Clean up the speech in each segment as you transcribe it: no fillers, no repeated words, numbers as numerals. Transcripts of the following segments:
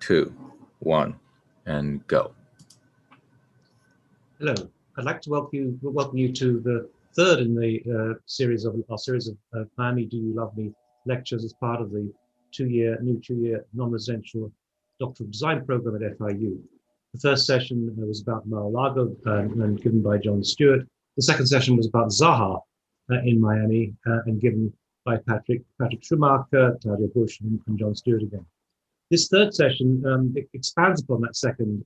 2, 1, and go. Hello, I'd like to welcome you to the third in the series of Miami Do You Love Me lectures as part of the new two-year non-residential doctoral design program at FIU. The first session was about Mar-a-Lago and given by John Stewart. The second session was about Zaha in Miami and given by Patrick Schumacher, Talia Bush, and John Stewart again. This third session expands upon that second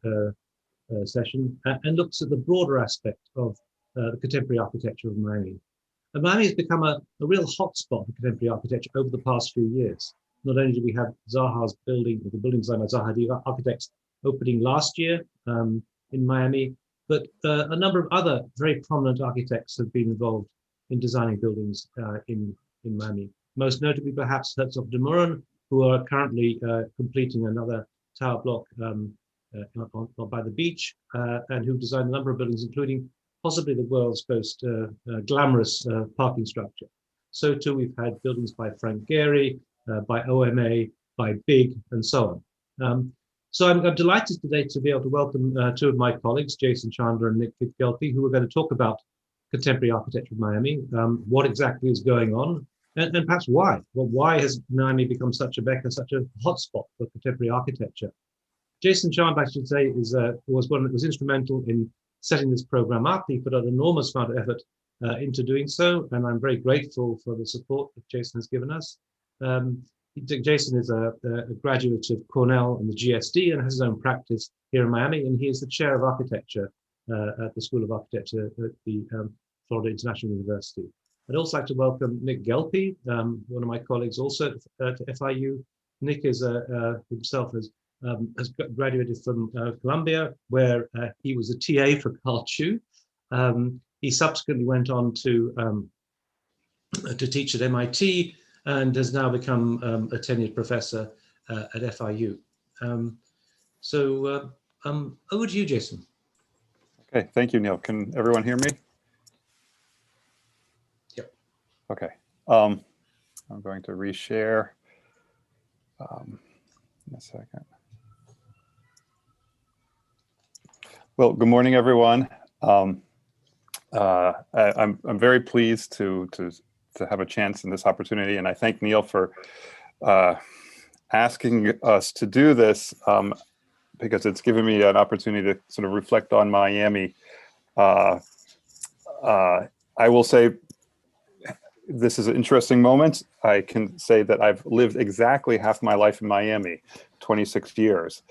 session and looks at the broader aspect of the contemporary architecture of Miami. And Miami has become a real hotspot for contemporary architecture over the past few years. Not only do we have Zaha's building, the building design by Zaha Hadid architects opening last year in Miami, but a number of other very prominent architects have been involved in designing buildings in Miami. Most notably, perhaps, Herzog de Meuron, who are currently completing another tower block by the beach, and who designed a number of buildings, including possibly the world's most glamorous parking structure. So too, we've had buildings by Frank Gehry, by OMA, by Big, and so on. So I'm delighted today to be able to welcome two of my colleagues, Jason Chandler and Nick Gelpi, who are going to talk about contemporary architecture of Miami, what exactly is going on, and perhaps why. Well, why has Miami become such a hotspot for contemporary architecture? Jason Chandler, I should say, was instrumental in setting this program up. He put an enormous amount of effort into doing so, and I'm very grateful for the support that Jason has given us. Jason is a graduate of Cornell and the GSD and has his own practice here in Miami, and he is the chair of architecture at the School of Architecture at the Florida International University. I'd also like to welcome Nick Gelpi, one of my colleagues also to FIU. Nick is himself has graduated from Columbia, where he was a TA for Carl Chu. He subsequently went on to teach at MIT and has now become a tenured professor at FIU. Over to you, Jason. Okay, thank you, Neil. Can everyone hear me? Yep. Okay, I'm going to reshare in a second. Well, good morning, everyone. I'm very pleased to have a chance in this opportunity, and I thank Neil for asking us to do this because it's given me an opportunity to sort of reflect on Miami. I will say this is an interesting moment. I can say that I've lived exactly half my life in Miami, 26 years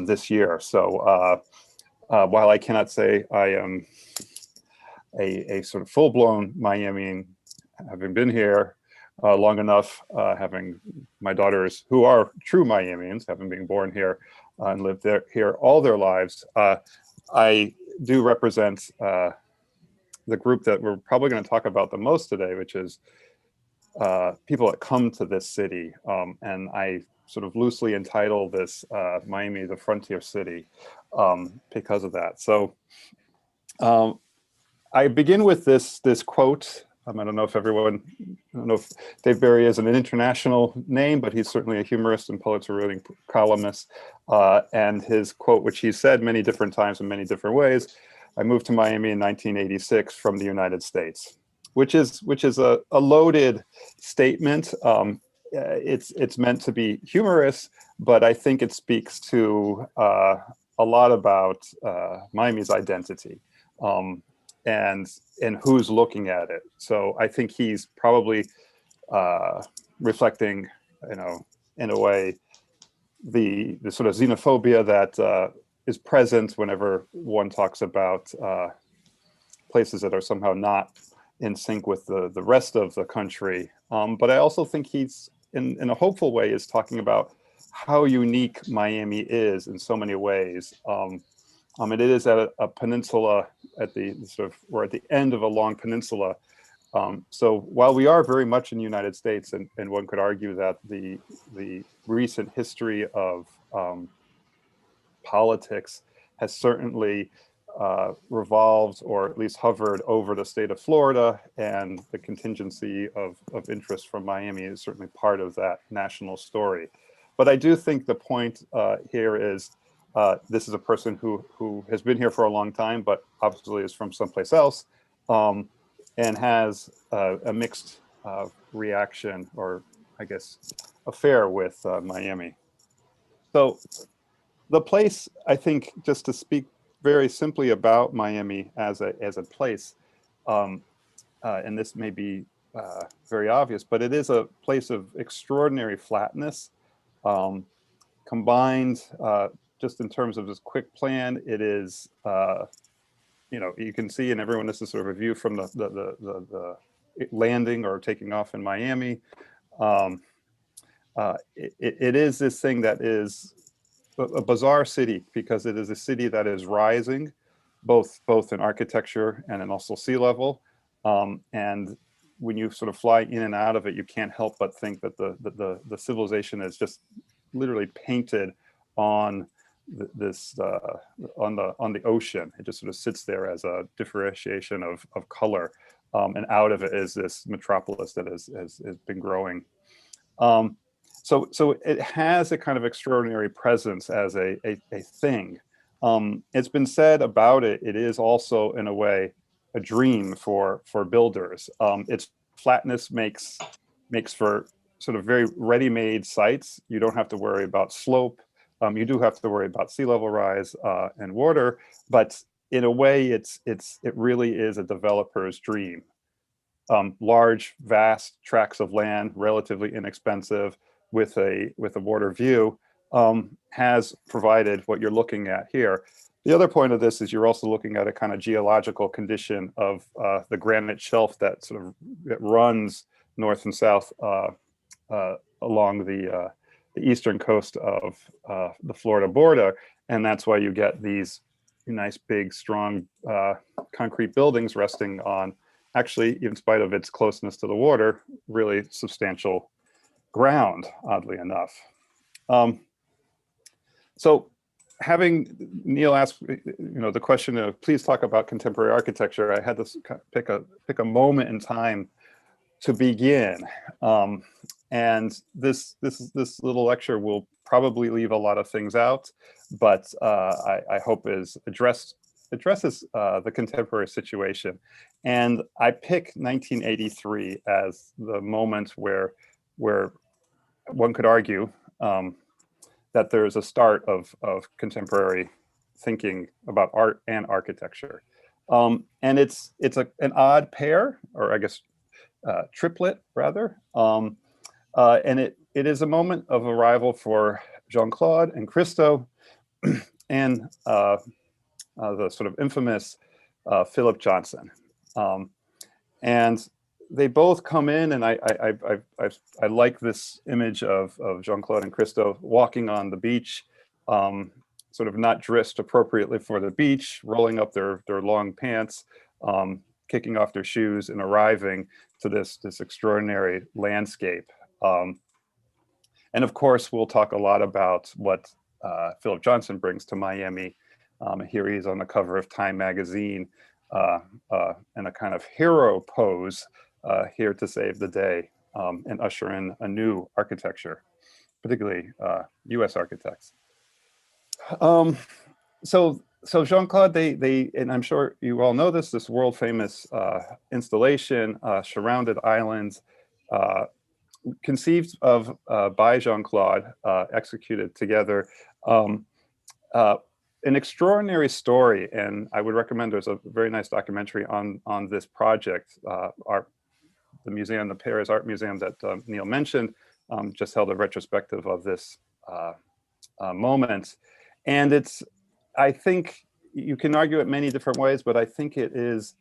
this year. So while I cannot say I am a sort of full-blown Miamian, having been here long enough, having my daughters who are true Miamians, having been born here and lived here all their lives, I do represent the group that we're probably going to talk about the most today, which is people that come to this city. And I sort of loosely entitle this Miami, the Frontier City, because of that. So I begin with this quote. I don't know if Dave Barry is an international name, but he's certainly a humorist and Pulitzer-winning columnist. And his quote, which he said many different times in many different ways, "I moved to Miami in 1986 from the United States," which is a loaded statement. It's meant to be humorous, but I think it speaks to a lot about Miami's identity. And who's looking at it. So I think he's probably reflecting, in a way, the sort of xenophobia that is present whenever one talks about places that are somehow not in sync with the rest of the country. But I also think he's, in a hopeful way, is talking about how unique Miami is in so many ways. It is at a peninsula we're at the end of a long peninsula. So while we are very much in the United States, and one could argue that the recent history of politics has certainly revolved, or at least hovered over the state of Florida, and the contingency of interest from Miami is certainly part of that national story. But I do think the point here is this is a person who has been here for a long time, but obviously is from someplace else, and has a mixed reaction, or I guess affair with Miami. So the place, I think, just to speak very simply about Miami as a place, and this may be very obvious, but it is a place of extraordinary flatness, combined just in terms of this quick plan. It is, you can see, and everyone, this is sort of a view from the landing or taking off in Miami. It is this thing that is a bizarre city, because it is a city that is rising, both in architecture and in also sea level. And when you sort of fly in and out of it, you can't help but think that the civilization is just literally painted on on the ocean. It just sort of sits there as a differentiation of color, and out of it is this metropolis that has been growing. So it has a kind of extraordinary presence as a thing. It's been said about it, it is also in a way a dream for builders. Its flatness makes for sort of very ready-made sites. You don't have to worry about slope. You do have to worry about sea level rise and water, but in a way, it really is a developer's dream. Large, vast tracts of land, relatively inexpensive, with a water view, has provided what you're looking at here. The other point of this is you're also looking at a kind of geological condition of the granite shelf that it runs north and south along the eastern coast of the Florida border, and that's why you get these nice, big, strong concrete buildings resting on, actually, in spite of its closeness to the water, really substantial ground, oddly enough. So having Neil ask, the question of, please talk about contemporary architecture, I had to pick a moment in time to begin. And this little lecture will probably leave a lot of things out, but I hope addresses the contemporary situation. And I pick 1983 as the moment where one could argue that there's a start of contemporary thinking about art and architecture. And it's an odd pair, or I guess triplet rather. And it is a moment of arrival for Jean-Claude and Christo, and the sort of infamous Philip Johnson. And they both come in, and I like this image of Jean-Claude and Christo walking on the beach, sort of not dressed appropriately for the beach, rolling up their long pants, kicking off their shoes, and arriving to this extraordinary landscape. And of course, we'll talk a lot about what Philip Johnson brings to Miami. Here he is on the cover of Time magazine in a kind of hero pose, here to save the day and usher in a new architecture, particularly US architects. So Jean-Claude, they, and I'm sure you all know this world famous installation, Surrounded Islands, conceived of by Jean-Claude, executed together. An extraordinary story, and I would recommend, there's a very nice documentary on this project. The museum, the Paris Art Museum that Neil mentioned, just held a retrospective of this moment. And I think you can argue it many different ways, but I think it is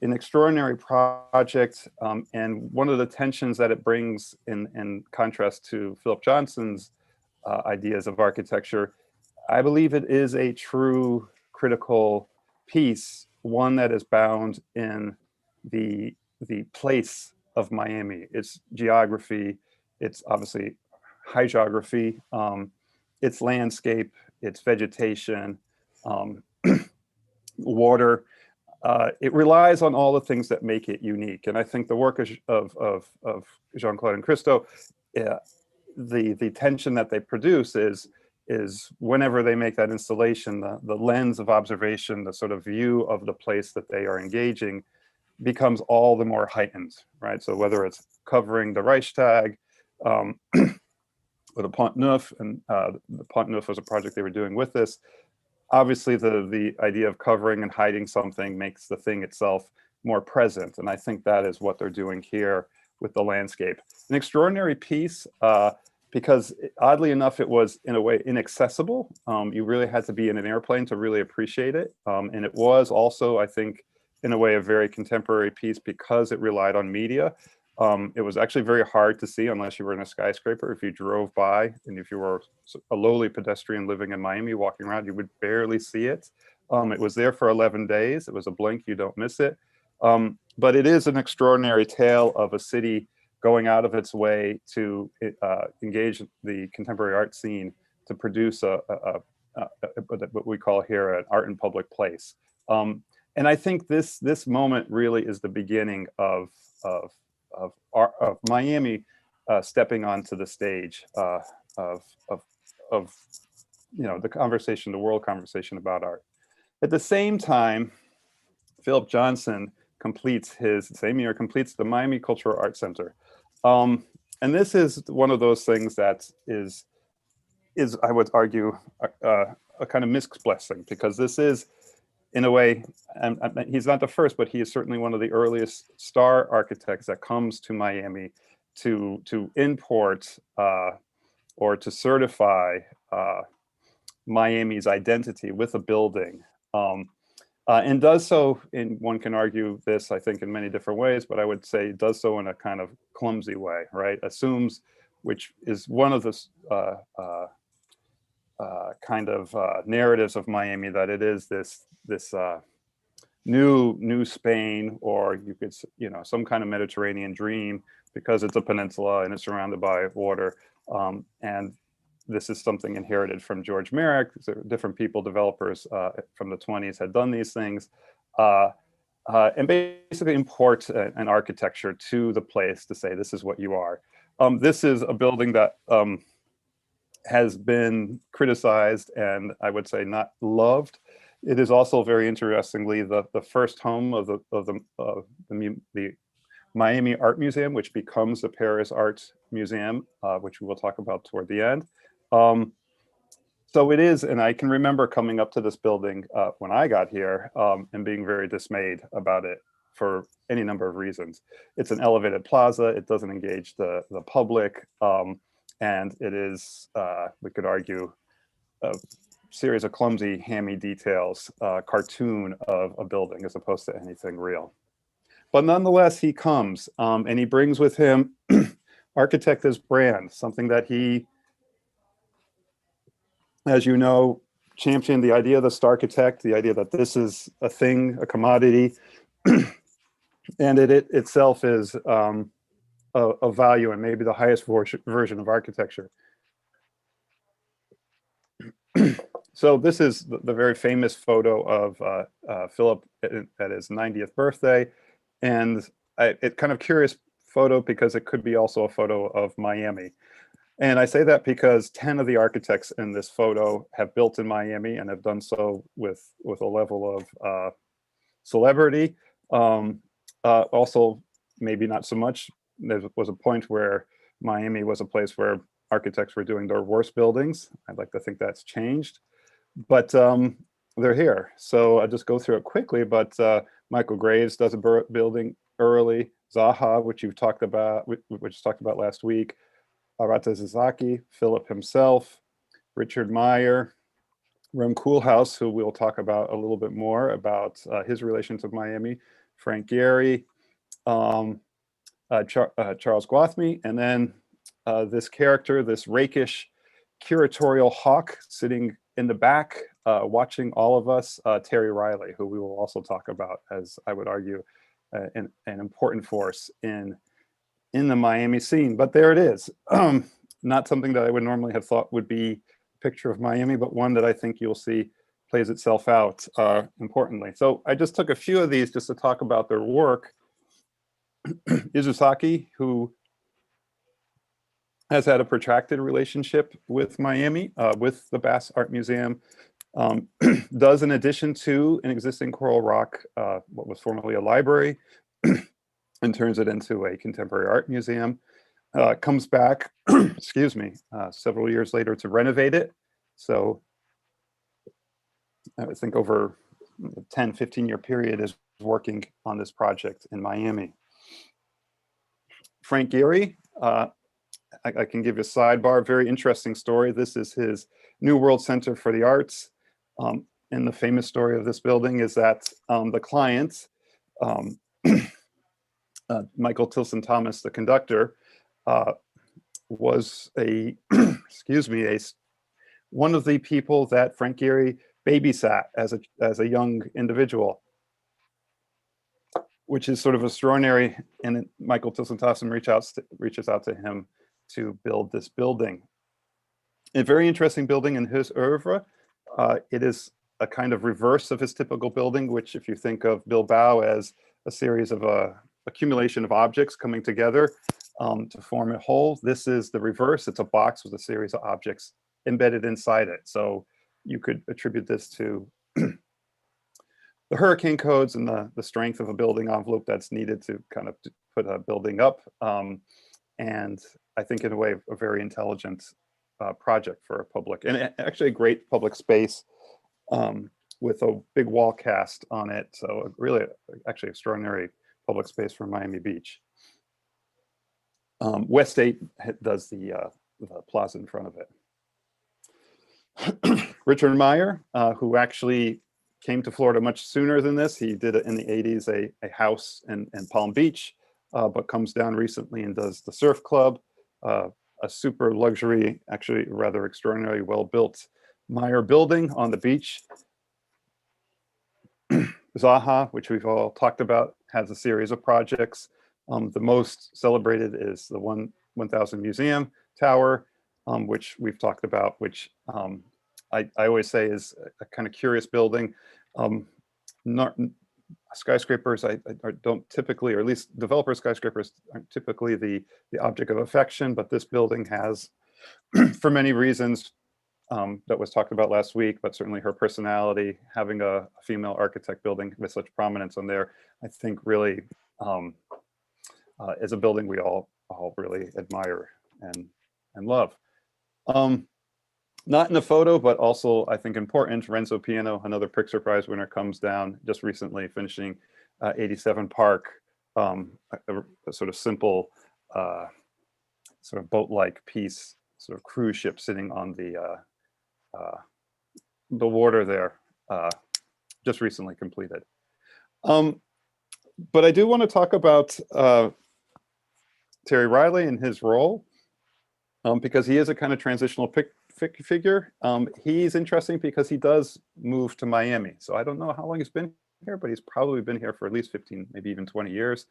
an extraordinary project. And one of the tensions that it brings in contrast to Philip Johnson's ideas of architecture, I believe it is a true critical piece, one that is bound in the place of Miami, its geography, its obviously hydrography, its landscape, its vegetation, water. It relies on all the things that make it unique. And I think the work of Jean-Claude and Christo the tension that they produce is whenever they make that installation, the lens of observation, the sort of view of the place that they are engaging becomes all the more heightened, right? So whether it's covering the Reichstag or the Pont Neuf, and the Pont Neuf was a project they were doing with this, obviously the idea of covering and hiding something makes the thing itself more present. And I think that is what they're doing here with the landscape. An extraordinary piece, because oddly enough, it was in a way inaccessible. You really had to be in an airplane to really appreciate it. And it was also, I think, in a way, a very contemporary piece because it relied on media. It was actually very hard to see unless you were in a skyscraper. If you drove by and if you were a lowly pedestrian living in Miami, walking around, you would barely see it. It was there for 11 days. It was a blink, you don't miss it. But it is an extraordinary tale of a city going out of its way to engage the contemporary art scene to produce what we call here an art in public place. And I think this moment really is the beginning of Miami stepping onto the stage of the conversation, the world conversation about art. At the same time, Philip Johnson completes the Miami Cultural Arts Center. And this is one of those things that is I would argue, a kind of mixed blessing, because this is, in a way, and he's not the first, but he is certainly one of the earliest star architects that comes to Miami to import or to certify Miami's identity with a building. And does so in, one can argue this, I think, in many different ways, but I would say does so in a kind of clumsy way, right? Assumes, which is one of the kind of narratives of Miami, that it is this new Spain, or you could, some kind of Mediterranean dream, because it's a peninsula and it's surrounded by water. And this is something inherited from George Merrick. Different people, developers from the 20s had done these things, and basically import an architecture to the place to say, this is what you are. This is a building that has been criticized and I would say not loved. It is also, very interestingly, the first home of the Miami Art Museum, which becomes the Paris Art Museum, which we will talk about toward the end. So it is, and I can remember coming up to this building when I got here and being very dismayed about it for any number of reasons. It's an elevated plaza, it doesn't engage the public, and it is, we could argue, a series of clumsy, hammy details, cartoon of a building as opposed to anything real. But nonetheless, he comes and he brings with him architect as brand, something that he, as you know, championed the idea of the Starchitect, the idea that this is a thing, a commodity, and it itself is a value and maybe the highest version of architecture. So this is the very famous photo of Philip at his 90th birthday. And it kind of curious photo because it could be also a photo of Miami. And I say that because 10 of the architects in this photo have built in Miami and have done so with a level of celebrity. Also, maybe not so much. There was a point where Miami was a place where architects were doing their worst buildings. I'd like to think that's changed, but they're here. So I'll just go through it quickly, but Michael Graves does a building early. Zaha, which you've talked about, which talked about last week. Arata Zizaki, Philip himself, Richard Meyer, Rem Koolhaus, who we'll talk about a little bit more about his relations with Miami, Frank Gehry, Charles Gwathmey, and then this character, this rakish curatorial hawk sitting in the back, watching all of us, Terry Reilly, who we will also talk about as, I would argue, an important force in the Miami scene. But there it is. Not something that I would normally have thought would be a picture of Miami, but one that I think you'll see plays itself out importantly. So I just took a few of these just to talk about their work. Izusaki, who has had a protracted relationship with Miami, with the Bass Art Museum, does, in addition to an existing Coral Rock, what was formerly a library, and turns it into a contemporary art museum, comes back, excuse me, several years later to renovate it. So I think over a 10, 15-year period is working on this project in Miami. Frank Gehry, I can give you a sidebar, very interesting story. This is his New World Center for the Arts. And the famous story of this building is that the client, Michael Tilson Thomas, the conductor, was excuse me, one of the people that Frank Gehry babysat as a young individual, which is sort of extraordinary. And Michael Tilson Thomas reaches out to him to build this building. A very interesting building in his oeuvre. It is a kind of reverse of his typical building, which, if you think of Bilbao as a series of accumulation of objects coming together to form a whole, this is the reverse. It's a box with a series of objects embedded inside it. So you could attribute this to the hurricane codes and the strength of a building envelope that's needed to kind of put a building up. And I think, in a way, a very intelligent project for a public, and actually a great public space with a big wall cast on it. So really, actually extraordinary public space for Miami Beach. West 8 does the plaza in front of it. Richard Meyer, who actually came to Florida much sooner than this. He did it in the 80s, a house in Palm Beach, but comes down recently and does the Surf Club, a super luxury, actually rather extraordinarily well-built Meyer building on the beach. Zaha, which we've all talked about, has a series of projects. The most celebrated is the 1000 Museum Tower, which we've talked about, which I always say is a kind of curious building. Not skyscrapers I don't typically, or at least developer skyscrapers aren't typically the object of affection, but this building has, for many reasons that was talked about last week, but certainly her personality, having a female architect building with such prominence on there, I think really is a building we all really admire and love. Not in the photo, but also I think important, Renzo Piano, another Pritzker Prize winner, comes down just recently, finishing 87 Park, a sort of simple, sort of boat-like piece, sort of cruise ship sitting on the water there, just recently completed. But I do want to talk about Terry Reilly and his role, because he is a kind of transitional figure. He's interesting because he does move to Miami. So I don't know how long he's been here, but he's probably been here for at least 15, maybe even 20 years.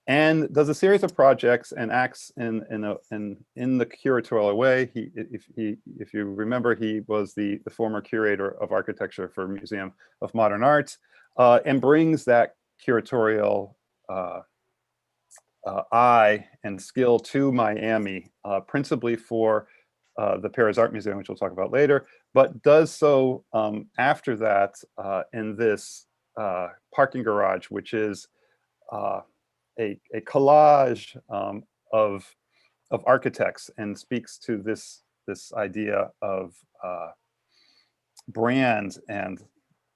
And does a series of projects and acts in the curatorial way. If you remember, he was the former curator of architecture for Museum of Modern Art, and brings that curatorial eye and skill to Miami, principally for the Paris Art Museum, which we'll talk about later, but does so after that in this parking garage, which is a collage of architects, and speaks to this idea of brand and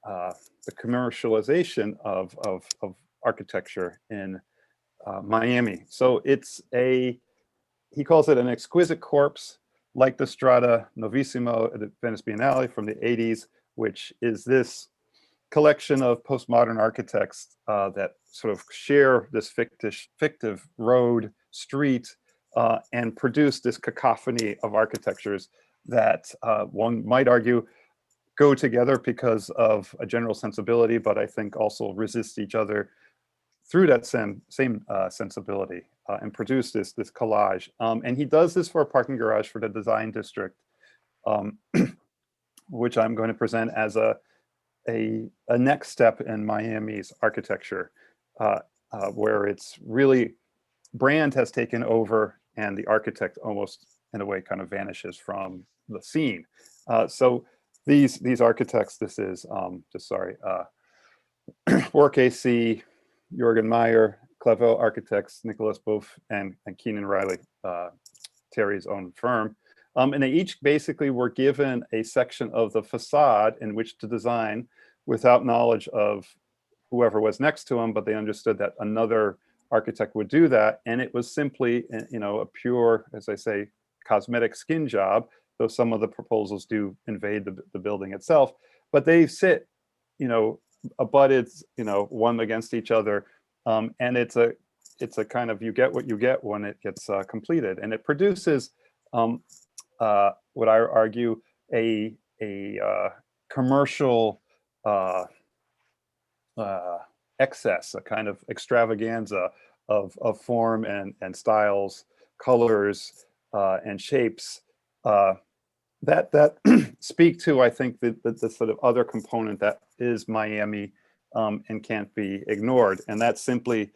the commercialization of architecture in Miami. So it's he calls it an exquisite corpse, like the Strada Novissimo at the Venice Biennale from the 80s, which is this collection of postmodern architects that sort of share this fictive road, street, and produce this cacophony of architectures that one might argue go together because of a general sensibility, but I think also resist each other through that same sensibility, and produce this collage. And he does this for a parking garage for the design district, which I'm going to present as a next step in Miami's architecture, where it's really brand has taken over and the architect almost in a way kind of vanishes from the scene. So these architects, this is Work AC, Jürgen Meyer, Clavel Architects, Nicholas Boeuf, and Keenan Reilly, Terry's own firm. And they each basically were given a section of the facade in which to design without knowledge of whoever was next to them, but they understood that another architect would do that. And it was simply, a pure, as I say, cosmetic skin job, though some of the proposals do invade the building itself. But they sit, abutted, one against each other. And it's a kind of, you get what you get when it gets completed. And it produces, what I argue, a commercial excess, a kind of extravaganza of form and styles, colors, and shapes that speak to, I think, the sort of other component that is Miami and can't be ignored. And that's simply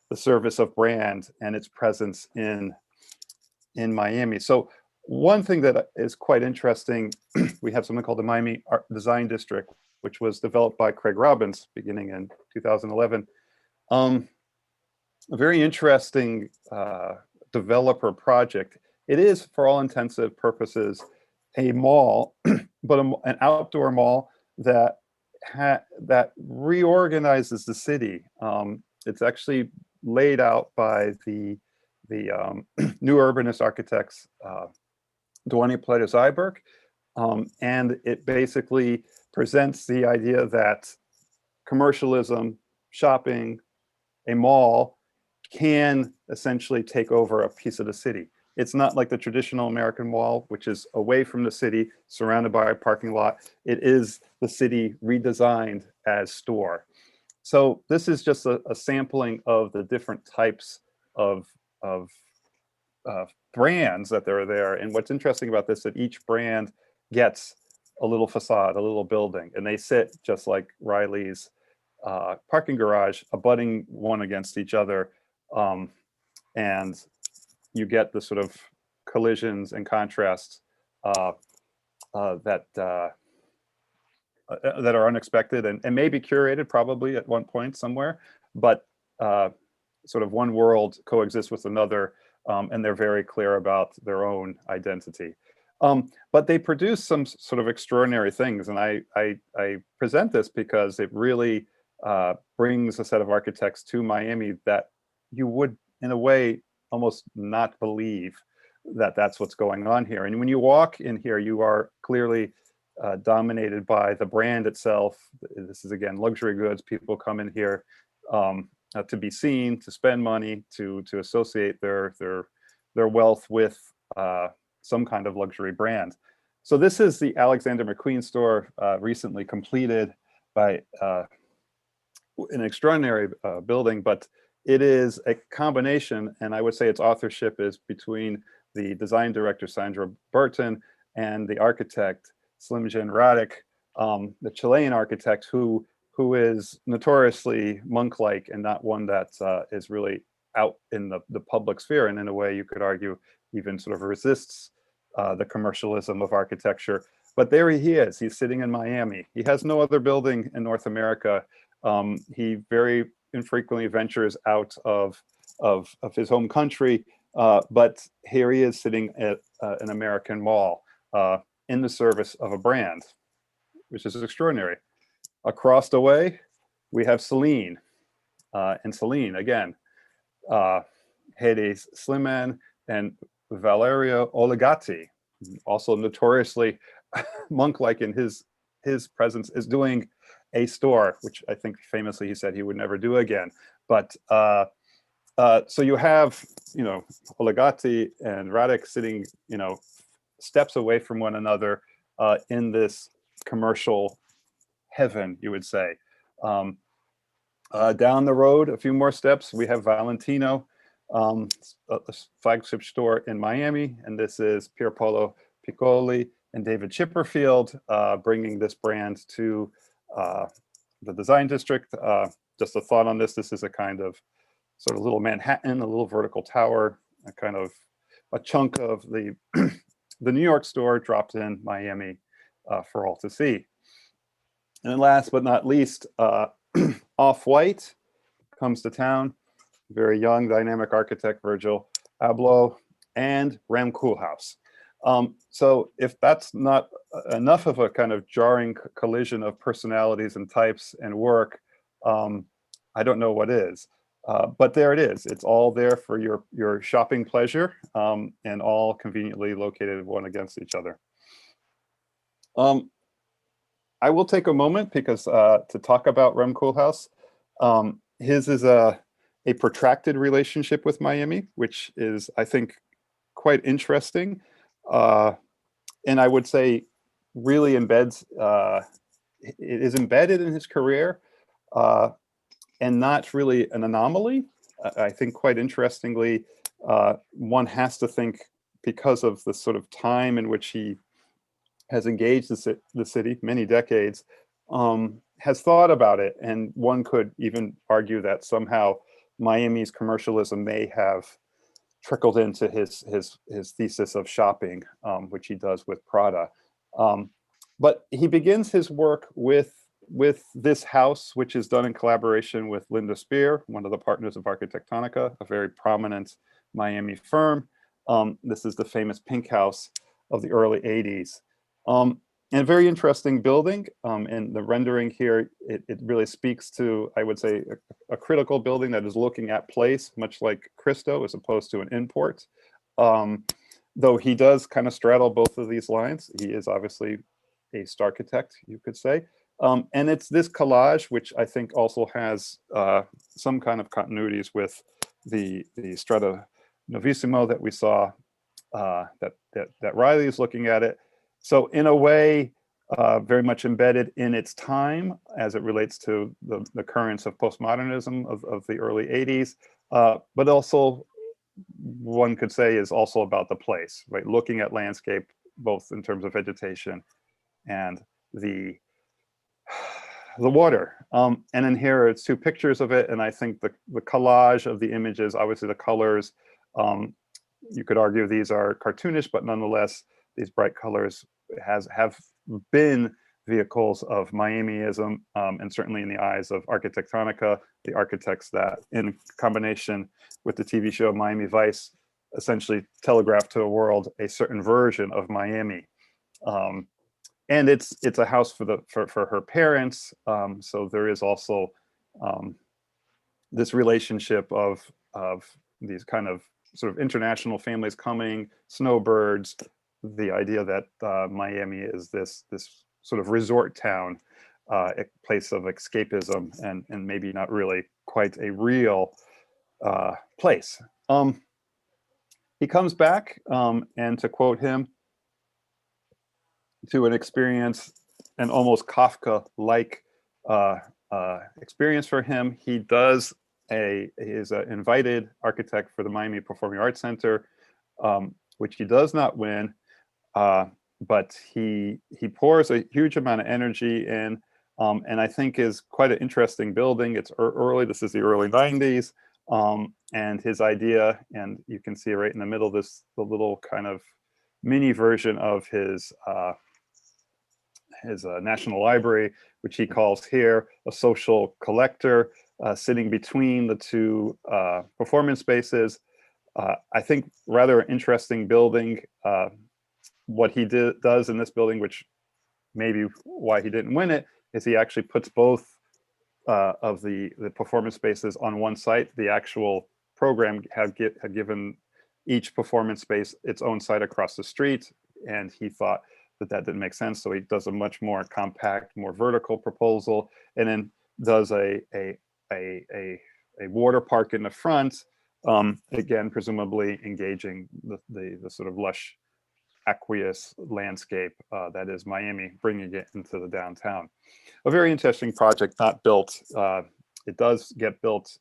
the service of brand and its presence in Miami. So one thing that is quite interesting, we have something called the Miami Art Design District, which was developed by Craig Robbins beginning in 2011. A very interesting developer project. It is, for all intensive purposes, a mall, but an outdoor mall that reorganizes the city. It's actually laid out by the new urbanist architects, Duane Plater-Zyberg, and it basically presents the idea that commercialism, shopping, a mall can essentially take over a piece of the city. It's not like the traditional American mall, which is away from the city, surrounded by a parking lot. It is the city redesigned as store. So this is just a sampling of the different types of brands that are there. And what's interesting about this is that each brand gets a little facade, a little building, and they sit just like Reilly's parking garage, abutting one against each other. And you get the sort of collisions and contrasts that are unexpected and maybe curated probably at one point somewhere, but sort of one world coexists with another, and they're very clear about their own identity. But they produce some sort of extraordinary things, and I present this because it really brings a set of architects to Miami that you would, in a way, almost not believe that that's what's going on here. And when you walk in here, you are clearly dominated by the brand itself. This is, again, luxury goods. People come in here to be seen, to spend money, to associate their wealth with some kind of luxury brand. So this is the Alexander McQueen store, recently completed by an extraordinary building, but it is a combination, and I would say its authorship is between the design director, Sandra Burton, and the architect, Slimjan Radic, the Chilean architect who is notoriously monk-like and not one that is really out in the public sphere, and in a way you could argue even sort of resists the commercialism of architecture. But there he is, he's sitting in Miami. He has no other building in North America. He very infrequently ventures out of his home country, but here he is sitting at an American mall in the service of a brand, which is extraordinary. Across the way, we have Celine, and Celine, again, Hede Slimane and Valerio Oligati, also notoriously monk-like in his presence, is doing a store, which I think famously he said he would never do again. But so you have, Oligati and Radic sitting, steps away from one another in this commercial heaven, you would say. Down the road, a few more steps, we have Valentino, a flagship store in Miami, and this is Pierpaolo Piccoli and David Chipperfield bringing this brand to the design district. Just a thought on this. This is a kind of sort of little Manhattan, a little vertical tower, a kind of a chunk of the the New York store dropped in Miami for all to see. And last but not least, Off-White comes to town. Very young, dynamic architect Virgil Abloh and Rem Koolhaas. So if that's not enough of a kind of jarring collision of personalities and types and work, I don't know what is. But there it is. It's all there for your shopping pleasure, and all conveniently located one against each other. I will take a moment because to talk about Rem Koolhaas. His is a protracted relationship with Miami, which is, I think, quite interesting. And I would say really embeds, it is embedded in his career and not really an anomaly. I think quite interestingly, one has to think, because of the sort of time in which he has engaged the city, many decades, has thought about it. And one could even argue that somehow Miami's commercialism may have trickled into his thesis of shopping, which he does with Prada. But he begins his work with this house, which is done in collaboration with Linda Spear, one of the partners of Arquitectonica, a very prominent Miami firm. This is the famous Pink House of the early 80s. And a very interesting building. And the rendering here, it really speaks to, I would say, a critical building that is looking at place, much like Christo, as opposed to an import. Though he does kind of straddle both of these lines. He is obviously a starchitect, you could say. And it's this collage, which I think also has some kind of continuities with the Strada Novissimo that we saw, that Reilly is looking at it. So in a way, very much embedded in its time as it relates to the currents of postmodernism of the early 80s, but also one could say is also about the place, right? Looking at landscape, both in terms of vegetation and the water. And then here it's two pictures of it. And I think the collage of the images, obviously the colors, you could argue these are cartoonish, but nonetheless, these bright colors have been vehicles of Miamiism, and certainly in the eyes of Arquitectonica, the architects that, in combination with the TV show Miami Vice, essentially telegraphed to the world a certain version of Miami. And it's a house for her parents. So there is also this relationship of these kind of sort of international families coming, snowbirds, the idea that Miami is this sort of resort town, a place of escapism, and maybe not really quite a real place. He comes back, and to quote him, to an experience, an almost Kafka-like experience for him. He is an invited architect for the Miami Performing Arts Center, which he does not win. But he pours a huge amount of energy in, and I think is quite an interesting building. It's early, this is the early 90s, and his idea, and you can see right in the middle, the little kind of mini version of his National Library, which he calls here a social collector, sitting between the two performance spaces. I think rather interesting building. What he does in this building, which maybe why he didn't win it, is he actually puts both of the performance spaces on one site. The actual program had given each performance space its own site across the street, and he thought that didn't make sense. So he does a much more compact, more vertical proposal, and then does a water park in the front, again, presumably engaging the sort of lush aqueous landscape that is Miami, bringing it into the downtown. A very interesting project, not built. It does get built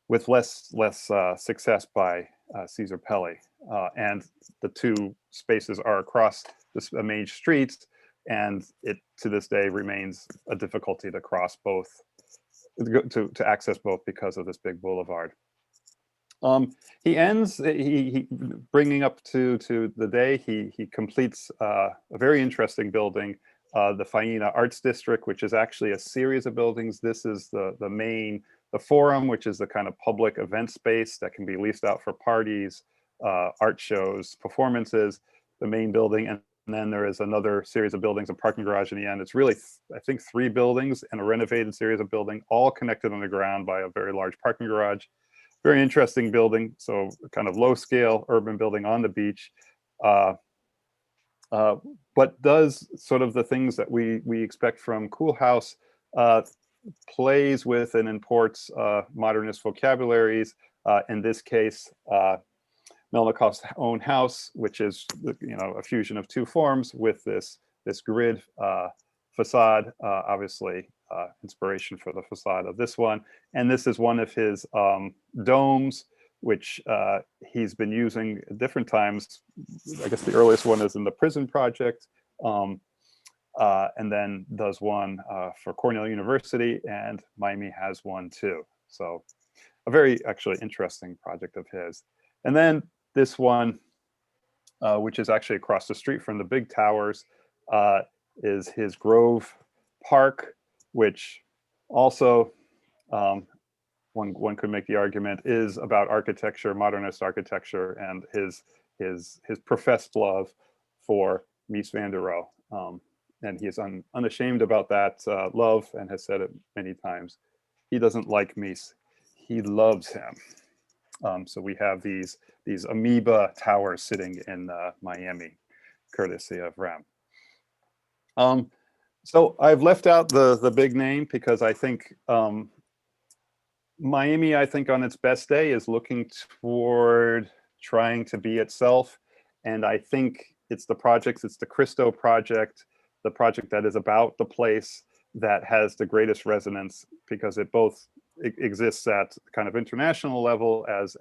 with less success by Cesar Pelli, and the two spaces are across the main streets, and it to this day remains a difficulty to cross both, to access both because of this big boulevard. He ends, he bringing up to the day, he completes a very interesting building, the Fina Arts District, which is actually a series of buildings. This is the main, the forum, which is the kind of public event space that can be leased out for parties, art shows, performances, the main building. And then there is another series of buildings, a parking garage in the end. It's really, I think, 3 buildings and a renovated series of buildings, all connected underground by a very large parking garage. Very interesting building. So kind of low scale urban building on the beach, but does sort of the things that we expect from Cool House, plays with and imports modernist vocabularies. In this case, Melnikoff's own house, which is, you know, a fusion of 2 forms with this grid facade, obviously inspiration for the facade of this one. And this is one of his domes, which he's been using at different times. I guess the earliest one is in the prison project, and then does one for Cornell University, and Miami has one too. So a very actually interesting project of his. And then this one, which is actually across the street from the big towers, is his Grove Park, which also one could make the argument is about architecture, modernist architecture, and his professed love for Mies van der Rohe. And he is unashamed about that love and has said it many times. He doesn't like Mies, he loves him. So we have these amoeba towers sitting in Miami, courtesy of Rem. So I've left out the big name because I think Miami, I think on its best day is looking toward trying to be itself. And I think it's the projects, it's the Christo Project, the project that is about the place that has the greatest resonance, because it both exists at kind of international level as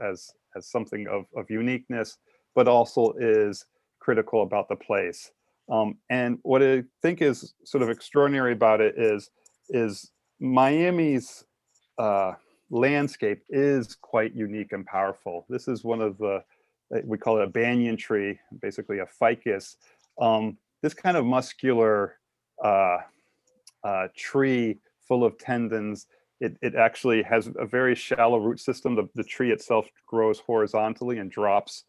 something of uniqueness, but also is critical about the place. And what I think is sort of extraordinary about it is Miami's landscape is quite unique and powerful. This is one of the, we call it a banyan tree, basically a ficus. This kind of muscular tree full of tendons. It actually has a very shallow root system. The tree itself grows horizontally and drops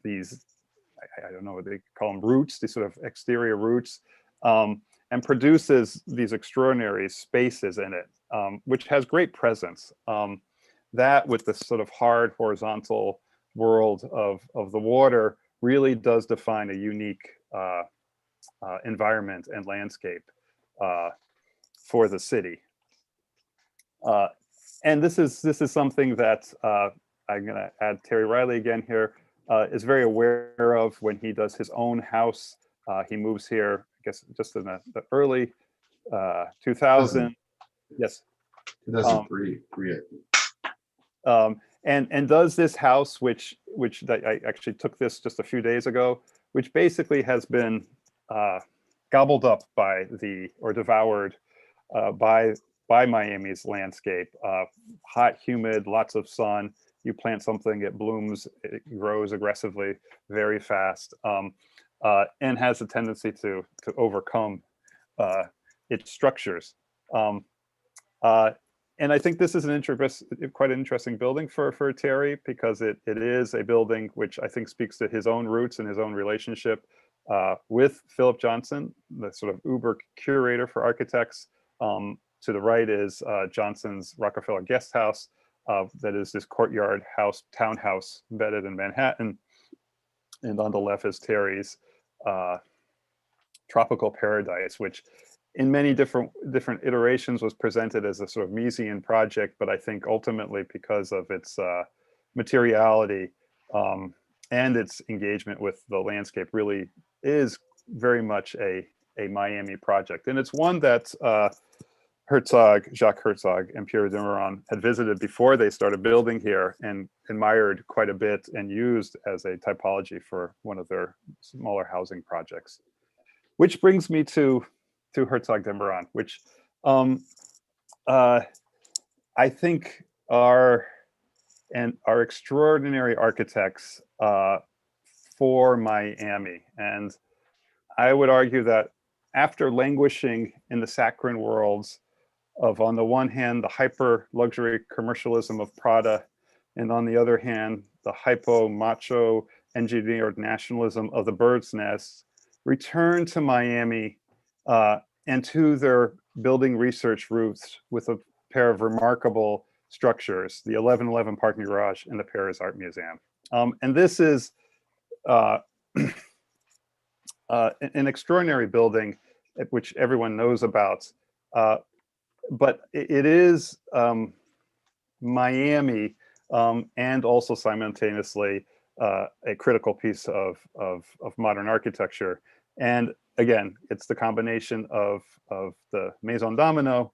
these, I don't know what they call them, roots, these sort of exterior roots, and produces these extraordinary spaces in it, which has great presence. That with this sort of hard horizontal world of the water really does define a unique environment and landscape for the city. And this is something that I'm going to add Terry Reilly again here, is very aware of when he does his own house. He moves here, I guess, just in the early 2000. Yes. 2003. And does this house, which I actually took this just a few days ago, which basically has been gobbled up by or devoured by Miami's landscape. Hot, humid, lots of sun. You plant something, it blooms, it grows aggressively, very fast, and has a tendency to overcome its structures. And I think this is quite an interesting building for Terry, because it is a building which I think speaks to his own roots and his own relationship with Philip Johnson, the sort of uber curator for architects. To the right is Johnson's Rockefeller Guest House, that is this courtyard house, townhouse embedded in Manhattan. And on the left is Terry's Tropical Paradise, which in many different iterations was presented as a sort of Miesian project, but I think ultimately, because of its materiality and its engagement with the landscape, really is very much a Miami project. And it's one that Jacques Herzog and Gehry de Meuron had visited before they started building here and admired quite a bit and used as a typology for one of their smaller housing projects. Which brings me to Herzog de Meuron, which I think are and are extraordinary architects for Miami. And I would argue that after languishing in the saccharine worlds of, on the one hand, the hyper luxury commercialism of Prada, and on the other hand, the hypo macho engineered nationalism of the Bird's Nest, return to Miami and to their building research roots with a pair of remarkable structures, the 1111 parking garage and the Paris Art Museum. And this is an extraordinary building, which everyone knows about. But it is Miami, and also simultaneously a critical piece of modern architecture. And again, it's the combination of the Maison Domino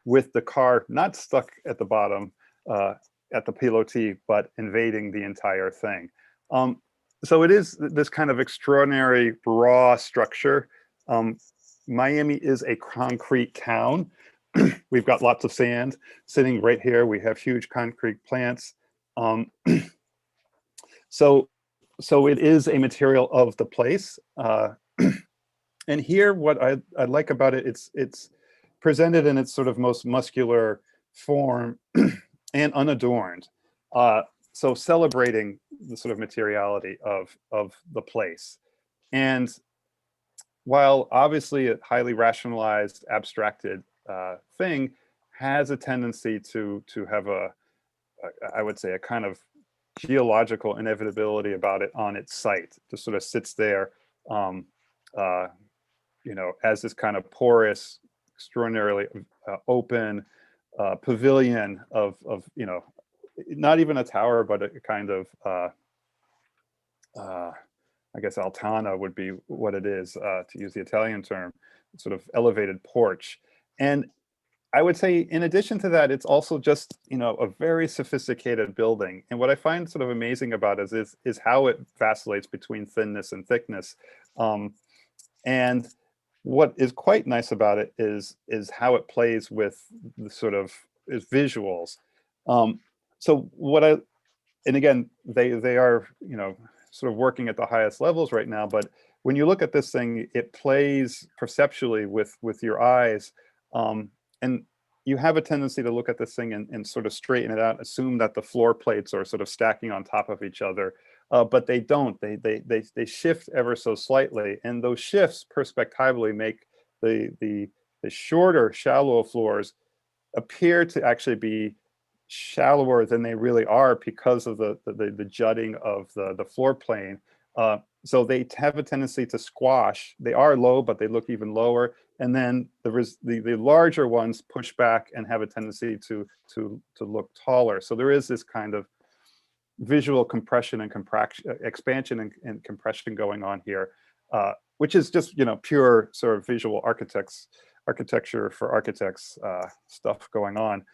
with the car not stuck at the bottom at the pilotis, but invading the entire thing. So it is this kind of extraordinary raw structure. Miami is a concrete town. We've got lots of sand sitting right here. We have huge concrete plants. So it is a material of the place. And here, what I like about it, it's presented in its sort of most muscular form and unadorned. So celebrating the sort of materiality of the place. And while obviously a highly rationalized, abstracted thing, has a tendency to have I would say, a kind of geological inevitability about it on its site. Just sort of sits there, you know, as this kind of porous, extraordinarily open pavilion of, you know, not even a tower, but a kind of, I guess Altana would be what it is, to use the Italian term, sort of elevated porch. And I would say, in addition to that, it's also just, you know, a very sophisticated building. And what I find sort of amazing about it is how it vacillates between thinness and thickness. And what is quite nice about it is how it plays with the sort of visuals. So what and again, they are, you know, sort of working at the highest levels right now, but when you look at this thing, it plays perceptually with your eyes. And you have a tendency to look at this thing and sort of straighten it out, assume that the floor plates are sort of stacking on top of each other, but they don't. They shift ever so slightly, and those shifts perspectively make the shorter, shallow floors appear to actually be shallower than they really are because of the jutting of the floor plane. So they have a tendency to squash. They are low, but they look even lower. And then the larger ones push back and have a tendency to look taller. So there is this kind of visual compression and expansion and compression going on here, which is just, you know, pure sort of visual architecture for architects stuff going on.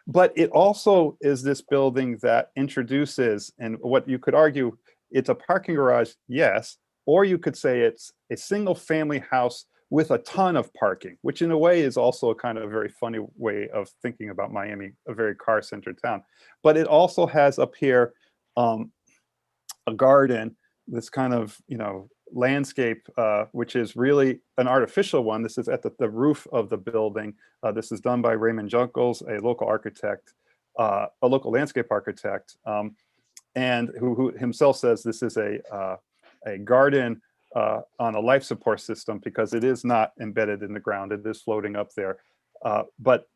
But it also is this building that introduces, and what you could argue, it's a parking garage, yes, or you could say it's a single family house with a ton of parking, which in a way is also a kind of very funny way of thinking about Miami, a very car-centered town. But it also has up here a garden, this kind of, you know, landscape, which is really an artificial one. This is at the roof of the building. This is done by Raymond Junkels, a local architect, a local landscape architect, and who himself says this is a garden on a life support system, because it is not embedded in the ground, it is floating up there. But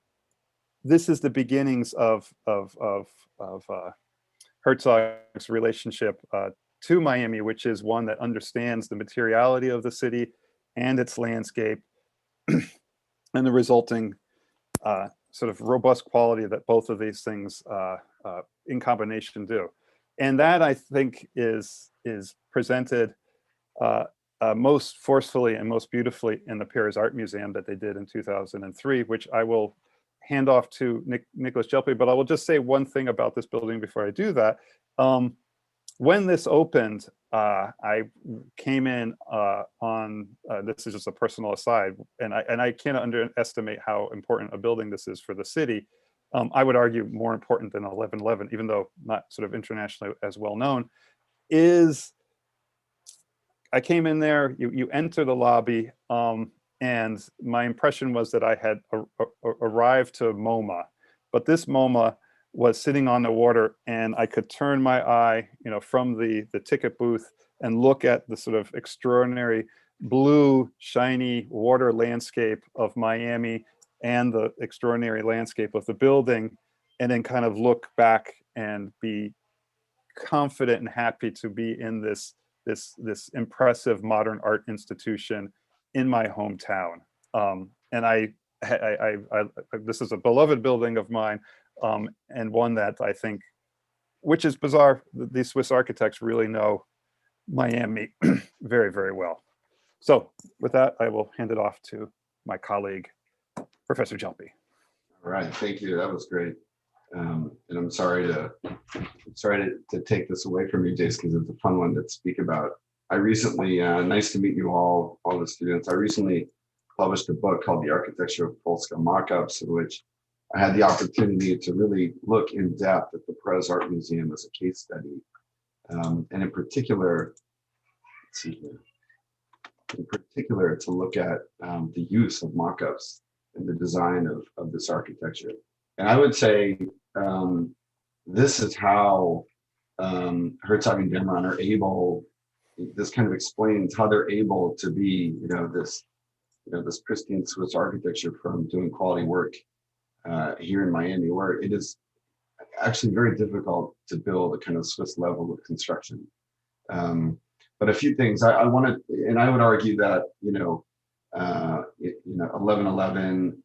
this is the beginnings of Herzog's relationship to Miami, which is one that understands the materiality of the city and its landscape, and the resulting sort of robust quality that both of these things in combination do. And that, I think, is presented most forcefully and most beautifully in the Paris Art Museum that they did in 2003, which I will hand off to Nicholas Gelpi. But I will just say one thing about this building before I do that. When this opened, I came in on, this is just a personal aside, and I can't underestimate how important a building this is for the city. I would argue more important than 1111, even though not sort of internationally as well known, is I came in there, you enter the lobby, and my impression was that I had arrived to MoMA, but this MoMA was sitting on the water, and I could turn my eye, from the ticket booth and look at the sort of extraordinary blue, shiny water landscape of Miami and the extraordinary landscape of the building, and then kind of look back and be confident and happy to be in this impressive modern art institution in my hometown. And I this is a beloved building of mine, and one that I think, which is bizarre, these Swiss architects really know Miami very, very well. So with that, I will hand it off to my colleague, Professor Gelpi. All right, thank you. That was great. And I'm sorry to take this away from you, Jace, because it's a fun one to speak about. I recently, nice to meet you all the students. I recently published a book called The Architecture of Full-Scale Mockups, in which I had the opportunity to really look in depth at the Perez Art Museum as a case study. And in particular, let's see here, to look at the use of mockups in the design of this architecture. And I would say this is how Herzog and de Meuron are able, this kind of explains how they're able to be, this pristine Swiss architecture from doing quality work here in Miami, where it is actually very difficult to build a kind of Swiss level of construction. But a few things I wanted, and I would argue that, 1111,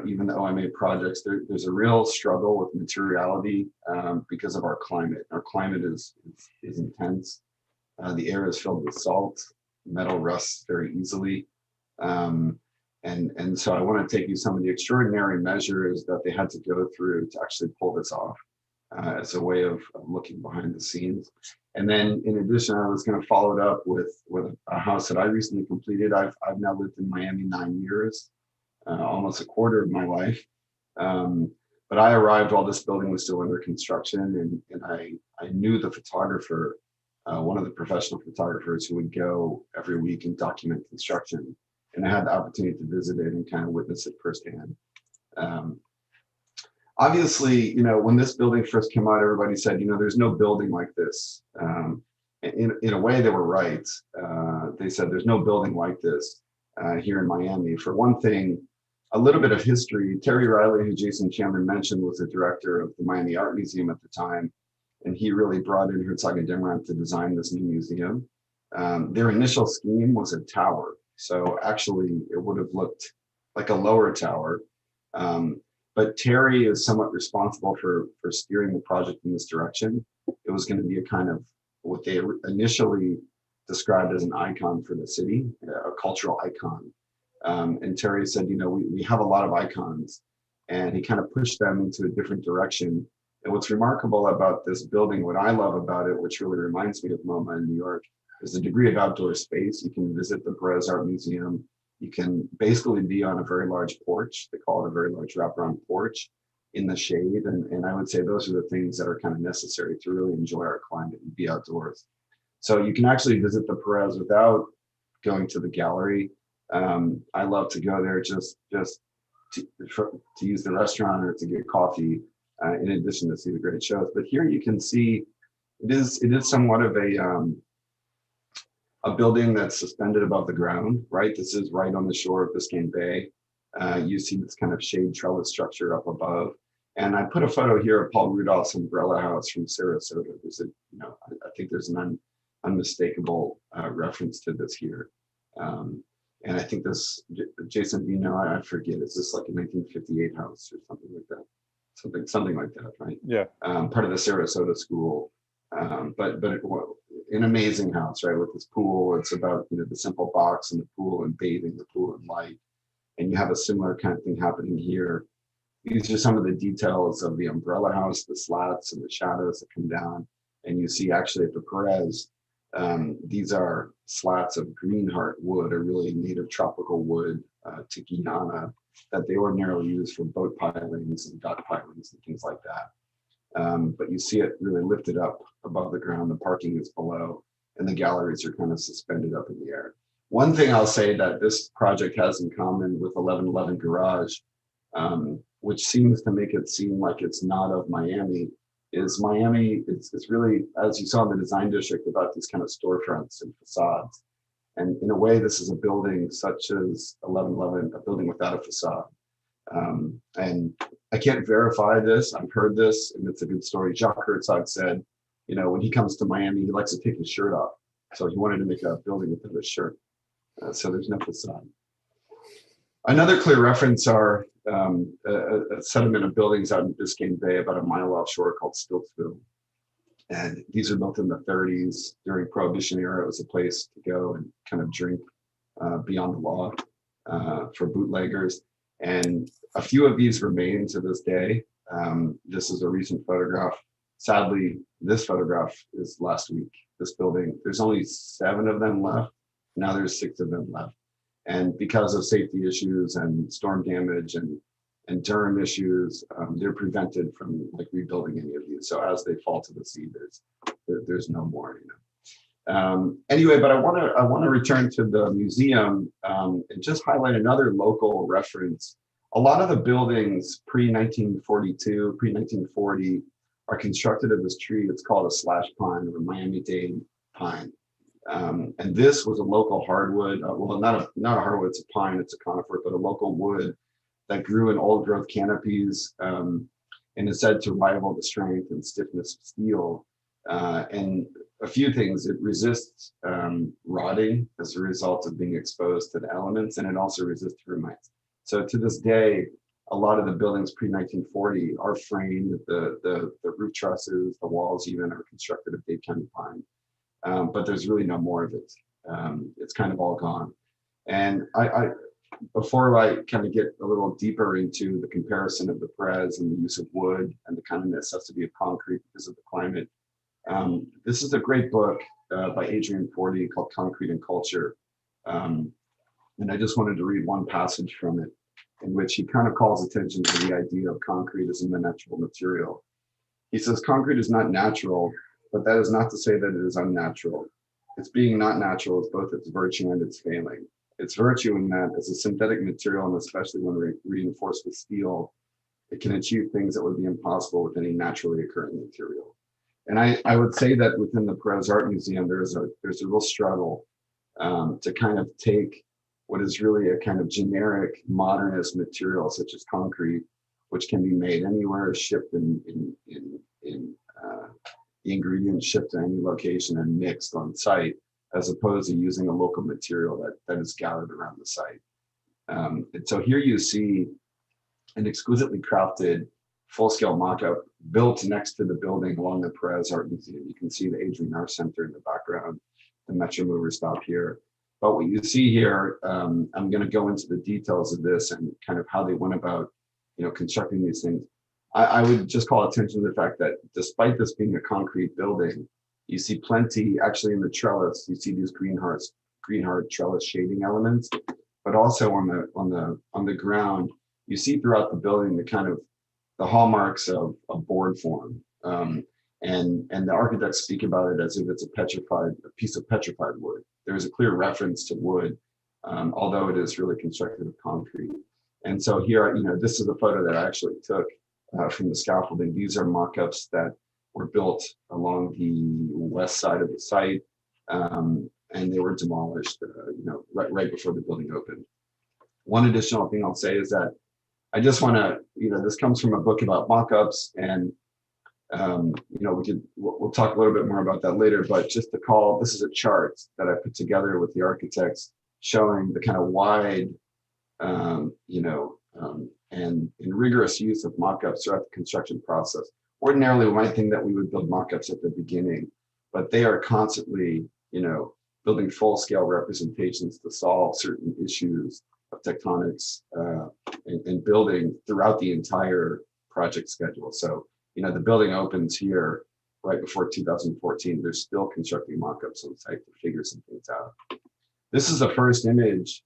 even the OMA projects, there's a real struggle with materiality because of our climate. Our climate is intense. The air is filled with salt. Metal rusts very easily. And so I want to take you some of the extraordinary measures that they had to go through to actually pull this off as a way of looking behind the scenes. And then in addition, I was going to follow it up with a house that I recently completed. I've now lived in Miami 9 years, almost a quarter of my life. But I arrived while this building was still under construction, and I knew the photographer, one of the professional photographers who would go every week and document construction. And I had the opportunity to visit it and kind of witness it firsthand. Obviously, when this building first came out, everybody said, there's no building like this. In a way, they were right. They said there's no building like this here in Miami. For one thing, a little bit of history. Terry Reilly, who Jason Chandler mentioned, was the director of the Miami Art Museum at the time. And he really brought in Herzog and de Meuron to design this new museum. Their initial scheme was a tower. So actually, it would have looked like a lower tower. But Terry is somewhat responsible for steering the project in this direction. It was going to be a kind of what they initially described as an icon for the city, a cultural icon. And Terry said, we have a lot of icons, and he kind of pushed them into a different direction. And what's remarkable about this building, what I love about it, which really reminds me of MoMA in New York, is the degree of outdoor space. You can visit the Perez Art Museum. You can basically be on a very large porch. They call it a very large wraparound porch in the shade. And I would say those are the things that are kind of necessary to really enjoy our climate and be outdoors. So you can actually visit the Perez without going to the gallery. I love to go there just to use the restaurant or to get coffee, in addition to see the great shows. But here you can see it is somewhat of a building that's suspended above the ground, right? This is right on the shore of Biscayne Bay. You see this kind of shade trellis structure up above. And I put a photo here of Paul Rudolph's umbrella house from Sarasota. There's I think there's an unmistakable reference to this here. And I think this, Jason, I forget, is this like a 1958 house or something like that? Something like that, right? Yeah. Part of the Sarasota school. But an amazing house, right? With this pool, it's about the simple box in the pool and bathing the pool in light, and you have a similar kind of thing happening here. These are some of the details of the umbrella house, the slats and the shadows that come down, and you see actually at the Perez, these are slats of green heart wood, a really native tropical wood to Guyana that they ordinarily use for boat pilings and dock pilings and things like that. But you see it really lifted up above the ground. The parking is below, and the galleries are kind of suspended up in the air. One thing I'll say that this project has in common with 1111 Garage, which seems to make it seem like it's not of Miami, is Miami, it's really, as you saw in the design district, about these kind of storefronts and facades. And in a way, this is a building such as 1111, a building without a facade. And I can't verify this, I've heard this, and it's a good story. Jacques Herzog said, you know, when he comes to Miami, he likes to take his shirt off. So he wanted to make a building without a shirt. So there's no facade. Another clear reference are a settlement of buildings out in Biscayne Bay, about a mile offshore, called Stiltsville. And these are built in the 30s. During Prohibition era, it was a place to go and kind of drink beyond the law for bootleggers. And a few of these remain to this day. This is a recent photograph. Sadly, this photograph is last week. This building, there's only 7 of them left. Now there's 6 of them left. And because of safety issues and storm damage and Durham issues, they're prevented from like rebuilding any of these. So as they fall to the sea, there's no more, you know. Anyway, but I want to return to the museum and just highlight another local reference. A lot of the buildings pre-1942, pre-1940 are constructed of this tree. It's called a slash pine or MiamiDade Pine. And this was a local hardwood, well, not a hardwood, it's a pine, it's a conifer, but a local wood that grew in old growth canopies and is said to rival the strength and stiffness of steel. And a few things, it resists rotting as a result of being exposed to the elements, and it also resists termites. So to this day, a lot of the buildings pre-1940 are framed, the roof trusses, the walls even are constructed of Dade County pine. But there's really no more of it. It's kind of all gone. And before I kind of get a little deeper into the comparison of the Perez and the use of wood and the kind of necessity of concrete because of the climate, this is a great book by Adrian Forty called Concrete and Culture. And I just wanted to read one passage from it in which he kind of calls attention to the idea of concrete as a natural material. He says, concrete is not natural, but that is not to say that it is unnatural. Its being not natural is both its virtue and its failing. Its virtue in that as a synthetic material, and especially when reinforced with steel, it can achieve things that would be impossible with any naturally occurring material. And I would say that within the Perez Art Museum, there's a real struggle to kind of take what is really a kind of generic modernist material such as concrete, which can be made anywhere, shipped in the ingredients shipped to any location and mixed on site, as opposed to using a local material that is gathered around the site. And so here you see an exquisitely crafted full-scale mock-up built next to the building along the Perez Art Museum. You can see the Adrian Art Center in the background, the Metro Mover stop here. But what you see here, I'm going to go into the details of this and kind of how they went about, you know, constructing these things. I would just call attention to the fact that despite this being a concrete building, you see plenty, actually in the trellis, you see these green heart trellis shading elements, but also on the ground, you see throughout the building the kind of the hallmarks of board form. And the architects speak about it as if it's a piece of petrified wood. There is a clear reference to wood, although it is really constructed of concrete. And so here, you know, this is a photo that I actually took from the scaffolding. These are mock-ups that were built along the west side of the site, and they were demolished, you know, right before the building opened. One additional thing I'll say is that I just want to, you know, this comes from a book about mock-ups, and you know, we'll talk a little bit more about that later. But just to call, this is a chart that I put together with the architects showing the kind of wide, you know, and rigorous use of mock-ups throughout the construction process. Ordinarily, we might think that we would build mock-ups at the beginning, but they are constantly, you know, building full-scale representations to solve certain issues of tectonics and building throughout the entire project schedule. So, you know, the building opens here right before 2014. They're still constructing mock-ups on site to figure some things out. This is the first image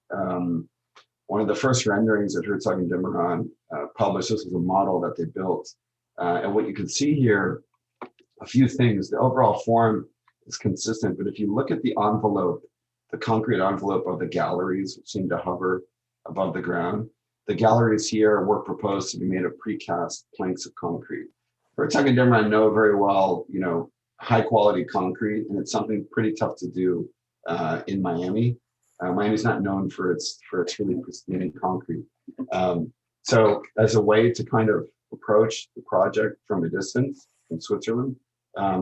one of the first renderings that Herzog de Meuron published. This was a model that they built. And what you can see here, a few things. The overall form is consistent, but if you look at the envelope, the concrete envelope of the galleries, which seem to hover above the ground, the galleries here were proposed to be made of precast planks of concrete. Herzog and de Meuron know very well, high quality concrete, and it's something pretty tough to do in Miami. Miami's not known for its really pristine concrete. So as a way to kind of approach the project from a distance in Switzerland,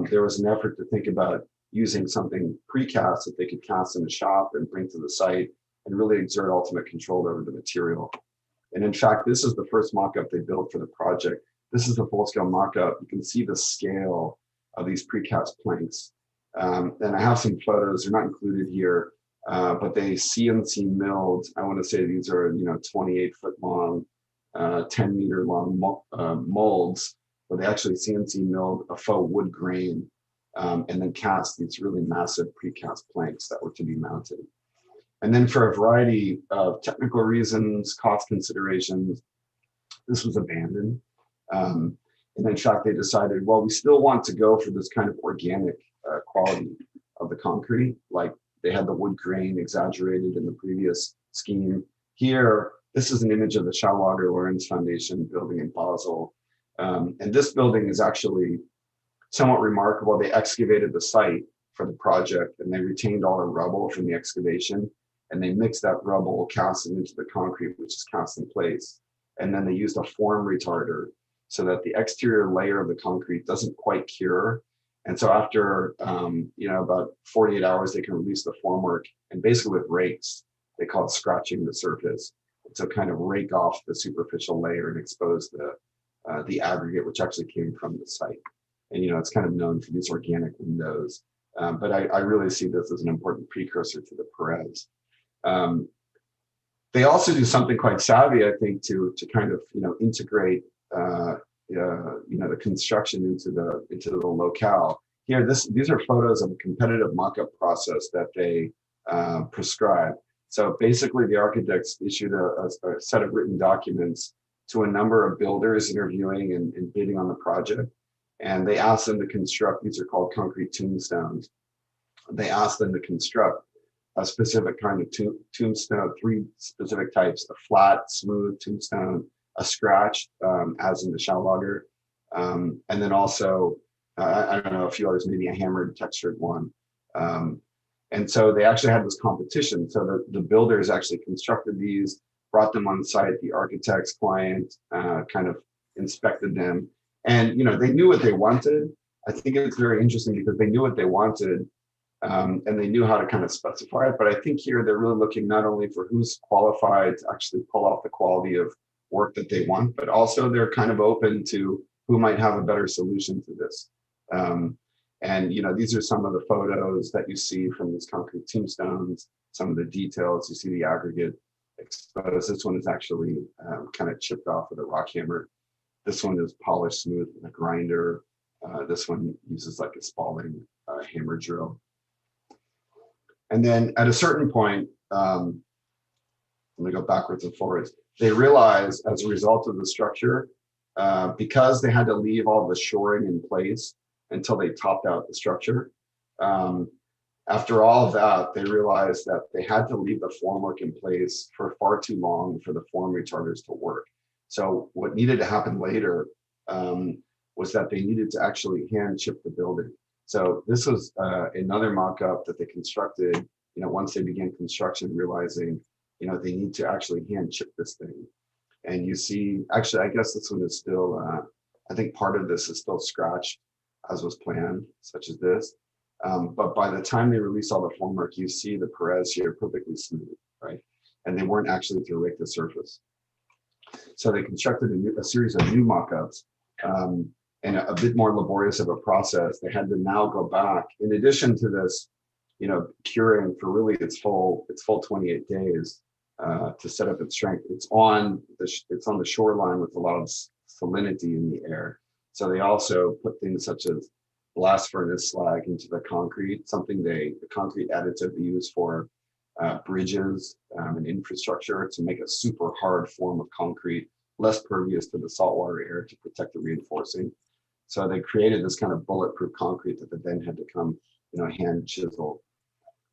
there was an effort to think about using something precast that they could cast in a shop and bring to the site and really exert ultimate control over the material. And in fact, this is the first mock-up they built for the project. This is the full-scale mock-up. You can see the scale of these precast planks. And I have some photos, they're not included here, but they CNC milled. I want to say these are 28-foot long, 10-meter long molds, where they actually CNC milled a faux wood grain and then cast these really massive precast planks that were to be mounted. And then for a variety of technical reasons, cost considerations, this was abandoned. And in fact, they decided, well, we still want to go for this kind of organic quality of the concrete, like they had the wood grain exaggerated in the previous scheme. Here, this is an image of the Schaulager Lorenz Foundation building in Basel. And this building is actually somewhat remarkable. They excavated the site for the project and they retained all the rubble from the excavation, and they mixed that rubble, cast it into the concrete, which is cast in place. And then they used a form retarder so that the exterior layer of the concrete doesn't quite cure. And so after about 48 hours, they can release the formwork, and basically with rakes, they call it scratching the surface. So kind of rake off the superficial layer and expose the aggregate, which actually came from the site. And it's kind of known for these organic windows. But I really see this as an important precursor to the Perez. They also do something quite savvy, I think, to kind of integrate the construction into the locale. Here, these are photos of a competitive mock-up process that they prescribe. So basically, the architects issued a set of written documents to a number of builders interviewing and bidding on the project, and they asked them to construct. These are called concrete tombstones. They asked them to construct a specific kind of tombstone, 3 specific types: a flat, smooth tombstone, a scratch, as in the Schaulager, and then also, I don't know, a few others, maybe a hammered textured one. And so they actually had this competition. So the builders actually constructed these, brought them on site. The architect's client kind of inspected them. And, they knew what they wanted. I think it's very interesting because they knew what they wanted, and they knew how to kind of specify it. But I think here they're really looking not only for who's qualified to actually pull off the quality of work that they want, but also they're kind of open to who might have a better solution to this. And these are some of the photos that you see from these concrete tombstones, some of the details. You see the aggregate exposed. This one is actually kind of chipped off with a rock hammer. This one is polished smooth with a grinder. This one uses like a Spalding hammer drill. And then at a certain point, let me go backwards and forwards. They realized as a result of the structure, because they had to leave all the shoring in place until they topped out the structure. After all of that, they realized that they had to leave the formwork in place for far too long for the form retarders to work. So what needed to happen later was that they needed to actually hand chip the building. So this was another mock-up that they constructed, once they began construction, realizing, they need to actually hand chip this thing. And you see, actually, I guess this one is still, I think part of this is still scratched as was planned, such as this. But by the time they release all the formwork, you see the Perez here perfectly smooth, right? And they weren't actually to rake the surface. So they constructed a series of new mock-ups, and a bit more laborious of a process. They had to now go back, in addition to this, curing for really its full 28 days to set up its strength. It's on the shoreline with a lot of salinity in the air. So they also put things such as blast furnace slag into the concrete, something the concrete additive they use for bridges and infrastructure to make a super hard form of concrete, less pervious to the saltwater air to protect the reinforcing. So they created this kind of bulletproof concrete that they then had to come, hand chisel.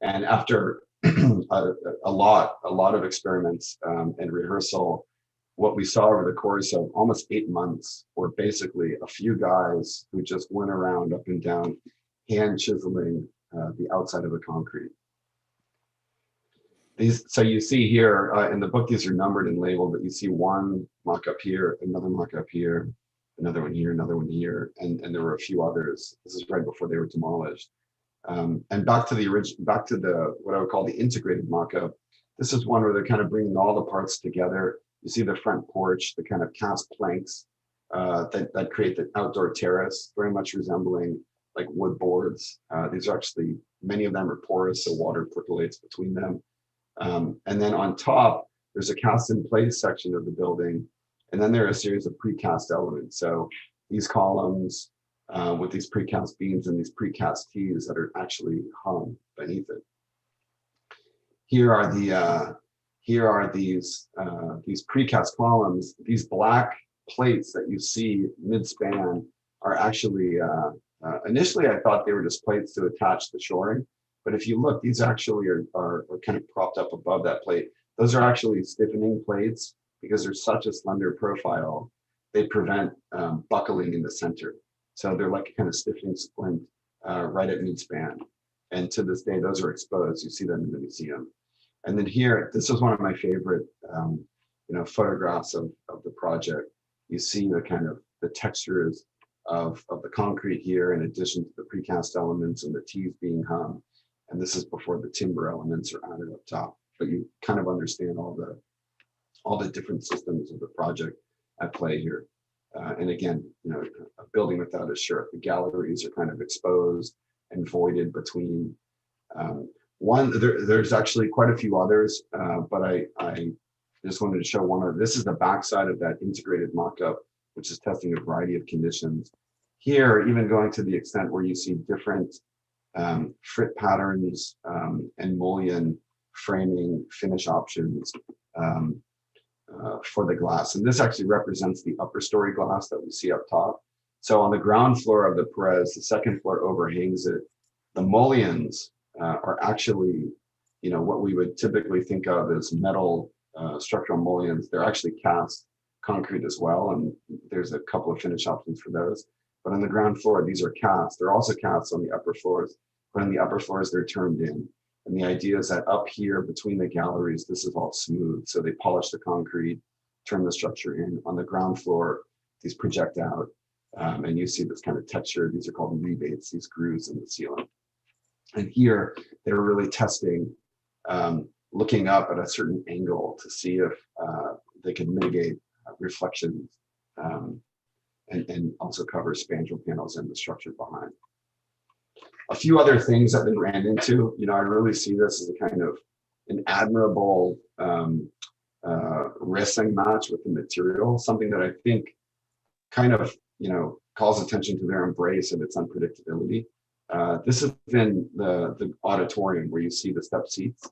And after a lot of experiments and rehearsal, what we saw over the course of almost 8 months were basically a few guys who just went around up and down hand chiseling the outside of the concrete. So you see here in the book, these are numbered and labeled, but you see one mock-up here, another mock-up here, another one here, another one here, and there were a few others. This is right before they were demolished. And back to what I would call the integrated mock-up. This is one where they're kind of bringing all the parts together. You see the front porch, the kind of cast planks that create the outdoor terrace, very much resembling like wood boards. These are actually, many of them are porous, so water percolates between them. And then on top, there's a cast in place section of the building. And then there are a series of precast elements. So these columns with these precast beams and these precast tees that are actually hung beneath it. Here are these precast columns. These black plates that you see midspan are actually, initially I thought they were just plates to attach the shoring. But if you look, these actually are kind of propped up above that plate. Those are actually stiffening plates because they're such a slender profile. They prevent buckling in the center. So they're like a kind of stiffening splint right at midspan. And to this day, those are exposed. You see them in the museum. And then here, this is one of my favorite photographs of the project. You see the kind of the textures of the concrete here in addition to the precast elements and the tees being hung. And this is before the timber elements are added up top. But you kind of understand all the different systems of the project at play here. And again, a building without a shirt. The galleries are kind of exposed and voided between. There's actually quite a few others, but I just wanted to show one of. This is the backside of that integrated mock-up, which is testing a variety of conditions. Here, even going to the extent where you see different frit patterns and mullion framing finish options for the glass. And this actually represents the upper story glass that we see up top. So on the ground floor of the Perez, the second floor overhangs it. The mullions are actually, what we would typically think of as metal structural mullions. They're actually cast concrete as well. And there's a couple of finish options for those. But on the ground floor, these are cast. They're also cast on the upper floors. But on the upper floors, they're turned in. And the idea is that up here between the galleries, this is all smooth. So they polish the concrete, turn the structure in. On the ground floor, these project out. And you see this kind of texture. These are called rebates, these grooves in the ceiling. And here, they're really testing, looking up at a certain angle to see if they can mitigate reflections and also cover spandrel panels and the structure behind. A few other things that they ran into, I really see this as a kind of an admirable wrestling match with the material, something that I think kind of, calls attention to their embrace of its unpredictability. This is in the auditorium where you see the step seats.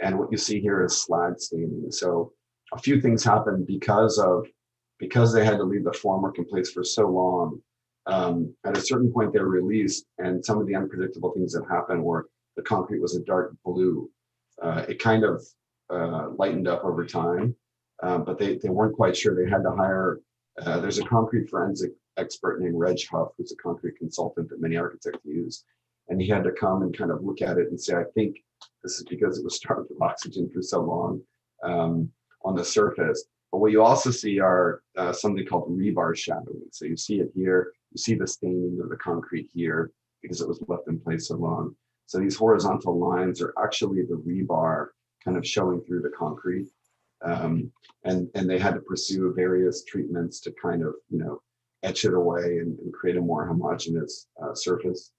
And what you see here is slag staining. So a few things happened because they had to leave the formwork in place for so long. At a certain point, they were released, and some of the unpredictable things that happened were the concrete was a dark blue. It kind of lightened up over time, but they weren't quite sure. They had to hire, there's a concrete forensic expert named Reg Huff, who's a concrete consultant that many architects use. And he had to come and kind of look at it and say, I think this is because it was starved of oxygen for so long on the surface. But what you also see are something called rebar shadowing. So you see it here, you see the staining of the concrete here because it was left in place so long. So these horizontal lines are actually the rebar kind of showing through the concrete. And they had to pursue various treatments to kind of, etch it away and create a more homogeneous surface.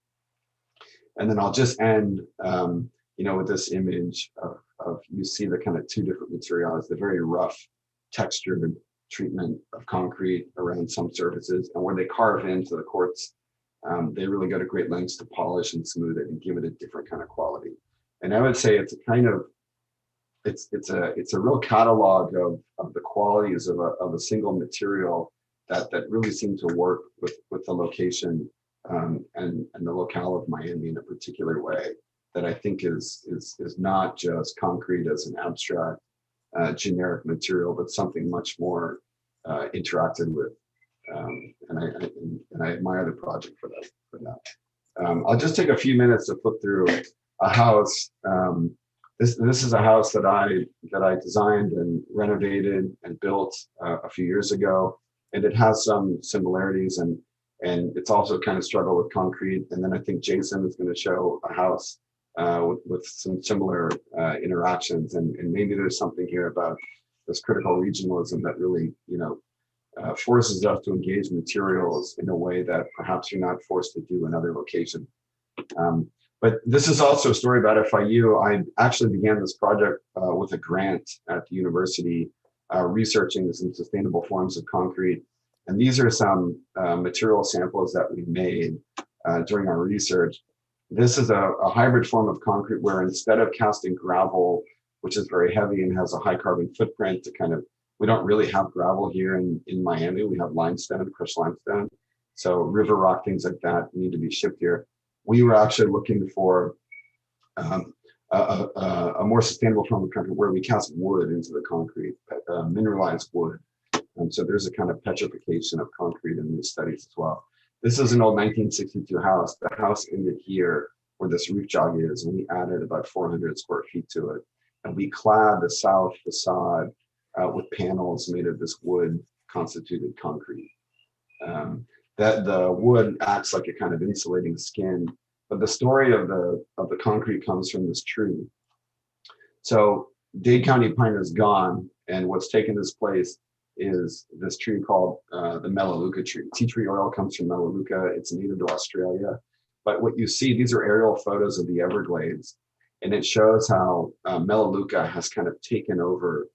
And then I'll just end, with this image of you see the kind of two different materials, the very rough textured treatment of concrete around some surfaces, and where they carve into the quartz, they really go to great lengths to polish and smooth it and give it a different kind of quality. And I would say it's a kind of it's a real catalog of the qualities of a single material that really seem to work with the location and the locale of Miami in a particular way that I think is not just concrete as an abstract generic material, but something much more interacted with. And I admire the project for that. I'll just take a few minutes to flip through a house. This is a house that I designed and renovated and built a few years ago, and it has some similarities and it's also kind of struggled with concrete. And then I think Jason is going to show a house with some similar interactions, and maybe there's something here about this critical regionalism that really forces us to engage materials in a way that perhaps you're not forced to do in other locations. But this is also a story about FIU. I actually began this project with a grant at the university, researching some sustainable forms of concrete. And these are some material samples that we made during our research. This is a hybrid form of concrete where instead of casting gravel, which is very heavy and has a high carbon footprint to we don't really have gravel here in Miami. We have limestone, crushed limestone. So river rock, things like that need to be shipped here. We were actually looking for a more sustainable form of concrete where we cast wood into the concrete, mineralized wood. And so there's a kind of petrification of concrete in these studies as well. This is an old 1962 house. The house ended here where this roof jog is, and we added about 400 square feet to it. And we clad the south facade with panels made of this wood constituted concrete. That the wood acts like a kind of insulating skin, but the story of the concrete comes from this tree. So Dade County pine is gone, and what's taken its place is this tree called the Melaleuca tree. Tea tree oil comes from Melaleuca. It's native to Australia. But what you see, these are aerial photos of the Everglades, and it shows how Melaleuca has kind of taken over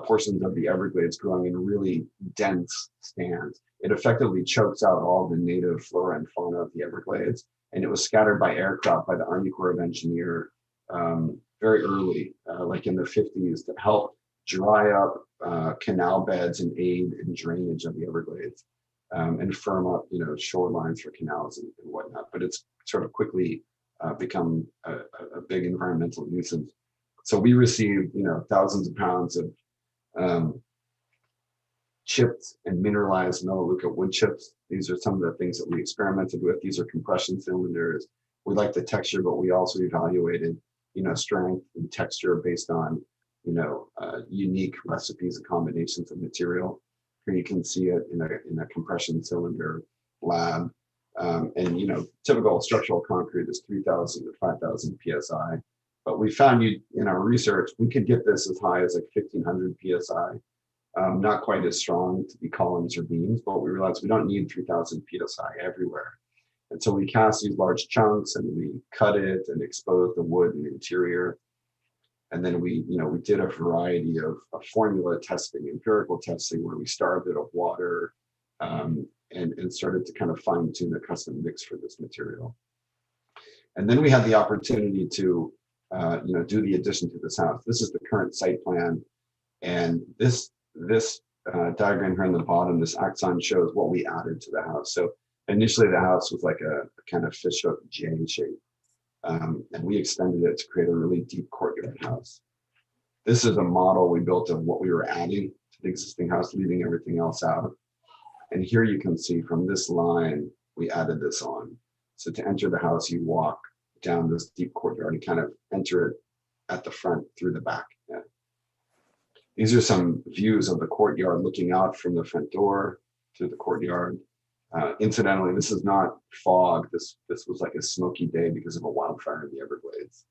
portions of the Everglades, growing in really dense stands. It effectively chokes out all the native flora and fauna of the Everglades, and it was scattered by aircraft by the Army Corps of Engineers very early, like in the 50s, to help dry up canal beds and aid in drainage of the Everglades and firm up, shorelines for canals and whatnot. But it's sort of quickly become a big environmental nuisance. So we received, thousands of pounds of chipped and mineralized Melaleuca wood chips. These are some of the things that we experimented with. These are compression cylinders. We like the texture, but we also evaluated, strength and texture based on, unique recipes and combinations of material. Here you can see it in a compression cylinder lab. And, typical structural concrete is 3,000 to 5,000 PSI. But we found in our research, we could get this as high as like 1,500 PSI. Not quite as strong to be columns or beams, but we realized we don't need 3,000 PSI everywhere. And so we cast these large chunks and we cut it and exposed the wood and the interior. And then we did a variety of formula testing, empirical testing, where we starved it of water and started to kind of fine tune a custom mix for this material. And then we had the opportunity to do the addition to this house. This is the current site plan. And this diagram here on the bottom, this axon, shows what we added to the house. So initially the house was like a kind of fishhook J shape. And we extended it to create a really deep courtyard house. This is a model we built of what we were adding to the existing house, leaving everything else out. And here you can see from this line, we added this on. So to enter the house, you walk down this deep courtyard and kind of enter it at the front through the back. Yeah. These are some views of the courtyard looking out from the front door to the courtyard. Incidentally, this is not fog. This was like a smoky day because of a wildfire in the Everglades.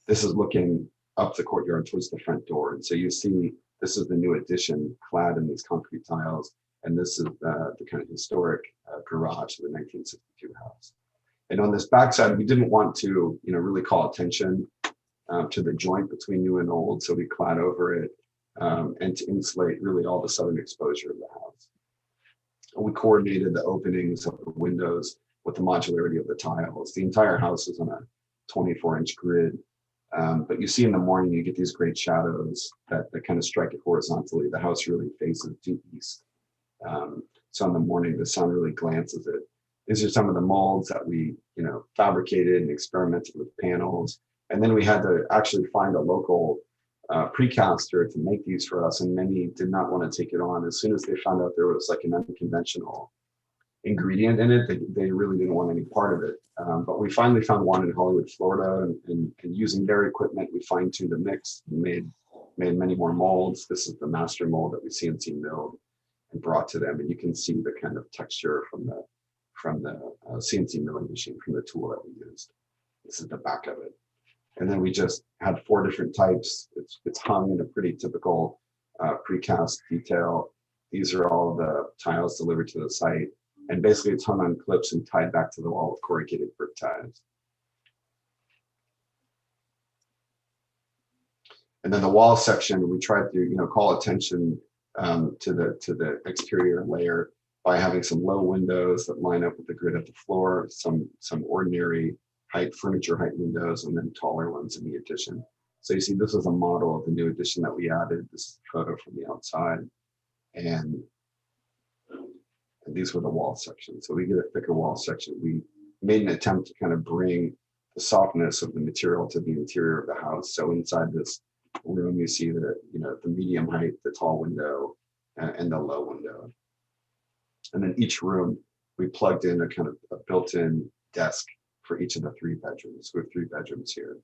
This is looking up the courtyard towards the front door. And so you see, this is the new addition clad in these concrete tiles. And this is the kind of historic garage of the 1962 house. And on this backside, we didn't want to, really call attention to the joint between new and old. So we clad over it and to insulate really all the southern exposure of the house. And we coordinated the openings of the windows with the modularity of the tiles. The entire house is on a 24-inch grid. But you see in the morning, you get these great shadows that kind of strike it horizontally. The house really faces due east. So in the morning, the sun really glances it. These are some of the molds that we, fabricated and experimented with panels. And then we had to actually find a local precaster to make these for us. And many did not want to take it on. As soon as they found out there was like an unconventional ingredient in it, they really didn't want any part of it. But we finally found one in Hollywood, Florida, and using their equipment, we fine-tuned the mix and made many more molds. This is the master mold that we CNC milled and brought to them, and you can see the kind of texture from the CNC milling machine, from the tool that we used. This is the back of it. And then we just had 4 different types. It's hung in a pretty typical precast detail. These are all the tiles delivered to the site. And basically it's hung on clips and tied back to the wall with corrugated brick ties. And then the wall section, we tried to, call attention to the exterior layer by having some low windows that line up with the grid at the floor, some ordinary furniture height windows, and then taller ones in the addition. So you see, this is a model of the new addition that we added. This is a photo from the outside, and these were the wall sections. So we get a thicker wall section. We made an attempt to kind of bring the softness of the material to the interior of the house. So inside this room, you see the medium height, the tall window, and the low window. And then each room, we plugged in a kind of a built-in desk for each of the 3 bedrooms. We have 3 bedrooms here.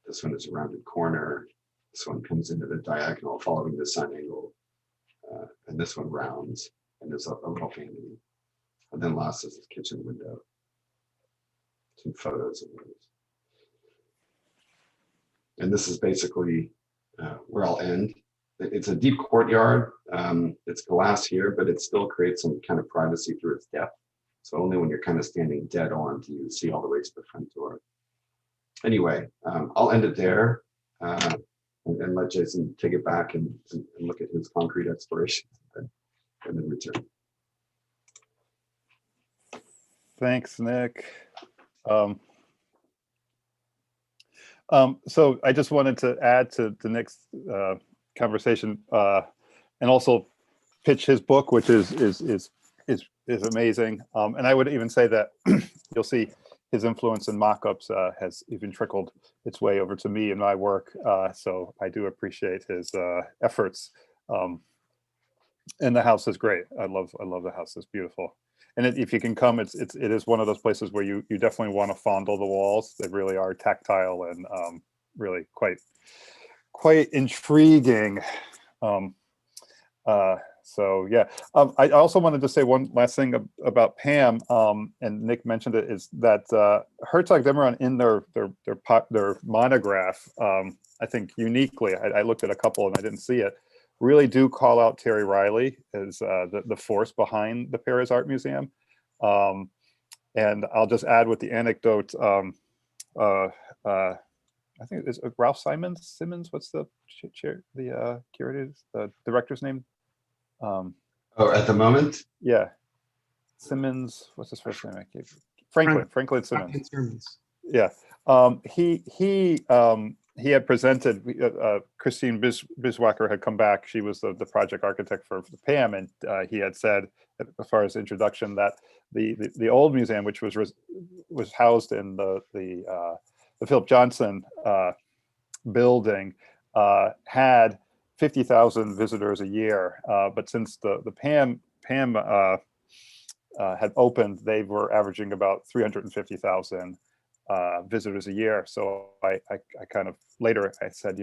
This one is a rounded corner. This one comes into the diagonal following the sun angle. And this one rounds, and there's a little vanity. And then last is this kitchen window. Some photos of those. And this is basically where I'll end. It's a deep courtyard. It's glass here, but it still creates some kind of privacy through its depth. So only when you're kind of standing dead on do you see all the way to the front door. Anyway, I'll end it there and let Jason take it back and look at his concrete exploration and then return. Thanks, Nick. So I just wanted to add to the next conversation and also pitch his book, which is amazing. And I would even say that you'll see his influence in Mockups has even trickled its way over to me in my work. So I do appreciate his efforts. And the house is great. I love the house. It's beautiful. And if you can come, it is one of those places where you definitely want to fondle the walls. They really are tactile and really quite intriguing. So yeah, I also wanted to say one last thing about Pam, and Nick mentioned it, is that Herzog de Meuron in their monograph, I think uniquely, I looked at a couple and I didn't see it, really do call out Terry Reilly as the force behind the Paris Art Museum. And I'll just add with the anecdote, I think it's Ralph Simmons. What's the curator's, the director's name? At the moment? Yeah. Simmons, what's his first name? I gave Franklin Simmons. Yeah. He had presented, Christine Biswacker had come back. She was the project architect for the PAM, and he had said, as far as introduction, that the old museum, which was housed in the Philip Johnson building, had 50,000 visitors a year, but since the PAM had opened, they were averaging about 350,000 visitors a year. So I kind of later I said,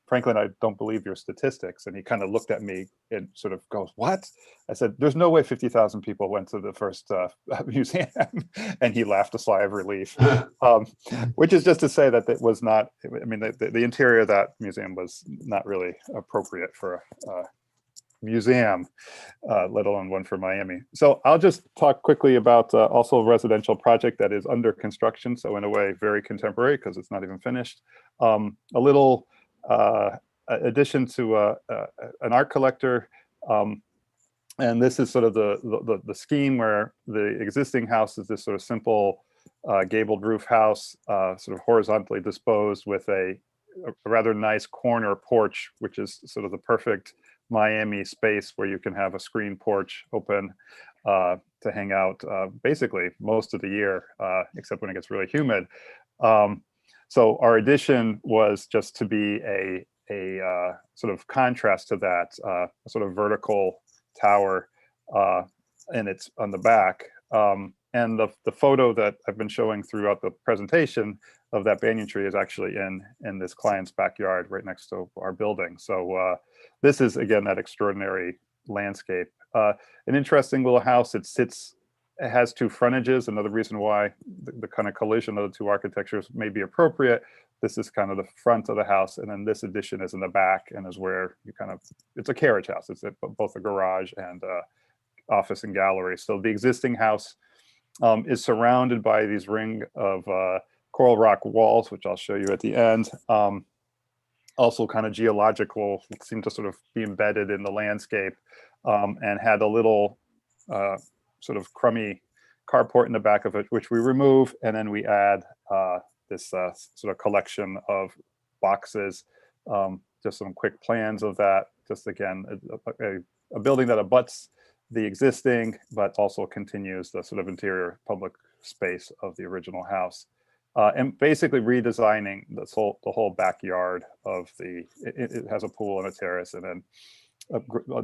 Franklin, I don't believe your statistics. And he kind of looked at me and sort of goes, what? I said, there's no way 50,000 people went to the first museum. And he laughed a sigh of relief, which is just to say that it was not, I mean, the interior of that museum was not really appropriate for a museum, let alone one for Miami. So I'll just talk quickly about also a residential project that is under construction. So in a way, very contemporary because it's not even finished. A little addition to an art collector. And this is sort of the scheme where the existing house is this sort of simple gabled roof house, sort of horizontally disposed with a rather nice corner porch, which is sort of the perfect Miami space where you can have a screen porch open to hang out basically most of the year, except when it gets really humid. So our addition was just to be a sort of contrast to that, a sort of vertical tower, and it's on the back. And the photo that I've been showing throughout the presentation of that banyan tree is actually in this client's backyard right next to our building. So this is, again, that extraordinary landscape. An interesting little house. It has two frontages. Another reason why the kind of collision of the two architectures may be appropriate. This is kind of the front of the house, and then this addition is in the back and is where you kind of, it's a carriage house. It's both a garage and office and gallery. So the existing house is surrounded by these ring of coral rock walls, which I'll show you at the end. Also kind of geological, it seemed to sort of be embedded in the landscape, and had a little sort of crummy carport in the back of it, which we remove, and then we add this sort of collection of boxes. Just some quick plans of that. Just again, a building that abuts the existing, but also continues the sort of interior public space of the original house. And basically redesigning the whole backyard of it has a pool and a terrace, and then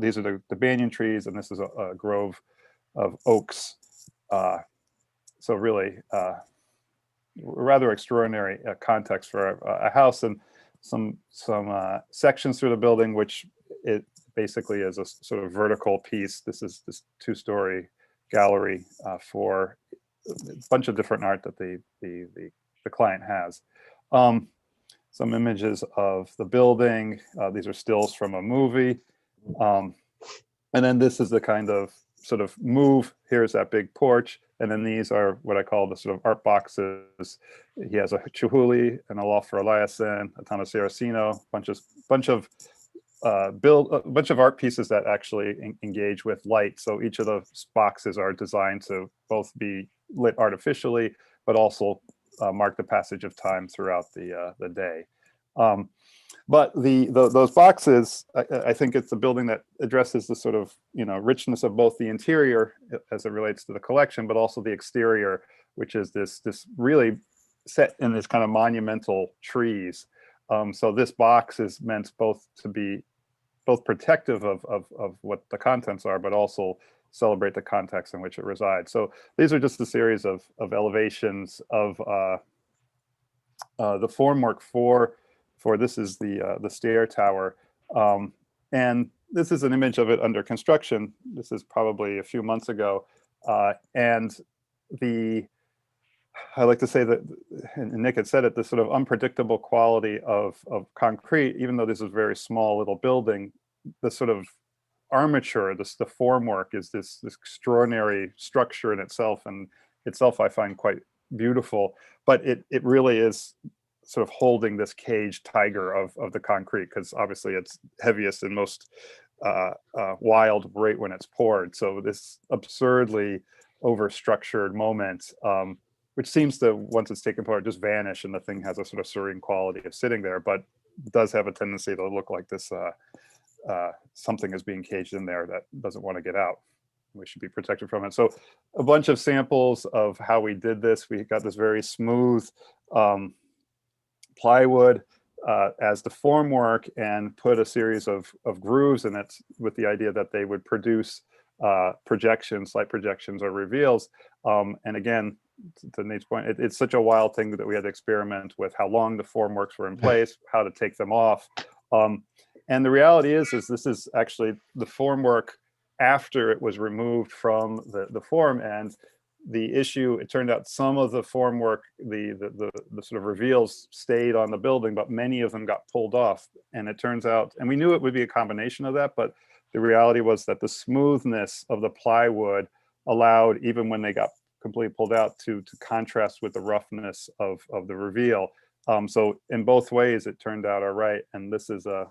these are the banyan trees, and this is a grove of oaks. So really rather extraordinary context for a house, and some sections through the building, which it basically is a sort of vertical piece. This is this two-story gallery for a bunch of different art that the client has. Some images of the building. These are stills from a movie. And then this is the kind of sort of move. Here's that big porch. And then these are what I call the sort of art boxes. He has a Chihuly and a loft for Eliason, a ton of Saraceno, bunch of art pieces that actually engage with light. So each of the boxes are designed to both be lit artificially, but also mark the passage of time throughout the day. But those boxes, I think it's a building that addresses the sort of richness of both the interior as it relates to the collection, but also the exterior, which is this really set in this kind of monumental trees. So this box is meant both to be both protective of what the contents are, but also celebrate the context in which it resides. So these are just a series of elevations of the formwork for this is the stair tower, and this is an image of it under construction. This is probably a few months ago, and I like to say that, and Nick had said it, the sort of unpredictable quality of concrete, even though this is a very small little building, the sort of armature, the formwork is this extraordinary structure in itself, and itself I find quite beautiful, but it really is sort of holding this caged tiger of the concrete, because obviously it's heaviest and most wild right when it's poured. So this absurdly over-structured moment, which seems to, once it's taken apart, just vanish, and the thing has a sort of serene quality of sitting there, but does have a tendency to look like this something is being caged in there that doesn't want to get out. We should be protected from it. So a bunch of samples of how we did this. We got this very smooth plywood as the formwork, and put a series of grooves in it with the idea that they would produce projections, light projections or reveals. And again, to Nate's point, it's such a wild thing that we had to experiment with how long the formworks were in place, how to take them off. And the reality is this is actually the formwork after it was removed from the form. And the issue, it turned out some of the formwork, the sort of reveals stayed on the building, but many of them got pulled off. And it turns out, and we knew it would be a combination of that, but the reality was that the smoothness of the plywood allowed, even when they got completely pulled out, to contrast with the roughness of the reveal. So in both ways, it turned out all right. And this is a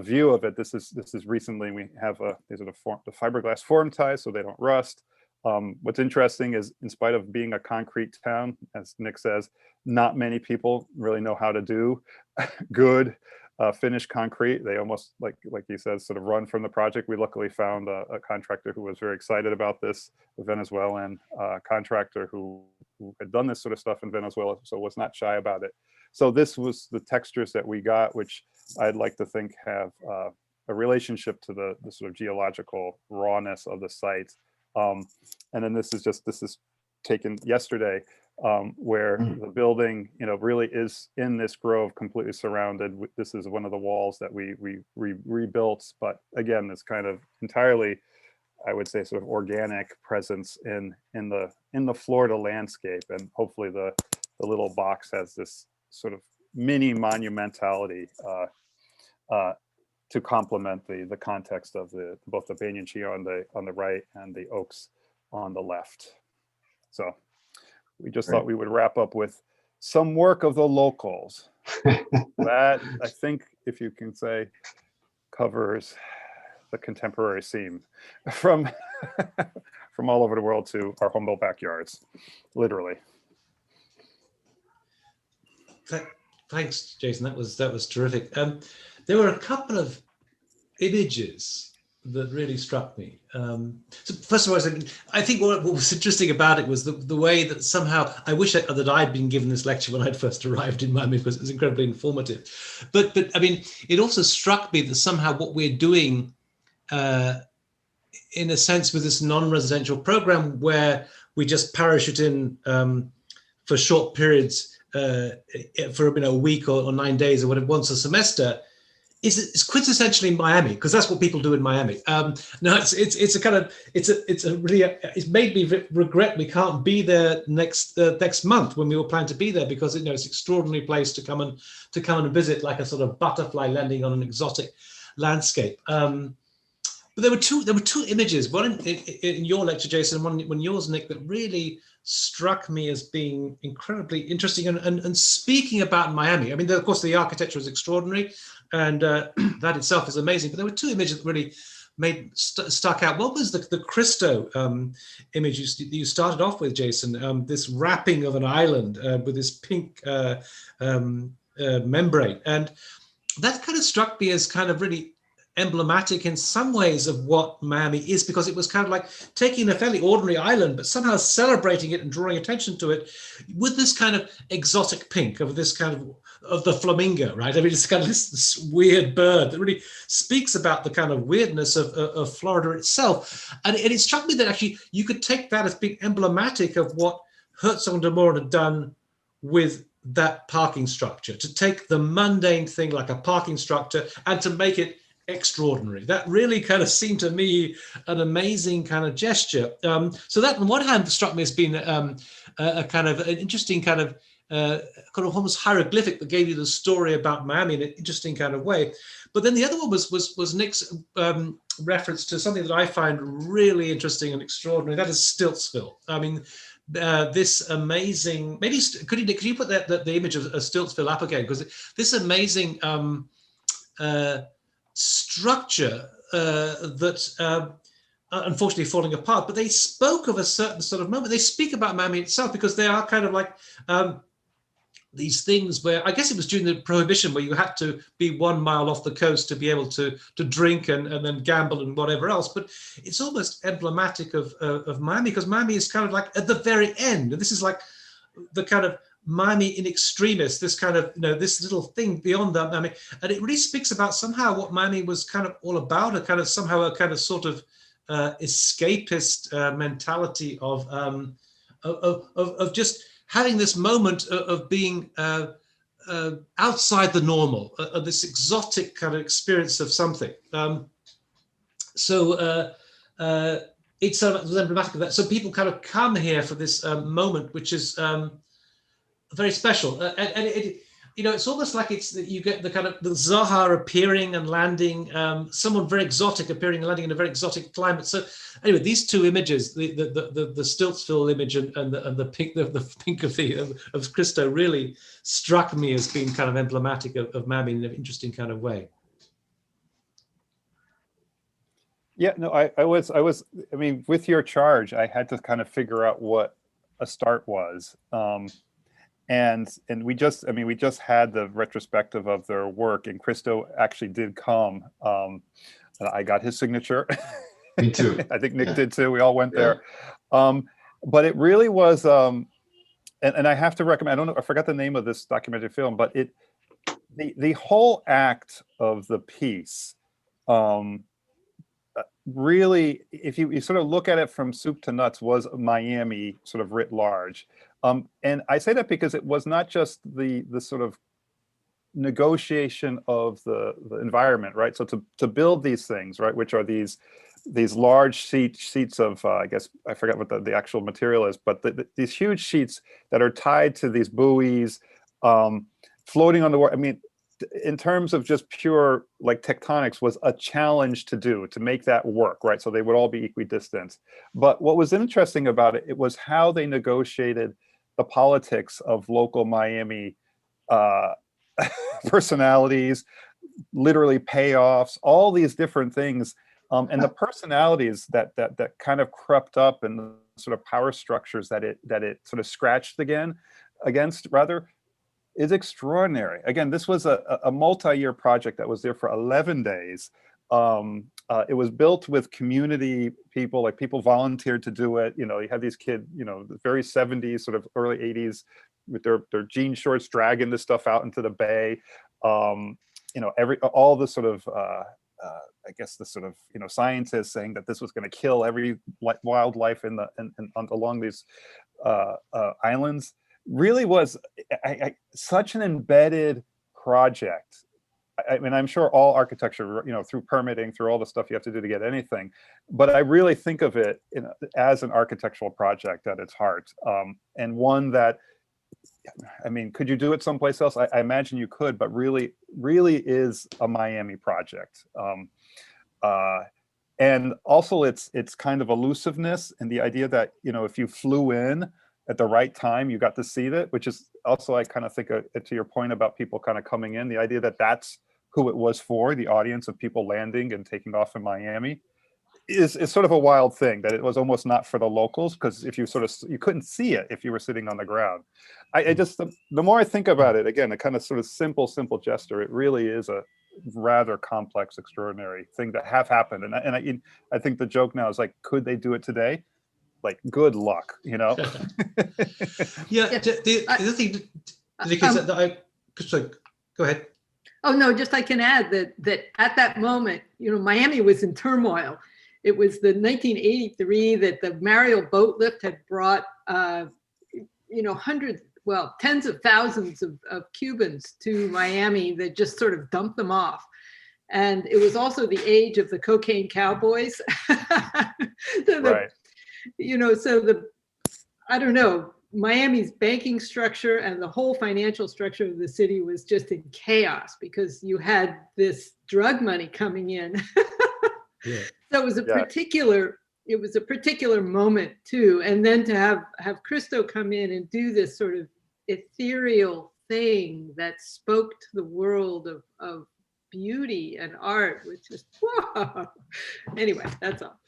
view of it. This is recently, we have these are the fiberglass form ties so they don't rust. What's interesting is, in spite of being a concrete town, as Nick says, not many people really know how to do good finished concrete. They almost, like he says, sort of run from the project. We luckily found a contractor who was very excited about this, a Venezuelan contractor who had done this sort of stuff in Venezuela, so was not shy about it. So this was the textures that we got, which I'd like to think have a relationship to the sort of geological rawness of the site. And then this is taken yesterday, where the building, really is in this grove, completely surrounded. This is one of the walls that we rebuilt, but again, this kind of entirely, I would say, sort of organic presence in the Florida landscape, and hopefully the little box has this sort of mini monumentality to complement the context of both the Banyan Tree on the right and the oaks on the left. So we just thought we would wrap up with some work of the locals. That, I think, if you can say, covers the contemporary scene from all over the world to our humble backyards, literally. Thanks, Jason. That was terrific. There were a couple of images that really struck me. So first of all, I think what was interesting about it was the way that somehow, I wish that I'd been given this lecture when I'd first arrived in Miami, because it was incredibly informative. But I mean, it also struck me that somehow what we're doing, in a sense, with this non-residential program, where we just parachute in for short periods, for a week or 9 days or whatever, once a semester, is quintessentially Miami, because that's what people do in Miami. No, it's made me regret we can't be there next month when we were planning to be there, because it's an extraordinary place to come and visit, like a sort of butterfly landing on an exotic landscape. But there were two images, one in your lecture, Jason, one yours, Nick, that really struck me as being incredibly interesting and speaking about Miami. I mean, of course, the architecture is extraordinary, and that itself is amazing. But there were two images that really stuck out. One was the Christo image you started off with, Jason. This wrapping of an island with this pink membrane, and that kind of struck me as kind of really emblematic in some ways of what Miami is, because it was kind of like taking a fairly ordinary island, but somehow celebrating it and drawing attention to it with this kind of exotic pink of this kind of the flamingo, right? I mean, it's kind of this weird bird that really speaks about the kind of weirdness of Florida itself. And it struck me that actually you could take that as being emblematic of what Herzog de Meuron had done with that parking structure, to take the mundane thing like a parking structure and to make it extraordinary. That really kind of seemed to me an amazing kind of gesture. So that on one hand struck me as being a kind of an interesting kind of almost hieroglyphic that gave you the story about Miami in an interesting kind of way. But then the other one was Nick's reference to something that I find really interesting and extraordinary. That is Stiltsville. I mean, this amazing, maybe could you put the image of Stiltsville up again, because this amazing structure that unfortunately falling apart, but they spoke of a certain sort of moment. They speak about Miami itself because they are kind of like these things where, I guess it was during the Prohibition, where you had to be 1 mile off the coast to be able to drink and then gamble and whatever else. But it's almost emblematic of Miami, because Miami is kind of like at the very end. And this is like the kind of Miami in extremis, this kind of, this little thing beyond that. I mean, and it really speaks about somehow what Miami was kind of all about, a kind of somehow a kind of sort of escapist mentality of just having this moment of being outside the normal, this exotic kind of experience of something. It's emblematic of that. So people kind of come here for this moment, which is very special, and it, it's almost like it's that you get the kind of the Zaha appearing and landing, someone very exotic appearing and landing in a very exotic climate. So anyway, these two images, the Stiltsville image and the pink of Christo, really struck me as being kind of emblematic of Miami in an interesting kind of way. Yeah, no, I mean, with your charge, I had to kind of figure out what a start was. And we just had the retrospective of their work, and Christo actually did come. I got his signature. Me too. I think Nick did too. We all went there. But it really was, and I have to recommend, I don't know, I forgot the name of this documentary film, but the whole act of the piece, really, if you sort of look at it from soup to nuts, was Miami sort of writ large. And I say that because it was not just the sort of negotiation of the environment, right? So to build these things, right, which are these large sheets of, I guess, I forgot what the actual material is, but these huge sheets that are tied to these buoys, floating on the water. I mean, in terms of just pure like tectonics, was a challenge to make that work, right? So they would all be equidistant. But what was interesting about it was how they negotiated the politics of local Miami personalities, literally payoffs, all these different things. And the personalities that kind of crept up, and the sort of power structures that it sort of scratched against rather, is extraordinary. Again, this was a multi-year project that was there for 11 days. It was built with community people, like people volunteered to do it. You know, you had these kids, you know, the very 70s, sort of early 80s, with their jean shorts dragging this stuff out into the bay. You know, all the sort of, I guess the sort of, you know, scientists saying that this was going to kill every wildlife along these islands. Really was such an embedded project. I mean, I'm sure all architecture, you know, through permitting, through all the stuff you have to do to get anything, but I really think of it as an architectural project at its heart, and one that, I mean, could you do it someplace else? I imagine you could, but really is a Miami project. And also its kind of elusiveness, and the idea that, you know, if you flew in at the right time, you got to see it, which is also, I kind of think to your point about people kind of coming in, the idea that that's who it was for, the audience of people landing and taking off in Miami, is sort of a wild thing, that it was almost not for the locals, because if you couldn't see it if you were sitting on the ground. I just, the more I think about it, again, a kind of sort of simple gesture, it really is a rather complex, extraordinary thing that have happened. And I think the joke now is like, could they do it today? Like, good luck, you know? Yeah, the other thing, so go ahead. Oh, no, just I can add that at that moment, you know, Miami was in turmoil. It was the 1983 that the Mariel boat lift had brought, you know, tens of thousands of Cubans to Miami that just sort of dumped them off. And it was also the age of the cocaine cowboys. Right. You know, I don't know, Miami's banking structure and the whole financial structure of the city was just in chaos, because you had this drug money coming in. Yeah. So it was a particular moment too. And then to have Christo come in and do this sort of ethereal thing that spoke to the world of beauty and art, which is, whoa. Anyway, that's all.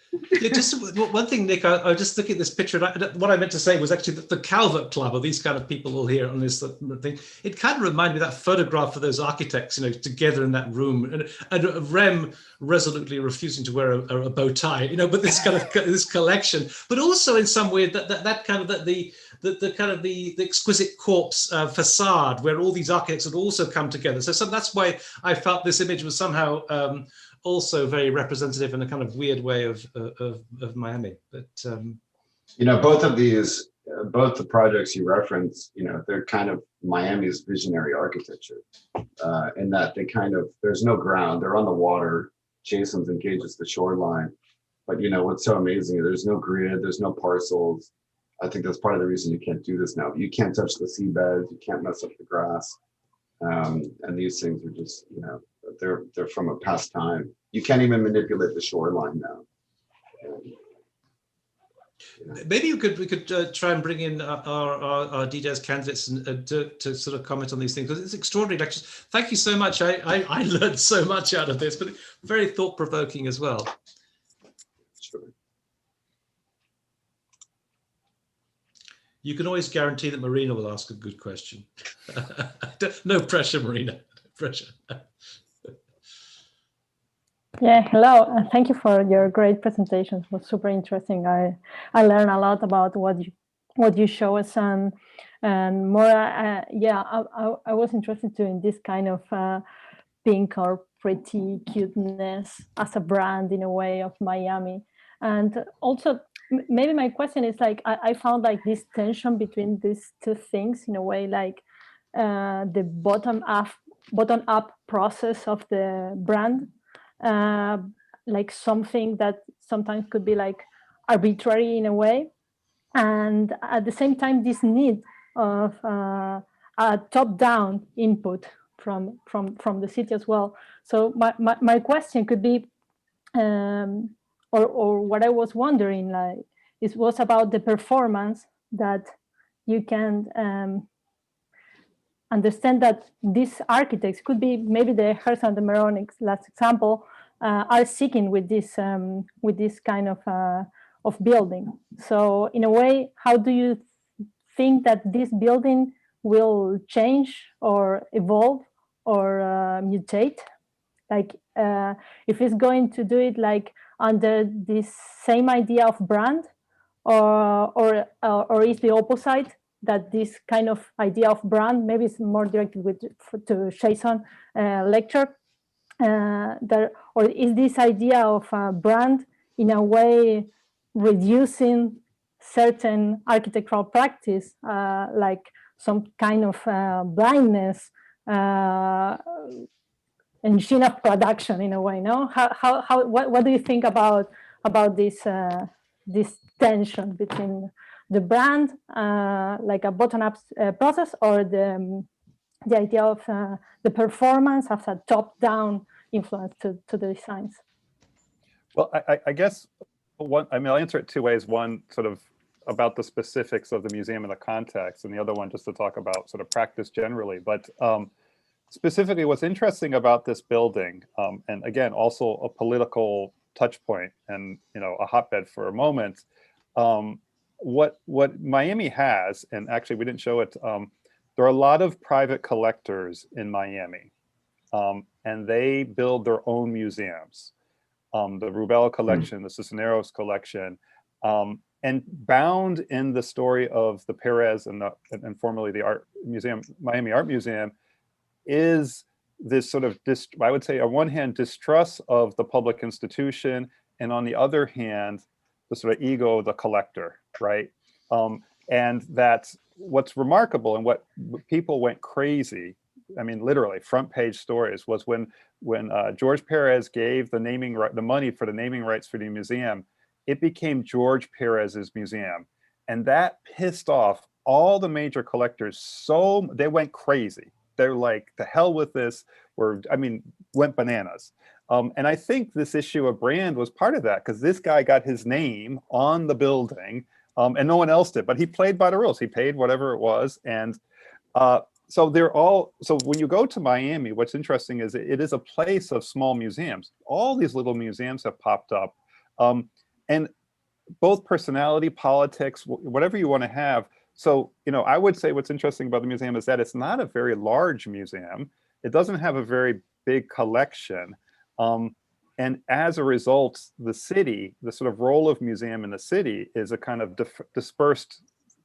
Yeah, just one thing, Nick, I was just looking at this picture. What I meant to say was actually that the Calvert Club, or these kind of people all here on this thing, it kind of reminded me of that photograph of those architects, you know, together in that room, and Rem resolutely refusing to wear a bow tie, you know, but this kind of this collection, but also in some way that kind of the exquisite corpse facade, where all these architects had also come together. So that's why I felt this image was somehow also very representative in a kind of weird way of Miami. But you know, both the projects you reference, you know, they're kind of Miami's visionary architecture, in that there's no ground, they're on the water. Jason's engages the shoreline, but you know what's so amazing? There's no grid, there's no parcels. I think that's part of the reason you can't do this now. You can't touch the seabed, you can't mess up the grass, and these things are just, you know, they're from a past time. You can't even manipulate the shoreline now. maybe we could try and bring in our DDES candidates and to sort of comment on these things, because it's extraordinary lectures. Thank you so much. I learned so much out of this, but very thought-provoking as well. You can always guarantee that Marina will ask a good question. No pressure, Marina. No pressure. Yeah, hello. Thank you for your great presentation. It was super interesting. I learned a lot about what you show us, and more. Yeah, I was interested too in this kind of pink or pretty cuteness as a brand in a way of Miami, and also maybe my question is like I found like this tension between these two things in a way, like the bottom up process of the brand. Like something that sometimes could be like arbitrary in a way, and at the same time this need of a top-down input from the city as well. So my question could be, or what I was wondering, like, was about the performance that you can understand that these architects could be maybe the Herzog de Meuron last example are seeking with this kind of building. So in a way, how do you think that this building will change or evolve or mutate? Like if it's going to do it like under this same idea of brand, or is the opposite, that this kind of idea of brand maybe is more directed to Jason lecture, or is this idea of brand in a way reducing certain architectural practice, like some kind of blindness, engine of production in a way? No, what do you think about this this tension between the brand, like a bottom-up process, or the idea of the performance of a top-down influence to the designs? Well, I guess I'll answer it two ways. One sort of about the specifics of the museum and the context, and the other one just to talk about sort of practice generally. But specifically, what's interesting about this building, and again, also a political touch point and a hotbed for a moment, what Miami has, and actually we didn't show it, there are a lot of private collectors in Miami, and they build their own museums. The Rubella collection, the Cisneros collection, and bound in the story of the Perez and formerly the Art Museum, Miami Art Museum, is this sort of, I would say on one hand, distrust of the public institution, and on the other hand, the sort of ego of the collector, right? And that's what's remarkable, and what people went crazy, I mean, literally front page stories, was when George Perez gave the money for the naming rights for the museum, it became George Perez's museum. And that pissed off all the major collectors. So they went crazy. They're like, to hell with this, went bananas. And I think this issue of brand was part of that, because this guy got his name on the building, and no one else did, but he played by the rules. He paid whatever it was. And so when you go to Miami, what's interesting is it is a place of small museums. All these little museums have popped up. And both personality, politics, whatever you want to have. So, I would say what's interesting about the museum is that it's not a very large museum. It doesn't have a very big collection. And as a result, the city, the sort of role of museum in the city is a kind of dispersed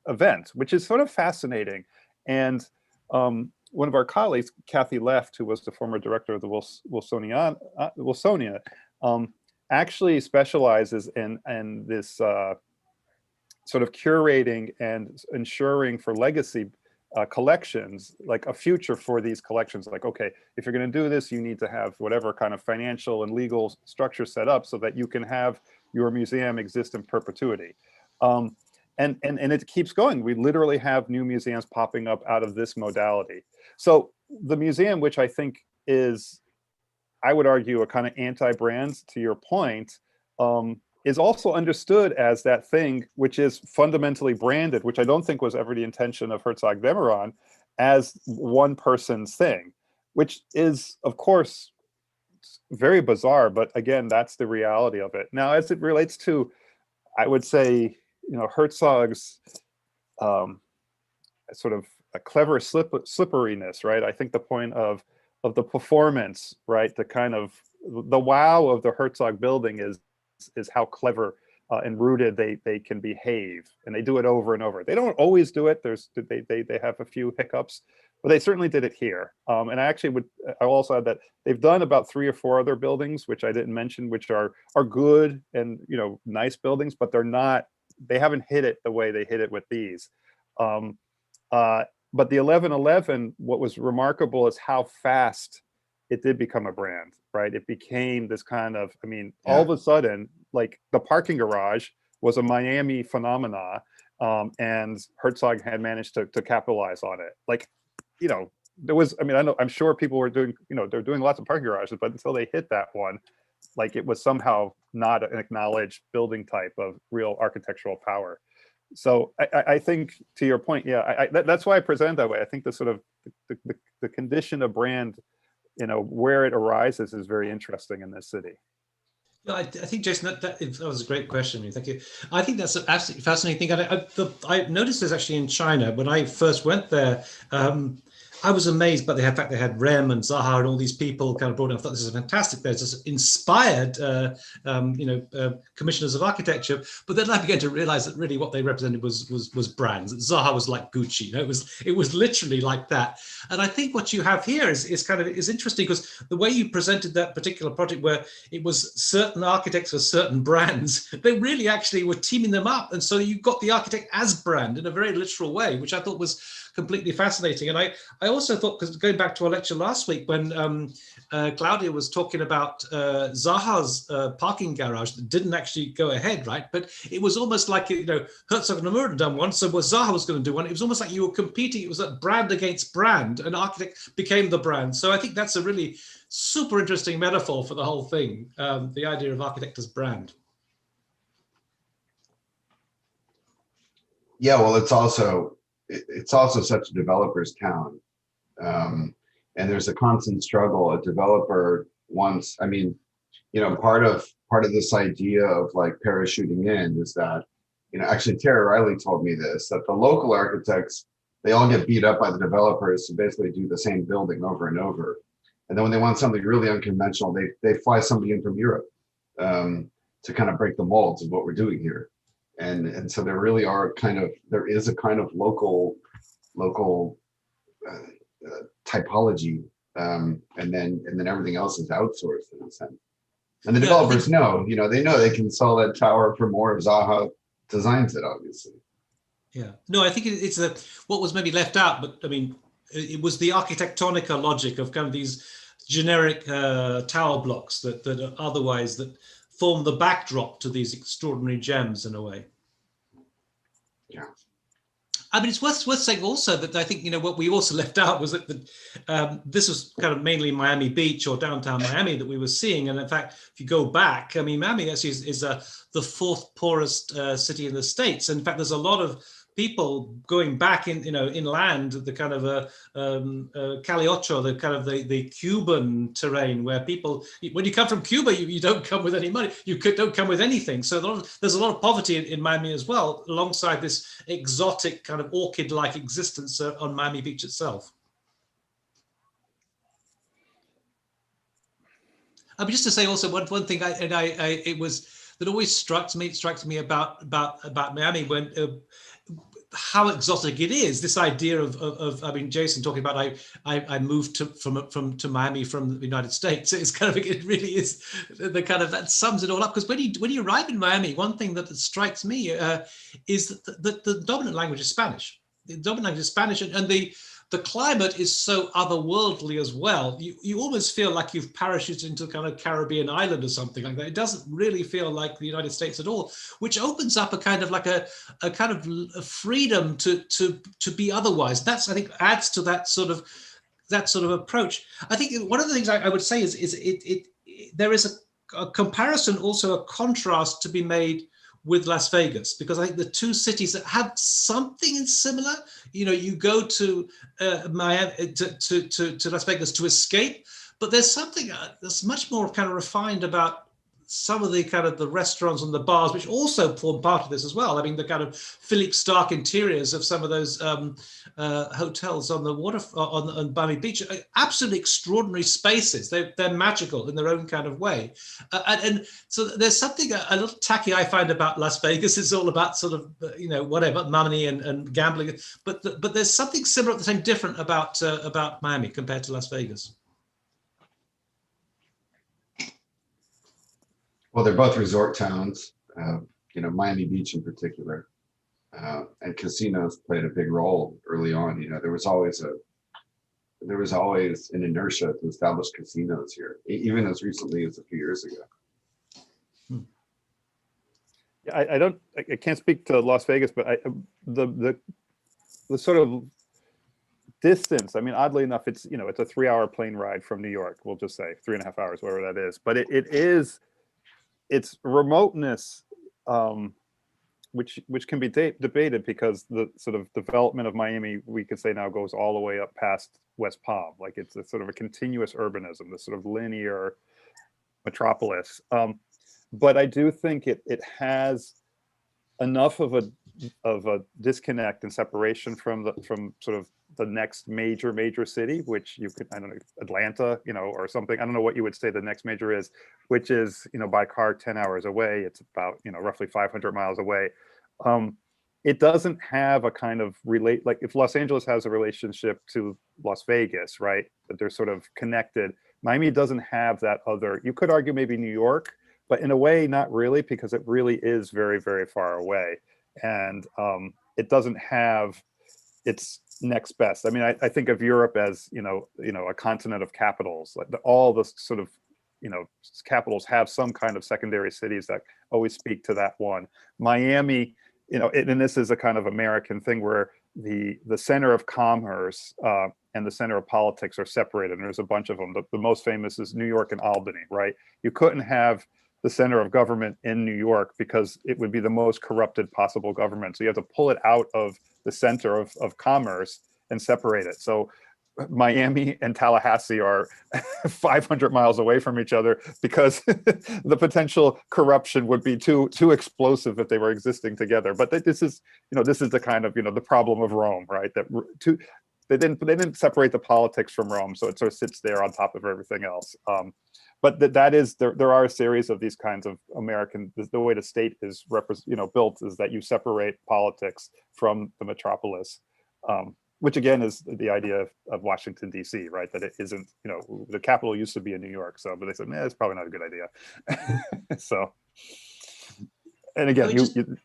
event, which is sort of fascinating. And one of our colleagues, Kathy Left, who was the former director of the Wilsonia, actually specializes in this sort of curating and ensuring for legacy collections, like a future for these collections. Like, okay, if you're going to do this, you need to have whatever kind of financial and legal structure set up so that you can have your museum exist in perpetuity. And it keeps going. We literally have new museums popping up out of this modality. So the museum, which I think is, I would argue, a kind of anti-brand, to your point, is also understood as that thing which is fundamentally branded, which I don't think was ever the intention of Herzog de Meuron, as one person's thing, which is, of course, very bizarre. But again, that's the reality of it. Now, as it relates to, I would say, Herzog's sort of a clever slipperiness, right? I think the point of the performance, right? The kind of the wow of the Herzog building is how clever and rooted they can behave, and they do it over and over. They don't always do it. They have a few hiccups, but they certainly did it here. And I also add that they've done about 3 or 4 other buildings, which I didn't mention, which are good and nice buildings, but they haven't hit it the way they hit it with these. But the 1111, what was remarkable is how fast it did become a brand, right? It became this kind of, all of a sudden, like the parking garage was a Miami phenomena, and Herzog had managed to capitalize on it. Like, there was, I'm sure people were doing, they're doing lots of parking garages, but until they hit that one, like it was somehow not an acknowledged building type of real architectural power. So I think, to your point, that's why I present that way. I think the sort of the condition of brand, where it arises is very interesting in this city. Yeah, I think, Jason, that was a great question. Thank you. I think that's an absolutely fascinating thing. I noticed this actually in China. When I first went there, I was amazed by the fact they had Rem and Zaha and all these people kind of brought in. I thought this is fantastic. There's this inspired, commissioners of architecture. But then I began to realize that really what they represented was brands. Zaha was like Gucci. It was literally like that. And I think what you have here is interesting, because the way you presented that particular project, where it was certain architects for certain brands, they really actually were teaming them up. And so you got the architect as brand in a very literal way, which I thought was completely fascinating. And I also thought, because going back to our lecture last week, when Claudia was talking about Zaha's parking garage that didn't actually go ahead, right? But it was almost like, Herzog de Meuron had done one, so Zaha was going to do one. It was almost like you were competing. It was like brand against brand, and architect became the brand. So I think that's a really super interesting metaphor for the whole thing, the idea of architect as brand. Yeah, well, it's also such a developer's town. And there's a constant struggle. A developer wants, part of this idea of like parachuting in is that, actually Tara Reilly told me this, that the local architects, they all get beat up by the developers to basically do the same building over and over. And then when they want something really unconventional, they fly somebody in from Europe to kind of break the molds of what we're doing here. And so there really there is a kind of local typology, and then everything else is outsourced in a sense. And the developers know they can sell that tower for more if Zaha designs it, obviously. Yeah, no, I think it's what was maybe left out, but it was the architectonica logic of kind of these generic tower blocks that otherwise that form the backdrop to these extraordinary gems in a way. Yeah. It's worth saying also that I think, what we also left out was that this was kind of mainly Miami Beach or downtown Miami that we were seeing. And in fact, if you go back, Miami actually is the 4th poorest city in the States. And in fact, there's a lot of people going back inland, the kind of Cali Ocho, the kind of the Cuban terrain, where people, when you come from Cuba, you don't come with any money. You don't come with anything. So there's a lot of poverty in Miami as well, alongside this exotic kind of orchid-like existence on Miami Beach itself. Just to say also one thing, it was that always strikes me about Miami when. How exotic it is, this idea of Jason talking about I moved to Miami from the United States. It's kind of, it really is the kind of, that sums it all up, because when you arrive in Miami, one thing that strikes me is that the dominant language is Spanish. The dominant language is Spanish, and the climate is so otherworldly as well. You almost feel like you've parachuted into a kind of Caribbean island or something like that. It doesn't really feel like the United States at all, which opens up a kind of like a kind of a freedom to be otherwise. That's, I think, adds to that sort of approach. I think one of the things I would say is there is a comparison, also a contrast to be made with Las Vegas, because I think the two cities that have something similar, you go to Miami, to Las Vegas to escape, but there's something that's much more kind of refined about some of the kind of the restaurants and the bars, which also form part of this as well. I mean, the kind of Philip Stark interiors of some of those hotels on the water on Miami Beach, absolutely extraordinary spaces. They're magical in their own kind of way, and so there's something a little tacky I find about Las Vegas. It's all about sort of whatever money and gambling, but there's something similar at the same different about Miami compared to Las Vegas. Well, they're both resort towns, Miami Beach in particular, and casinos played a big role early on. There was always an inertia to establish casinos here, even as recently as a few years ago. Yeah, I can't speak to Las Vegas, but the sort of distance. I mean, oddly enough, it's it's a 3-hour plane ride from New York. We'll just say 3.5 hours, whatever that is. But its remoteness, which can be debated because the sort of development of Miami, we could say now goes all the way up past West Palm. Like it's a sort of a continuous urbanism, this sort of linear metropolis. But I do think it has enough of a disconnect and separation from sort of the next major city, which you could, I don't know, Atlanta, or something. I don't know what you would say the next major is, which is, by car 10 hours away. It's about, roughly 500 miles away. It doesn't have a kind of like if Los Angeles has a relationship to Las Vegas, right? That they're sort of connected. Miami doesn't have that other, you could argue maybe New York, but in a way, not really, because it really is very, very far away. And it doesn't have its next best. I mean, I think of Europe as, a continent of capitals. Like all the sort of, capitals have some kind of secondary cities that always speak to that one. Miami, and this is a kind of American thing where the center of commerce and the center of politics are separated. And there's a bunch of them. The most famous is New York and Albany, right? You couldn't have the center of government in New York because it would be the most corrupted possible government. So you have to pull it out of the center of commerce and separate it. So Miami and Tallahassee are 500 miles away from each other because the potential corruption would be too explosive if they were existing together. But this is the kind of, the problem of Rome, right? That they didn't separate the politics from Rome. So it sort of sits there on top of everything else. But there are a series of these kinds of American, the way the state is built is that you separate politics from the metropolis, which again is the idea of Washington, D.C., right? That it isn't, the capital used to be in New York. So, but they said, it's probably not a good idea. So, and again,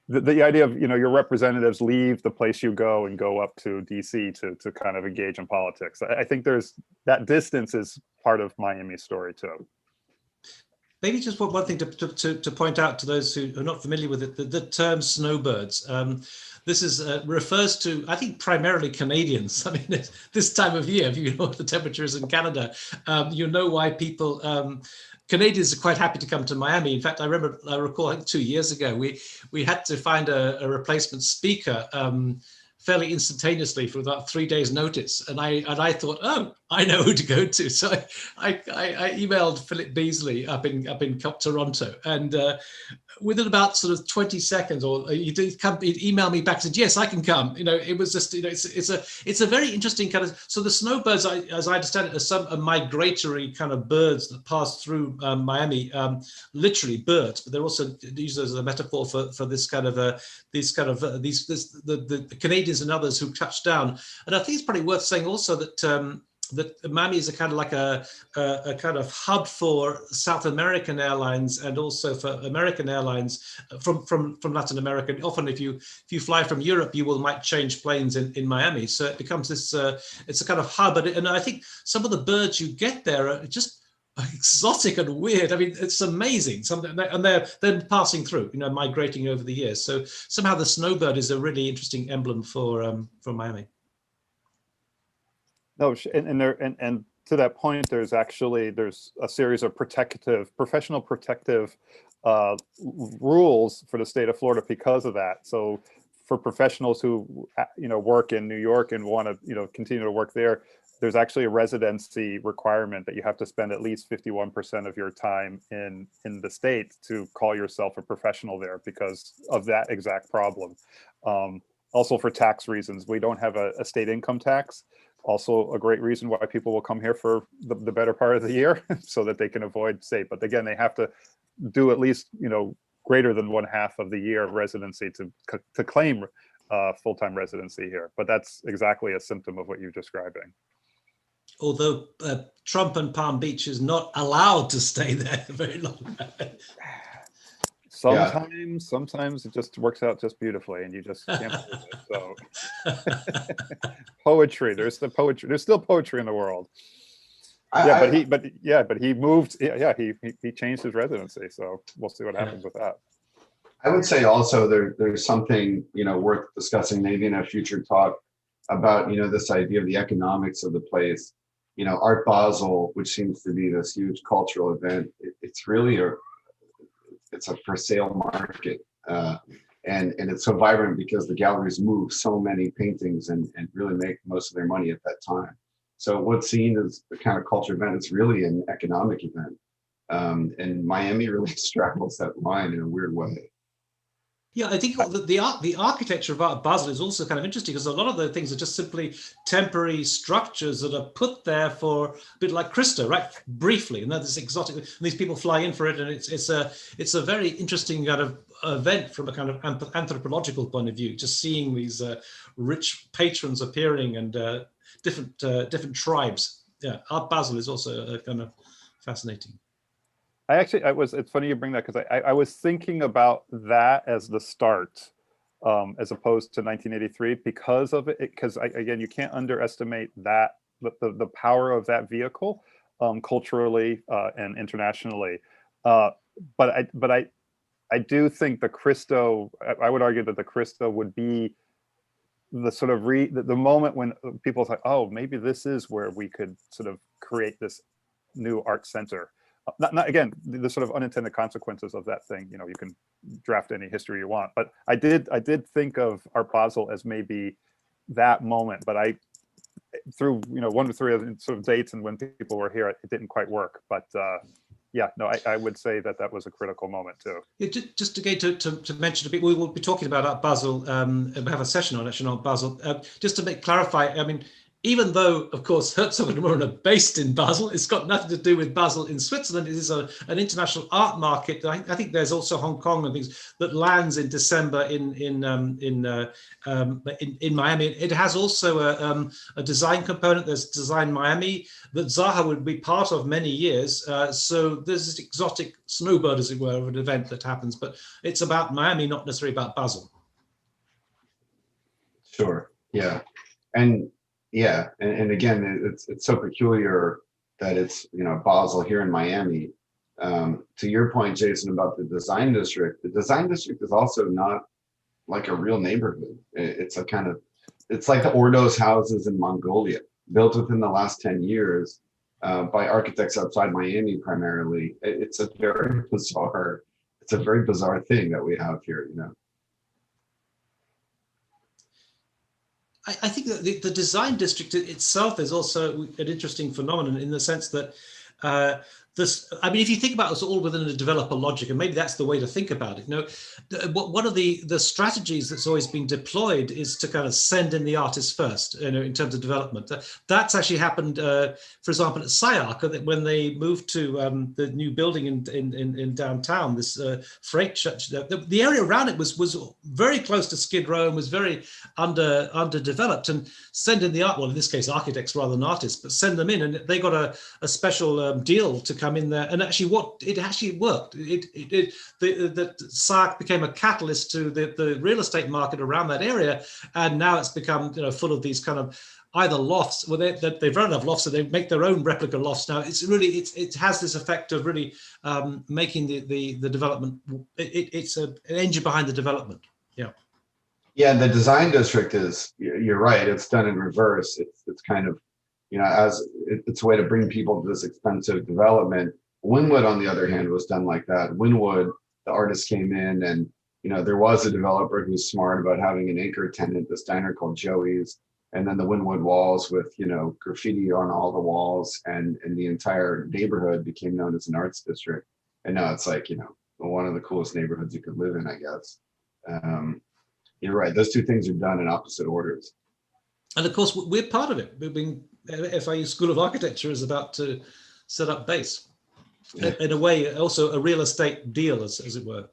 the idea of, your representatives leave the place you go and go up to D.C. to kind of engage in politics. I think there's that distance is part of Miami's story too. Maybe just one thing to point out to those who are not familiar with it, the term snowbirds. This refers to, I think, primarily Canadians. I mean, this time of year, if you know what the temperature is in Canada, you know why people, Canadians are quite happy to come to Miami. In fact, I recall, I think 2 years ago, we had to find a replacement speaker fairly instantaneously for about 3 days notice. And I thought, oh, I know who to go to. So I emailed Philip Beasley up in Toronto, and within about sort of 20 seconds, or he'd email me back and said, yes, I can come. It was just, it's a very interesting kind of, so the snowbirds, as I understand it, are some migratory kind of birds that pass through Miami, literally birds, but they're also used as a metaphor for this kind of, the Canadians and others who touched down. And I think it's probably worth saying also that that Miami is a kind of like a kind of hub for South American airlines and also for American airlines from Latin America. And often, if you fly from Europe, you might change planes in Miami. So it becomes this. It's a kind of hub, and I think some of the birds you get there are just exotic and weird. I mean, it's amazing. And they're passing through, migrating over the years. So somehow the snowbird is a really interesting emblem for Miami. No, and to that point, there's a series of professional protective rules for the state of Florida because of that. So for professionals who work in New York and want to continue to work there, there's actually a residency requirement that you have to spend at least 51% of your time in the state to call yourself a professional there because of that exact problem. Also for tax reasons, we don't have a state income tax. Also a great reason why people will come here for the better part of the year so that they can avoid state. But again, they have to do at least, greater than 1/2 of the year of residency to claim full-time residency here. But that's exactly a symptom of what you're describing. Although Trump and Palm Beach is not allowed to stay there very long. Sometimes it just works out just beautifully, and you just can't believe it. So poetry. There's still poetry in the world. But he moved. Yeah, he changed his residency. So we'll see what happens with that. I would say also there's something worth discussing maybe in a future talk about this idea of the economics of the place. Art Basel, which seems to be this huge cultural event, it's really it's a for sale market, and it's so vibrant because the galleries move so many paintings and really make most of their money at that time. So what's seen as the kind of culture event, it's really an economic event, and Miami really straddles that line in a weird way. Yeah, I think the architecture of Art Basel is also kind of interesting because a lot of the things are just simply temporary structures that are put there for a bit like Christo, right? Briefly, and that's exotic. And these people fly in for it, and it's a very interesting kind of event from a kind of anthropological point of view. Just seeing these rich patrons appearing and different tribes. Yeah, Art Basel is also kind of fascinating. It's funny you bring that because I was thinking about that as the start, as opposed to 1983 because of it. Because again, you can't underestimate that the power of that vehicle, culturally and internationally. But I do think the Christo. I would argue that the Christo would be the sort of the moment when people thought, oh, maybe this is where we could sort of create this new art center. Not again, the sort of unintended consequences of that thing. You can draft any history you want, but I did think of Art Basel as maybe that moment. But through 1 to 3 other sort of dates and when people were here, it didn't quite work. But I would say that was a critical moment too. Yeah, just again to mention a bit, we will be talking about Art Basel. We have a session on Art Basel. Just to clarify, I mean, even though, of course, Herzog de Meuron are based in Basel, it's got nothing to do with Basel in Switzerland. It is an international art market. I think there's also Hong Kong and things that lands in December in Miami. It has also a design component. There's Design Miami that Zaha would be part of many years. So there's this exotic snowbird, as it were, of an event that happens. But it's about Miami, not necessarily about Basel. Sure. Yeah. And again, it's so peculiar that it's Basel here in Miami. To your point, Jason, about the design district is also not like a real neighborhood. It's like the Ordos houses in Mongolia, built within the last 10 years by architects outside Miami primarily. It's a very bizarre thing that we have here. I think that the design district itself is also an interesting phenomenon in the sense that if you think about us all within a developer logic, and maybe that's the way to think about it. One of the strategies that's always been deployed is to kind of send in the artists first, in terms of development. That's actually happened, for example, at SciArc, when they moved to the new building in downtown, this freight church. The area around it was very close to Skid Row and was very underdeveloped. And send in the art, well, in this case, architects rather than artists, but send them in, and they got a special deal to come in there. And actually, it actually worked. The SciArc became a catalyst to the real estate market around that area, and now it's become full of these kind of either lofts. Well, they've run out of lofts, so they make their own replica lofts now. It has this effect of really making the development. It's an engine behind the development. Yeah. Yeah, the design district you're right. It's done in reverse. It's kind of, it's a way to bring people to this expensive development. Wynwood, on the other hand, was done like that. Wynwood, the artists came in and, there was a developer who's smart about having an anchor tenant, this diner called Joey's. And then the Wynwood walls with, you know, graffiti on all the walls, and the entire neighborhood became known as an arts district. And now it's like, you know, one of the coolest neighborhoods you could live in, I guess. You're right. Those two things are done in opposite orders. And of course, we're part of it. We've been, FIU School of Architecture is about to set up base. In a way, also a real estate deal, as it were.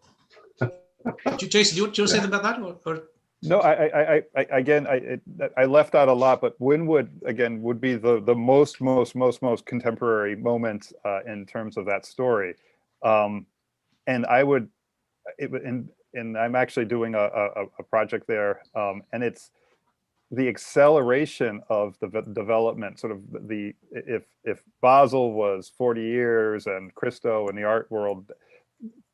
Jason, do you want to say something about that? Or? No, I left out a lot, but Wynwood again would be the most contemporary moment in terms of that story, and I would, and I'm actually doing a project there, and it's the acceleration of the development. Sort of if Basel was 40 years and Christo in the art world,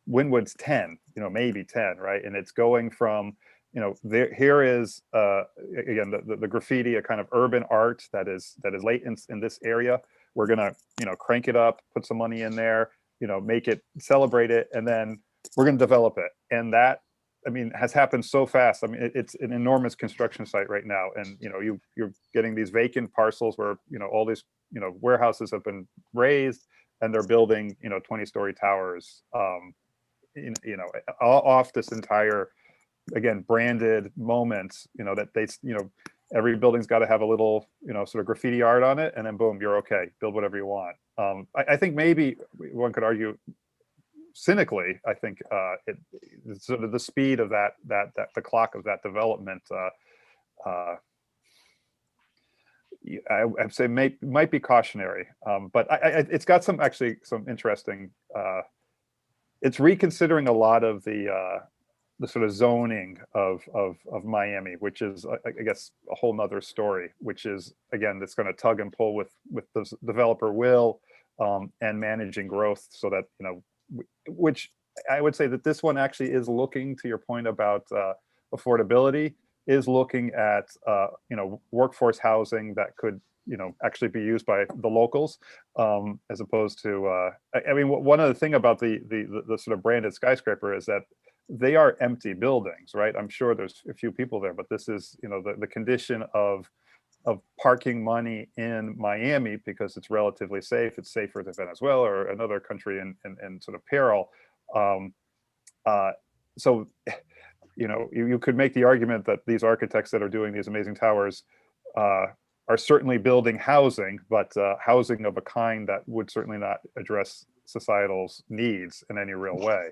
Wynwood's 10, you know, maybe 10, right? And it's going from, you know, here is again the graffiti, a kind of urban art that is latent in this area. We're gonna, you know, crank it up, put some money in there, you know, make it, celebrate it, and then we're gonna develop it. And that, I mean, has happened so fast. I mean, it's an enormous construction site right now, and you know, you're getting these vacant parcels where, you know, all these, you know, warehouses have been raised, and they're building, you know, 20-story towers, you know, off this entire, again, branded moments, you know, that they, you know, every building's got to have a little, you know, sort of graffiti art on it, and then boom, you're okay, build whatever you want. I think maybe one could argue cynically, I think it's sort of the speed of that the clock of that development, I'd say might be cautionary, but it's got some interesting, it's reconsidering a lot of the sort of zoning of Miami, which is, I guess, a whole nother story, which is, again, that's going to tug and pull with the developer will, and managing growth so that, you know, which I would say that this one actually is looking, to your point about affordability, is looking at, you know, workforce housing that could, you know, actually be used by the locals, as opposed to, I mean, one other thing about the sort of branded skyscraper is that they are empty buildings, right? I'm sure there's a few people there, but this is, you know, the condition of parking money in Miami, because it's relatively safe. It's safer than Venezuela or another country in sort of peril. So, you know, you could make the argument that these architects that are doing these amazing towers are certainly building housing, but housing of a kind that would certainly not address societal's needs in any real way.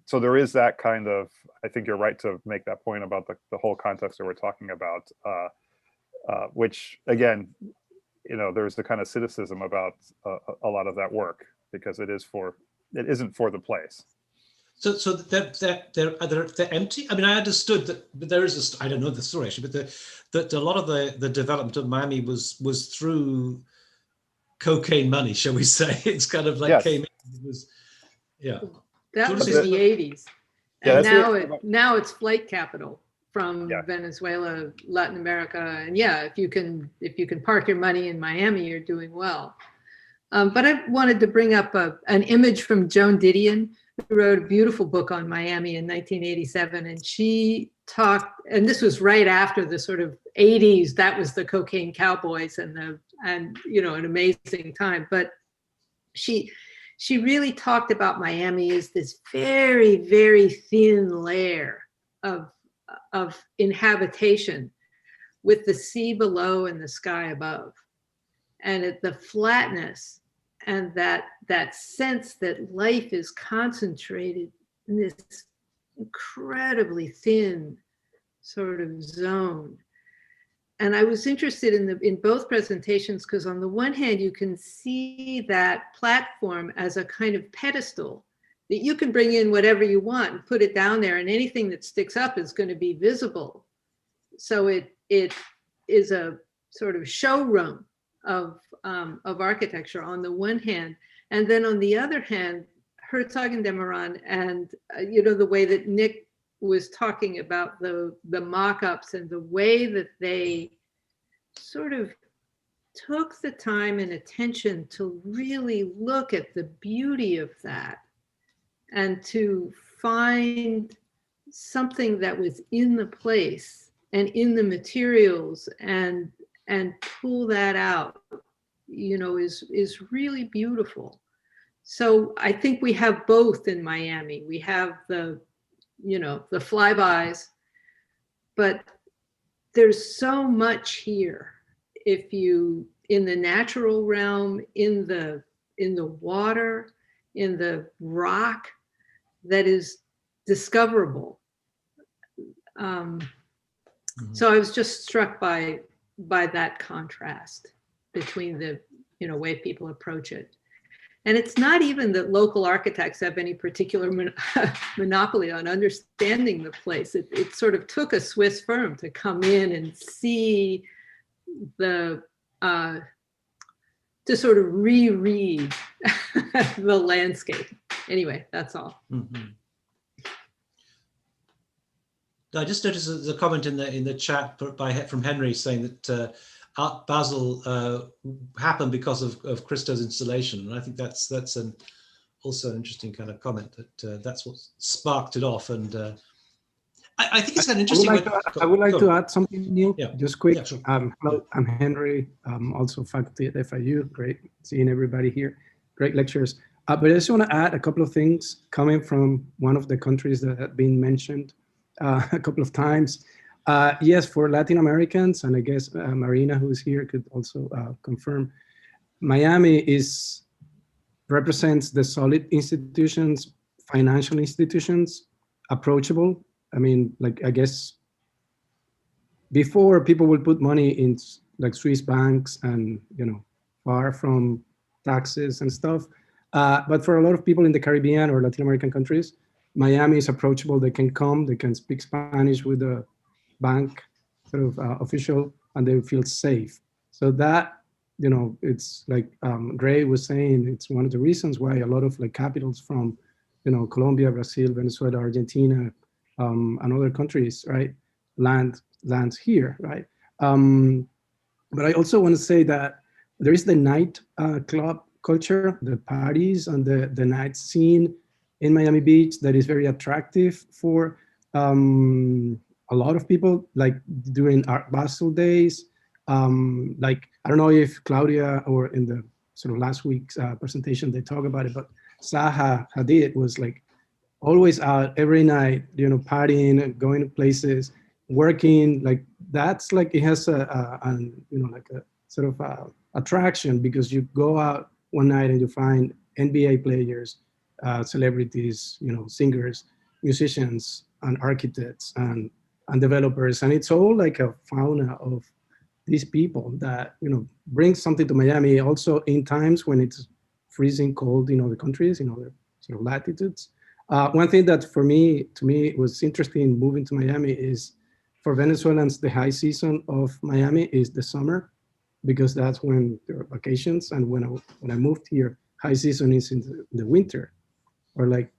So there is that kind of, I think you're right to make that point about the whole context that we're talking about, which, again, you know, there's the kind of cynicism about a lot of that work, because it isn't for the place. So they're empty. I mean, I understood that, but there is I don't know the story actually, but that a lot of the development of Miami was through cocaine money, shall we say? It's kind of like, yes, came in. It was, yeah. That was in the 80s, and now it's flight capital from, yeah, Venezuela, Latin America, and yeah, if you can park your money in Miami, you're doing well. But I wanted to bring up an image from Joan Didion, who wrote a beautiful book on Miami in 1987, and she talked, and this was right after the sort of 80s. That was the cocaine cowboys and you know, an amazing time. But she really talked about Miami as this very, very thin layer of inhabitation, with the sea below and the sky above, and the flatness, and that sense that life is concentrated in this incredibly thin sort of zone. And I was interested in both presentations, because on the one hand, you can see that platform as a kind of pedestal that you can bring in whatever you want and put it down there, and anything that sticks up is going to be visible. So it is a sort of showroom of architecture on the one hand, and then on the other hand, Herzog de Meuron, and you know, the way that Nick was talking about the mock-ups, and the way that they sort of took the time and attention to really look at the beauty of that, and to find something that was in the place and in the materials and pull that out, you know, is really beautiful. So I think we have both in Miami. We have the, you know, the flybys, but there's so much here. If you, in the natural realm, in the water, in the rock, that is discoverable. So I was just struck by that contrast between the, you know, way people approach it. And it's not even that local architects have any particular monopoly on understanding the place. It sort of took a Swiss firm to come in and see the, to sort of reread the landscape. Anyway, that's all. Mm-hmm. I just noticed there's a comment in the chat from Henry saying that Art Basel happened because of Christo's installation, and I think that's also an interesting kind of comment that that's what sparked it off. And I think it's an interesting. I would like to add something, Neil. Yeah. Just quick. Yeah, sure. Hello, I'm Henry. Also faculty at FIU. Great seeing everybody here. Great lectures. But I just want to add a couple of things coming from one of the countries that have been mentioned a couple of times. Yes, for Latin Americans, and I guess Marina, who is here, could also confirm, Miami represents the solid institutions, financial institutions, approachable. I mean, like, I guess before people would put money in like Swiss banks and, you know, far from taxes and stuff. But for a lot of people in the Caribbean or Latin American countries, Miami is approachable. They can come, they can speak Spanish with the bank sort of official, and they feel safe. So that, you know, it's like Gray was saying, it's one of the reasons why a lot of like capitals from, you know, Colombia, Brazil, Venezuela, Argentina, and other countries, right, lands here, right? But I also want to say that there is the night club culture, the parties and the night scene in Miami Beach that is very attractive for a lot of people, like during Art Basel days. Like, I don't know if Claudia or in the sort of last week's presentation, they talk about it, but Zaha Hadid was like always out every night, you know, partying, going to places, working. Like, that's like, it has a you know, like a sort of attraction, because you go out one night and you find NBA players, celebrities, you know, singers, musicians, and architects and developers. And it's all like a fauna of these people that, you know, bring something to Miami also in times when it's freezing cold in other countries, in other sort of latitudes. One thing that to me was interesting moving to Miami is, for Venezuelans, the high season of Miami is the summer, because that's when there are vacations. And when I moved here, high season is in the winter, or like,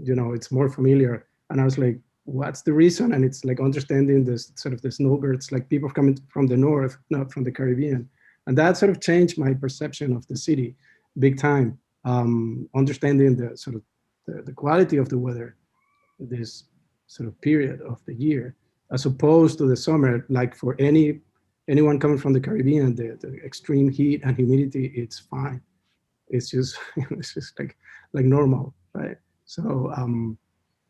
you know, it's more familiar. And I was like, what's the reason? And it's like understanding this sort of the snowbirds, like people coming from the north, not from the Caribbean. And that sort of changed my perception of the city big time. Understanding the sort of the quality of the weather, this sort of period of the year, as opposed to the summer. Like, for anyone coming from the Caribbean, the extreme heat and humidity, it's fine. It's just, it's just like normal, right? So,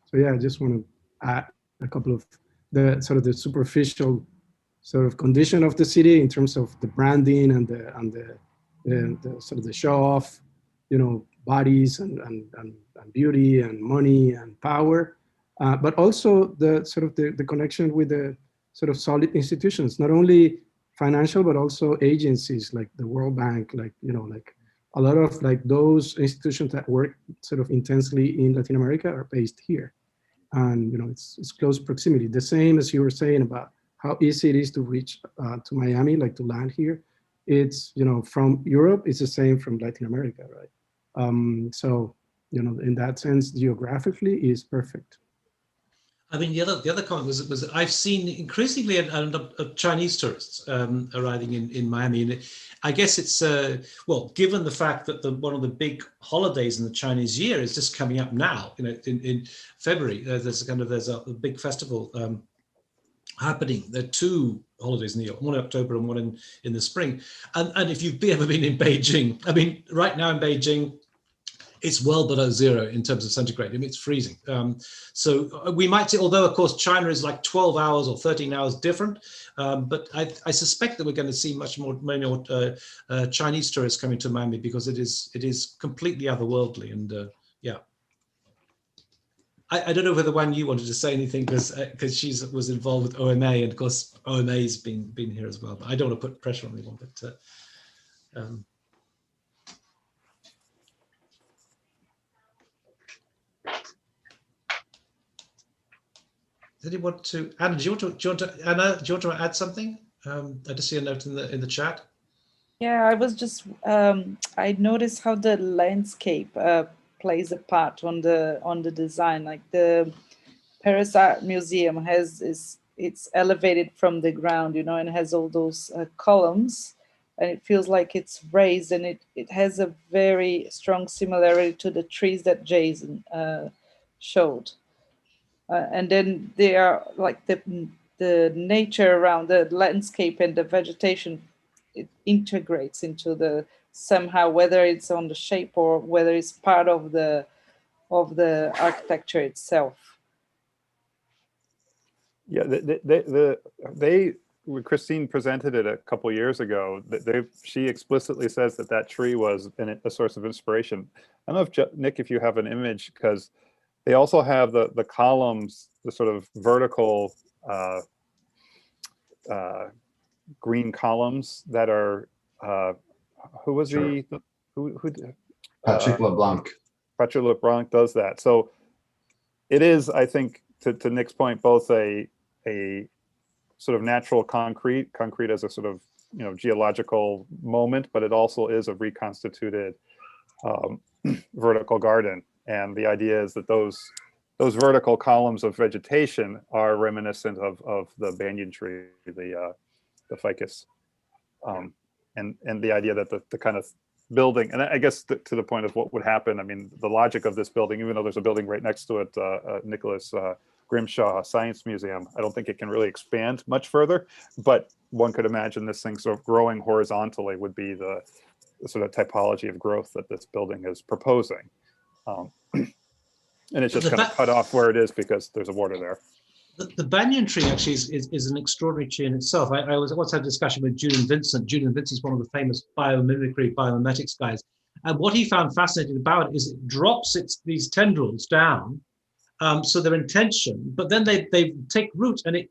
so yeah, I just want to add a couple of the sort of the superficial sort of condition of the city in terms of the branding and the sort of the show off, you know, bodies and beauty and money and power, but also the sort of the connection with the sort of solid institutions, not only financial, but also agencies like the World Bank, like, you know, like a lot of like those institutions that work sort of intensely in Latin America are based here. And, you know, it's close proximity. The same as you were saying about how easy it is to reach to Miami, like to land here. It's, you know, from Europe, it's the same from Latin America, right? So, you know, in that sense, geographically is perfect. I mean, the other comment was I've seen increasingly of Chinese tourists arriving in Miami, and I guess it's well, given the fact that one of the big holidays in the Chinese year is just coming up now. You know, in February, there's a big festival happening. There are two holidays in the year, one in October and one in the spring. And if you've ever been in Beijing, I mean, right now in Beijing, it's well below zero in terms of centigrade. I mean, it's freezing. So we might see, although of course China is like 12 hours or 13 hours different, but I suspect that we're going to see many more Chinese tourists coming to Miami because it is completely otherworldly. And yeah. I don't know whether Wan Yu wanted to say anything because she was involved with OMA, and of course OMA's been here as well. But I don't want to put pressure on anyone. But did you want to, Anna? Do you want to add something? I just see a note in the chat. Yeah, I was just I noticed how the landscape plays a part on the design. Like the Paris Art Museum it's elevated from the ground, you know, and has all those columns, and it feels like it's raised, and it has a very strong similarity to the trees that Jason showed. And then they are like the nature around the landscape and the vegetation, it integrates into the somehow, whether it's on the shape or whether it's part of the architecture itself. Yeah, when Christine presented it a couple years ago, she explicitly says that tree was a source of inspiration. I don't know if Nick, if you have an image, because they also have the columns, the sort of vertical green columns that are who was sure. who Patrick LeBlanc. Patrick LeBlanc does that. So it is, I think, to Nick's point, both a sort of natural concrete as a sort of, you know, geological moment, but it also is a reconstituted vertical garden. And the idea is that those vertical columns of vegetation are reminiscent of the banyan tree, the ficus, and the idea that the kind of building, and I guess to the point of what would happen. I mean, the logic of this building, even though there's a building right next to it, Nicholas Grimshaw Science Museum, I don't think it can really expand much further. But one could imagine this thing sort of growing horizontally would be the sort of typology of growth that this building is proposing. And it's just kind of cut off where it is because there's a water there. The banyan tree actually is an extraordinary tree in itself. I once had a discussion with Julian Vincent. Julian Vincent's one of the famous biomimetics guys. And what he found fascinating about it is it drops these tendrils down, so they're in tension, but then they take root and it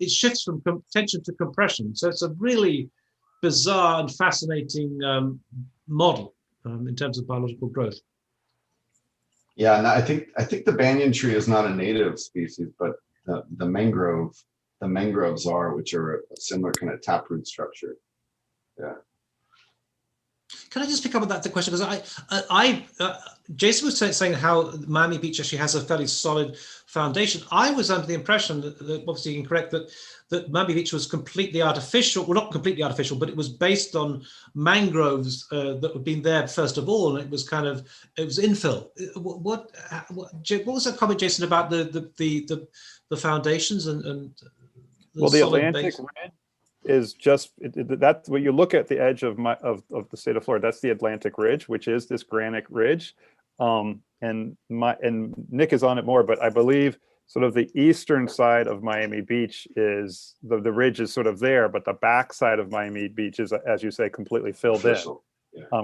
shifts from tension to compression. So it's a really bizarre and fascinating model in terms of biological growth. Yeah, and I think the banyan tree is not a native species, but the mangroves are, which are a similar kind of taproot structure. Yeah. Can I just pick up on that question? Because Jason was saying how Miami Beach actually has a fairly solid foundation. I was under the impression that obviously incorrect, that Miami Beach was completely artificial. Well, not completely artificial, but it was based on mangroves that had been there first of all, and it was infill. What was that comment, Jason, about the foundations and the Atlantic Ridge is just that's when you look at the edge of the state of Florida. That's the Atlantic Ridge, which is this granitic ridge, and Nick is on it more, but I believe sort of the eastern side of Miami Beach is the ridge is sort of there, but the back side of Miami Beach is, as you say, completely filled in,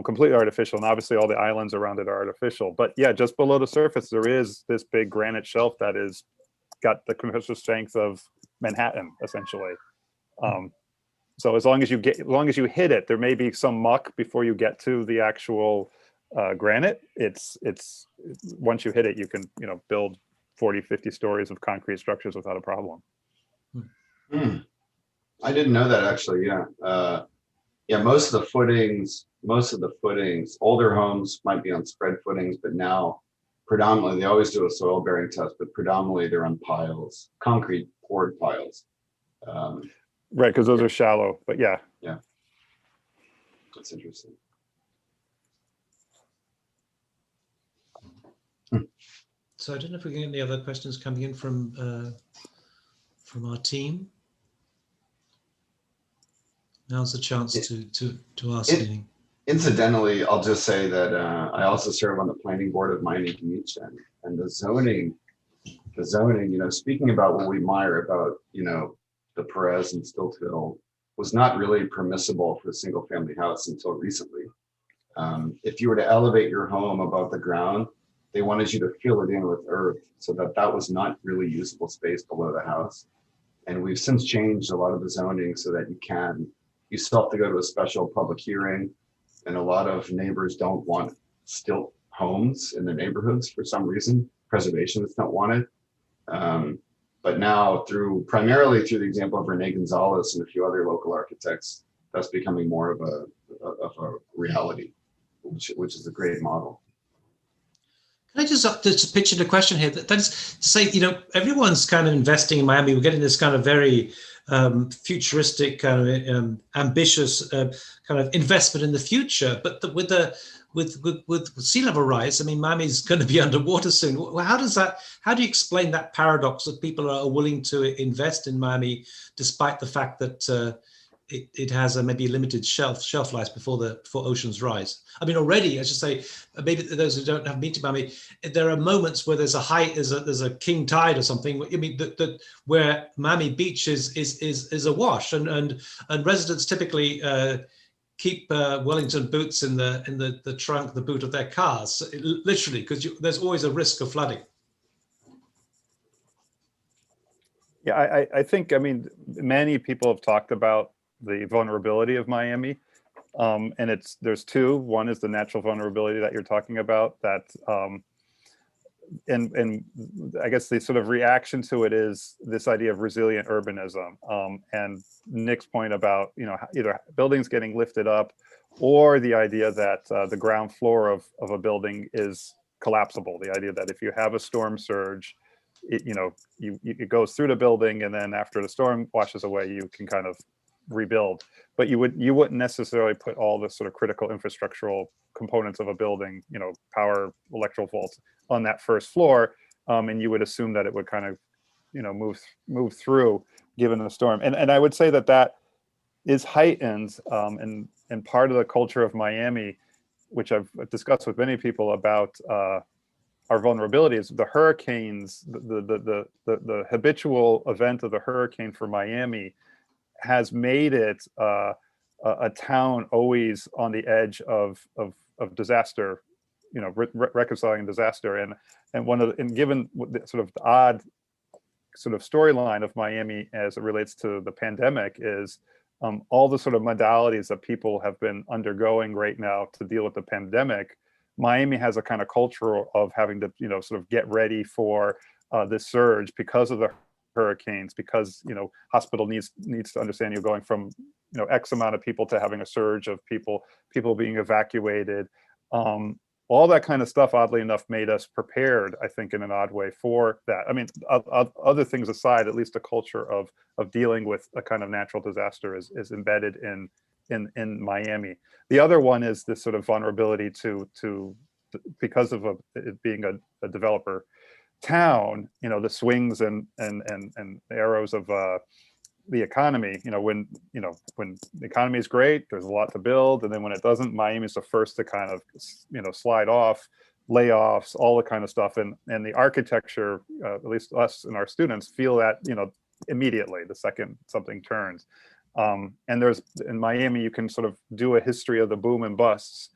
completely artificial, and obviously all the islands around it are artificial. But yeah, just below the surface there is this big granite shelf that is got the compressive strength of Manhattan essentially. So as long as you hit it, there may be some muck before you get to the actual granite. It's once you hit it, you can build 40, 50 stories of concrete structures without a problem. I didn't know that actually. Yeah, yeah. Most of the footings, older homes might be on spread footings, but now predominantly they always do a soil bearing test, but predominantly they're on piles, concrete poured piles. Right, because those are shallow, but yeah. Yeah, that's interesting. So I don't know if we get any other questions coming in from from our team? Now's the chance to ask anything. Incidentally, I'll just say that I also serve on the planning board of Miami Beach, and the zoning, speaking about what we admire about, the Perez and Stiltville, was not really permissible for a single family house until recently. If you were to elevate your home above the ground, they wanted you to fill it in with earth so that was not really usable space below the house. And we've since changed a lot of the zoning so that you still have to go to a special public hearing. And a lot of neighbors don't want stilt homes in their neighborhoods for some reason. Preservationists don't want it. But now primarily through the example of Rene Gonzalez and a few other local architects, that's becoming more of a reality, which is a great model. Can I just pitch in a question here? That's to say, everyone's kind of investing in Miami. We're getting this kind of very futuristic, kind of ambitious kind of investment in the future. But with sea level rise, I mean, Miami's going to be underwater soon. How do you explain that paradox that people are willing to invest in Miami despite the fact that it has maybe a limited shelf life before oceans rise? I mean, already, I should say, maybe those who don't have been to Miami, there are moments where there's a king tide or something. I mean, where Miami Beach is awash, and residents typically keep Wellington boots in the trunk, the boot of their cars, literally, because there's always a risk of flooding. Yeah, I think, many people have talked about the vulnerability of Miami. And there's two. One is the natural vulnerability that you're talking about, that and I guess the sort of reaction to it is this idea of resilient urbanism, and Nick's point about either buildings getting lifted up, or the idea that the ground floor of a building is collapsible. The idea that if you have a storm surge, it goes through the building, and then after the storm washes away, you can kind of rebuild. But you wouldn't necessarily put all the sort of critical infrastructural components of a building, power, electrical vaults, on that first floor, and you would assume that it would kind of move through given the storm. And I would say that is heightened, and part of the culture of Miami, which I've discussed with many people about our vulnerabilities. The hurricanes, the habitual event of the hurricane for Miami has made it a town always on the edge of disaster, reconciling disaster. And given the sort of the odd sort of storyline of Miami as it relates to the pandemic is all the sort of modalities that people have been undergoing right now to deal with the pandemic. Miami has a kind of culture of having to, sort of get ready for this surge because of the hurricanes, because hospital needs to understand you're going from X amount of people to having a surge of people being evacuated. All that kind of stuff, oddly enough, made us prepared, I think, in an odd way for that. I mean, other things aside, at least a culture of dealing with a kind of natural disaster is embedded in Miami. The other one is this sort of vulnerability to because of it being a developer town, the swings and arrows of the economy. When the economy is great, there's a lot to build, and then when it doesn't, Miami's the first to kind of slide off, layoffs, all the kind of stuff, and the architecture, at least us and our students, feel that immediately the second something turns. And in Miami, you can sort of do a history of the boom and busts.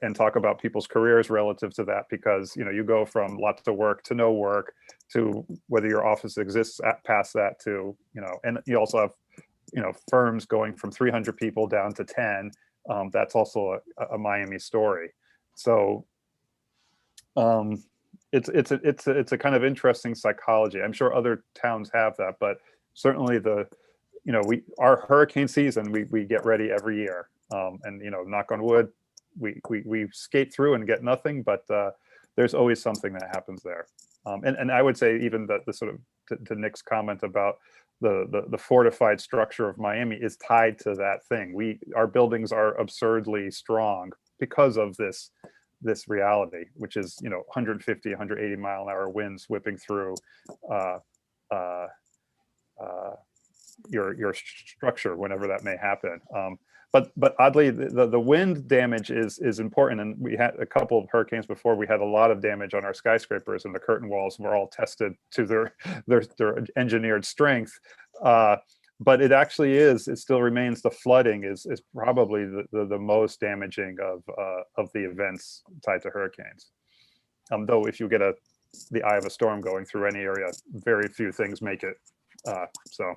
And talk about people's careers relative to that, because you go from lots of work to no work to whether your office exists past that to and you also have firms going from 300 people down to 10. That's also a Miami story. So it's a kind of interesting psychology. I'm sure other towns have that, but certainly our hurricane season, we get ready every year, and knock on wood, we skate through and get nothing, but there's always something that happens there. And I would say even the sort of to Nick's comment about the fortified structure of Miami is tied to that thing. Our buildings are absurdly strong because of this reality, which is 150, 180 mile an hour winds whipping through your structure whenever that may happen. But oddly, the wind damage is important, and we had a couple of hurricanes before. We had a lot of damage on our skyscrapers, and the curtain walls were all tested to their engineered strength. But it actually is. It still remains. The flooding is probably the most damaging of the events tied to hurricanes. Though if you get the eye of a storm going through any area, very few things make it. So.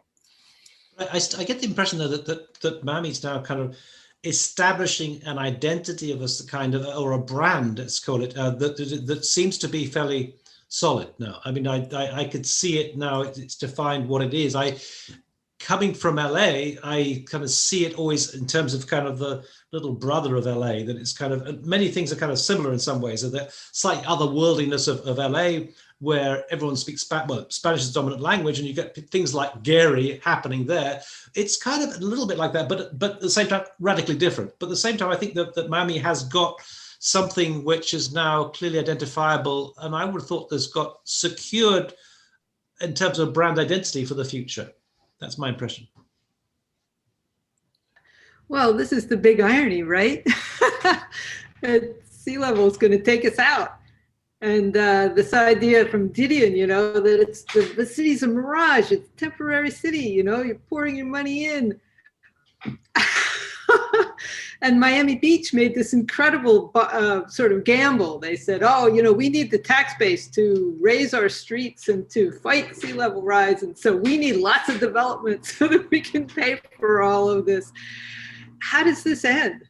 I get the impression though that Miami's now kind of establishing an identity of us, kind of, or a brand, let's call it, that seems to be fairly solid now. I mean, I could see it now. It's defined what it is. Coming from LA, I kind of see it always in terms of kind of the little brother of LA, that it's kind of, many things are kind of similar in some ways, that slight otherworldliness of LA, where everyone speaks Spanish is the dominant language, and you get things like Gehry happening there. It's kind of a little bit like that, but at the same time, radically different. But at the same time, I think that Miami has got something which is now clearly identifiable, and I would have thought this got secured in terms of brand identity for the future. That's my impression. Well, this is the big irony, right? Sea level is going to take us out. And this idea from Didion, you know, that it's the city's a mirage, it's a temporary city, you know, you're pouring your money in. And Miami Beach made this incredible sort of gamble. They said, oh, you know, we need the tax base to raise our streets and to fight sea level rise. And so we need lots of development so that we can pay for all of this. How does this end?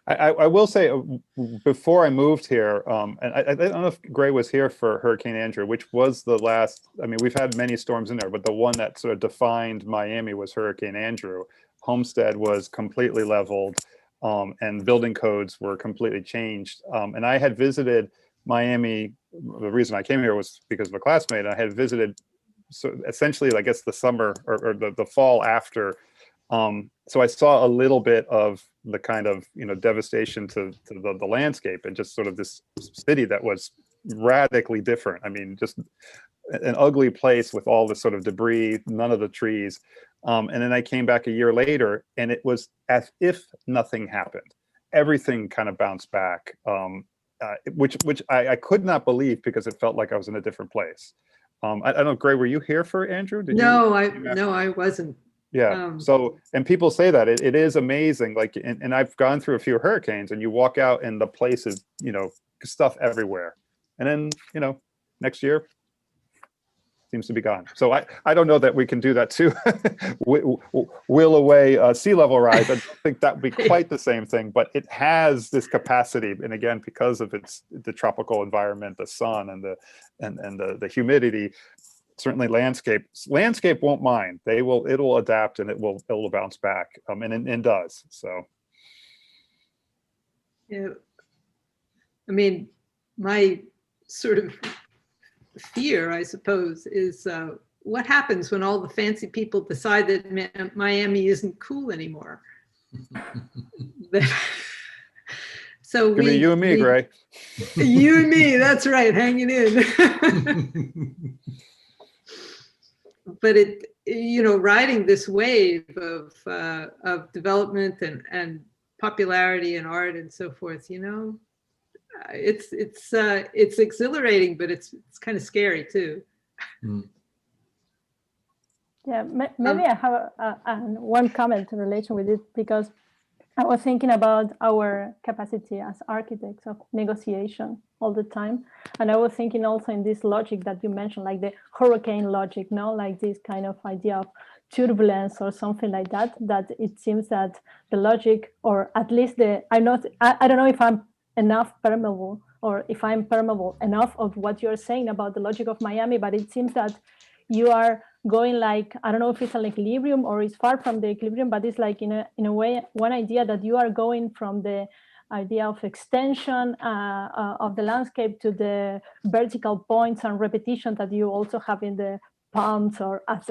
I will say, before I moved here, and I don't know if Gray was here for Hurricane Andrew, which was the last, I mean, we've had many storms in there, but the one that sort of defined Miami was Hurricane Andrew. Homestead was completely leveled, and building codes were completely changed. And I had visited Miami, the reason I came here was because of a classmate. I had visited, so essentially, I guess the summer or the fall after. So I saw a little bit of the kind of, you know, devastation to the landscape, and just sort of this city that was radically different. I mean, just an ugly place with all this sort of debris, none of the trees. And then I came back a year later, and it was as if nothing happened. Everything kind of bounced back, which I could not believe, because it felt like I was in a different place. I don't know, Gray, were you here for Andrew? No, I wasn't. Yeah. So, and people say that it is amazing. Like, and I've gone through a few hurricanes, and you walk out and the place is, you know, stuff everywhere. And then, you know, next year seems to be gone. So I don't know that we can do that too. Will away sea level rise. I don't think that would be quite the same thing, but it has this capacity. And again, because of the tropical environment, the sun and the humidity. Certainly landscape won't mind. It'll adapt, and it'll bounce back, and does. So yeah, I mean, my sort of fear, I suppose, is what happens when all the fancy people decide that Miami isn't cool anymore. So could be you and me, Gray. You and me, that's right, hanging in. But it, you know, riding this wave of development and popularity and art and so forth, you know, it's exhilarating, but it's kind of scary too. Yeah, maybe I have one comment in relation with it, because I was thinking about our capacity as architects of negotiation all the time. And I was thinking also in this logic that you mentioned, like the hurricane logic, no, like this kind of idea of turbulence or something like that, that it seems that the logic, or at least I don't know if I'm enough permeable, or if I'm permeable enough of what you're saying about the logic of Miami, but it seems that you are going like, I don't know if it's an equilibrium or it's far from the equilibrium, but it's like in a way, one idea that you are going from the idea of extension of the landscape to the vertical points and repetition that you also have in the palms, or as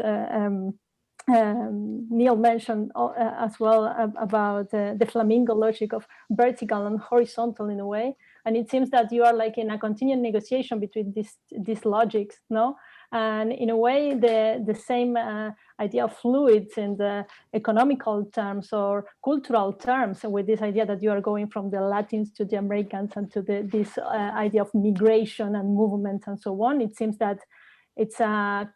Neil mentioned as well about the flamingo logic of vertical and horizontal in a way. And it seems that you are like in a continued negotiation between these logics, no? And in a way, the same idea of fluids in the economical terms or cultural terms, with this idea that you are going from the Latins to the Americans and to this idea of migration and movement and so on. It seems that it's a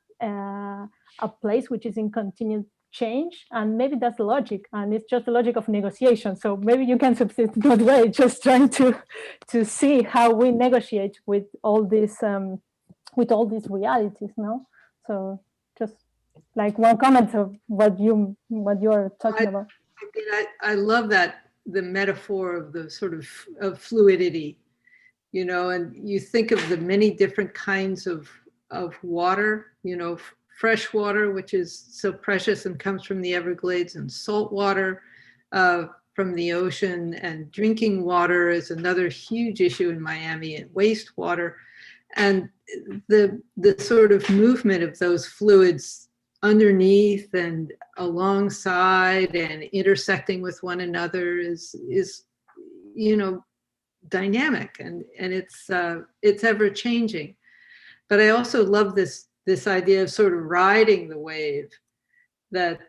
place which is in continued change, and maybe that's the logic, and it's just the logic of negotiation. So maybe you can substitute that way, just trying to see how we negotiate with all these realities, no? So just like one comment of what you're talking about. I love that, the metaphor of the sort of fluidity, you know, and you think of the many different kinds of water, you know, fresh water, which is so precious and comes from the Everglades, and salt water from the ocean, and drinking water is another huge issue in Miami, and wastewater. And the sort of movement of those fluids underneath and alongside and intersecting with one another is you know, dynamic, and it's ever changing. But I also love this idea of sort of riding the wave, that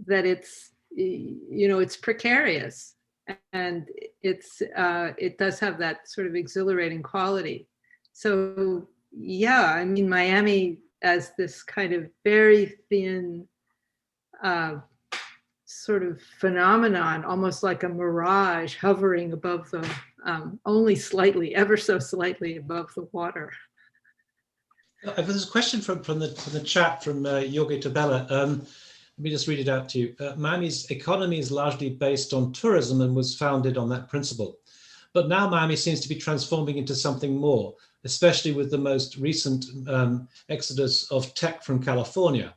it's, you know, it's precarious, and it does have that sort of exhilarating quality. So yeah, I mean, Miami as this kind of very thin sort of phenomenon, almost like a mirage hovering above the, only slightly, ever so slightly above the water. There's a question from the chat from Jorge Tabella. Let me just read it out to you. Miami's economy is largely based on tourism and was founded on that principle. But now Miami seems to be transforming into something more, especially with the most recent exodus of tech from California.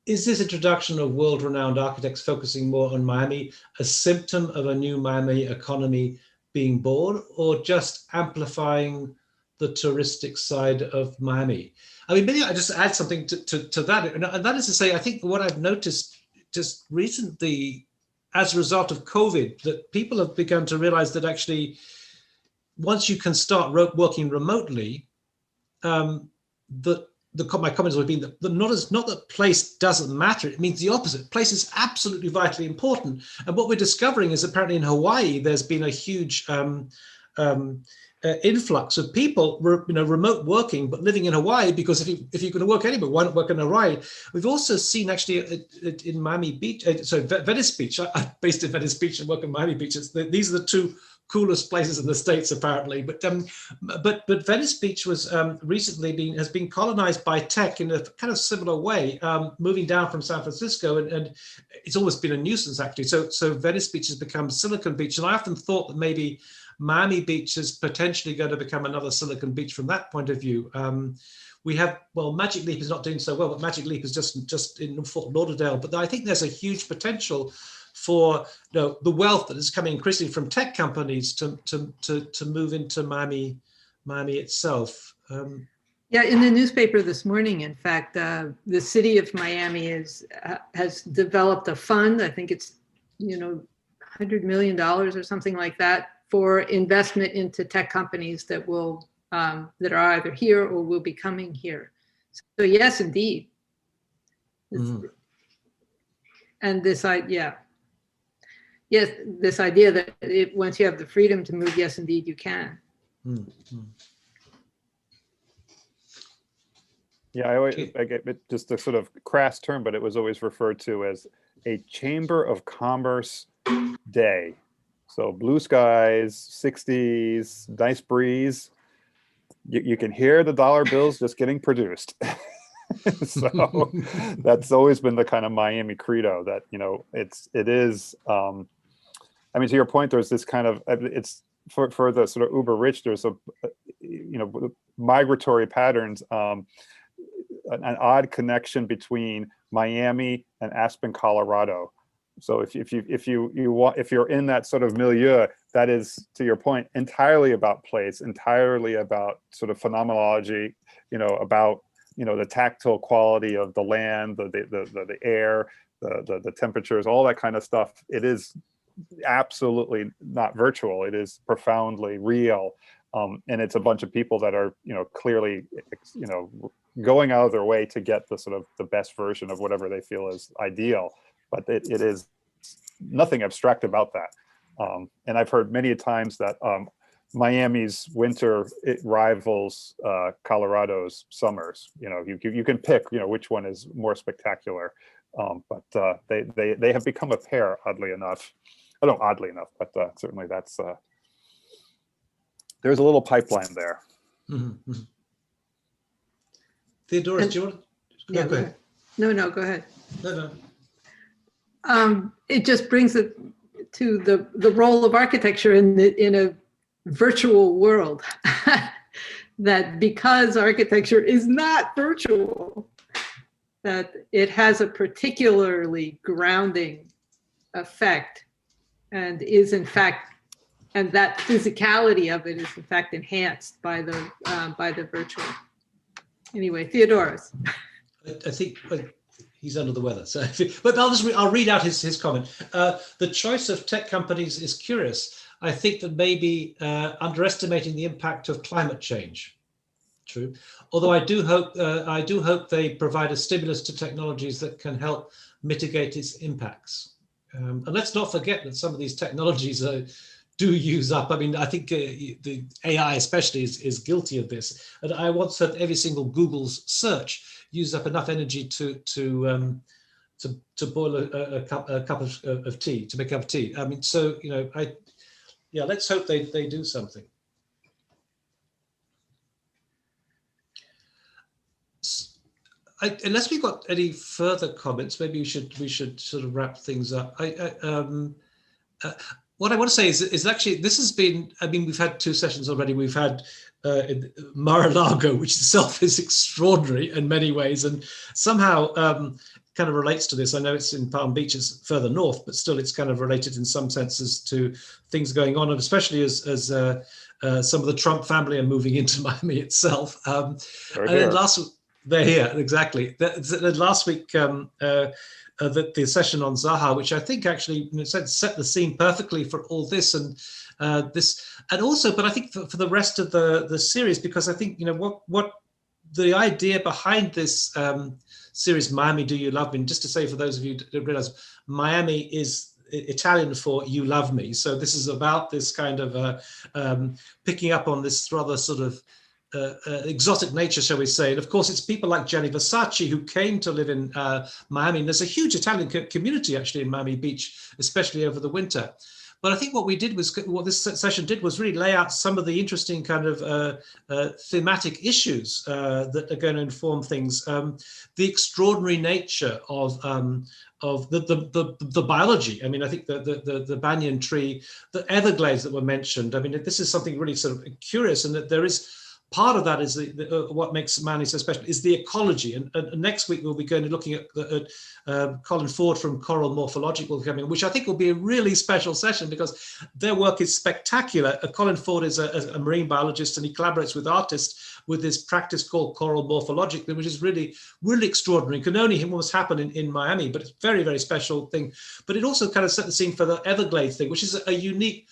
Is this introduction of world-renowned architects focusing more on Miami a symptom of a new Miami economy being born, or just amplifying the touristic side of Miami? I mean, maybe I just add something to that, and that is to say, I think what I've noticed just recently as a result of COVID, that people have begun to realize that actually, once you can start working remotely, my comments would be that not that place doesn't matter, it means the opposite. Place is absolutely vitally important. And what we're discovering is apparently in Hawaii, there's been a huge influx of people, remote working, but living in Hawaii, because if you're going to work anywhere, why not work in Hawaii? We've also seen actually in Miami Beach, Venice Beach. I'm based in Venice Beach and work in Miami Beach. These are the two coolest places in the States, apparently. But Venice Beach was recently has been colonized by tech in a kind of similar way, moving down from San Francisco, and it's almost been a nuisance actually. So Venice Beach has become Silicon Beach, and I often thought that maybe Miami Beach is potentially going to become another Silicon Beach from that point of view. We have, well, Magic Leap is not doing so well, but Magic Leap is just in Fort Lauderdale. But I think there's a huge potential for the wealth that is coming increasingly from tech companies to move into Miami itself. Yeah, in the newspaper this morning, in fact, the city of Miami has developed a fund. I think it's $100 million or something like that, for investment into tech companies that will that are either here or will be coming here. So yes, indeed. And this idea, yes, this idea that once you have the freedom to move, yes, indeed, you can. Yeah, I get it, just a sort of crass term, but it was always referred to as a Chamber of Commerce day. So blue skies, 60s, nice breeze. You can hear the dollar bills just getting produced. So that's always been the kind of Miami credo that, it is, I mean, to your point, there's this kind of, it's for the sort of uber rich, there's a, migratory patterns, an odd connection between Miami and Aspen, Colorado. So if you're in that sort of milieu, that is, to your point, entirely about place, entirely about sort of phenomenology, about the tactile quality of the land, the air, the temperatures, all that kind of stuff. It is absolutely not virtual. It is profoundly real. And it's a bunch of people that are, clearly, going out of their way to get the sort of the best version of whatever they feel is ideal. But it is nothing abstract about that. And I've heard many times that Miami's winter, it rivals Colorado's summers. You can pick, which one is more spectacular. But they have become a pair, oddly enough. I don't know, oddly enough, but certainly that's there's a little pipeline there. Mm-hmm. Theodorus, do you want to? Yeah, go ahead. No, go ahead. No. It just brings it to the role of architecture in a virtual world. That because architecture is not virtual, that it has a particularly grounding effect, and is in fact, and that physicality of it is in fact enhanced by the virtual. Anyway, Theodorus. I think he's under the weather, so but I'll read out his comment. The choice of tech companies is curious. I think that maybe underestimating the impact of climate change. True. Although I do hope they provide a stimulus to technologies that can help mitigate its impacts. And let's not forget that some of these technologies do use up. I mean, I think the AI especially is guilty of this. And I once heard every single Google's search use up enough energy to boil a cup of tea, to make a cup of tea. I mean, so let's hope they do something. Unless we've got any further comments, maybe we should sort of wrap things up. What I want to say is actually this has been. I mean, we've had 2 sessions already. We've had Mar-a-Lago, which itself is extraordinary in many ways, and somehow kind of relates to this. I know it's in Palm Beach, it's further north, but still it's kind of related in some senses to things going on, and especially as some of the Trump family are moving into Miami itself. And then they're here, exactly. Last week, the session on Zaha, which I think actually set the scene perfectly for all this and also, but I think for the rest of the series, because I think what the idea behind this series, Miami, Do You Love Me? And just to say for those of you who don't realize, Miami is Italian for "you love me," so this is about this kind of picking up on this rather sort of exotic nature, shall we say. And of course, it's people like Gianni Versace who came to live in Miami. And there's a huge Italian community actually in Miami Beach, especially over the winter. But I think what this session did was really lay out some of the interesting kind of thematic issues that are going to inform things. The extraordinary nature of the biology. I mean, I think the banyan tree, the Everglades that were mentioned. I mean, this is something really sort of curious, and that there is. Part of that is what makes Miami so special is the ecology. And next week we'll be going to looking at Colin Ford from Coral Morphological coming, which I think will be a really special session because their work is spectacular. Colin Ford is a marine biologist, and he collaborates with artists with this practice called Coral Morphological, which is really, really extraordinary. It can only almost happen in Miami, but it's a very, very special thing. But it also kind of set the scene for the Everglades thing, which is a unique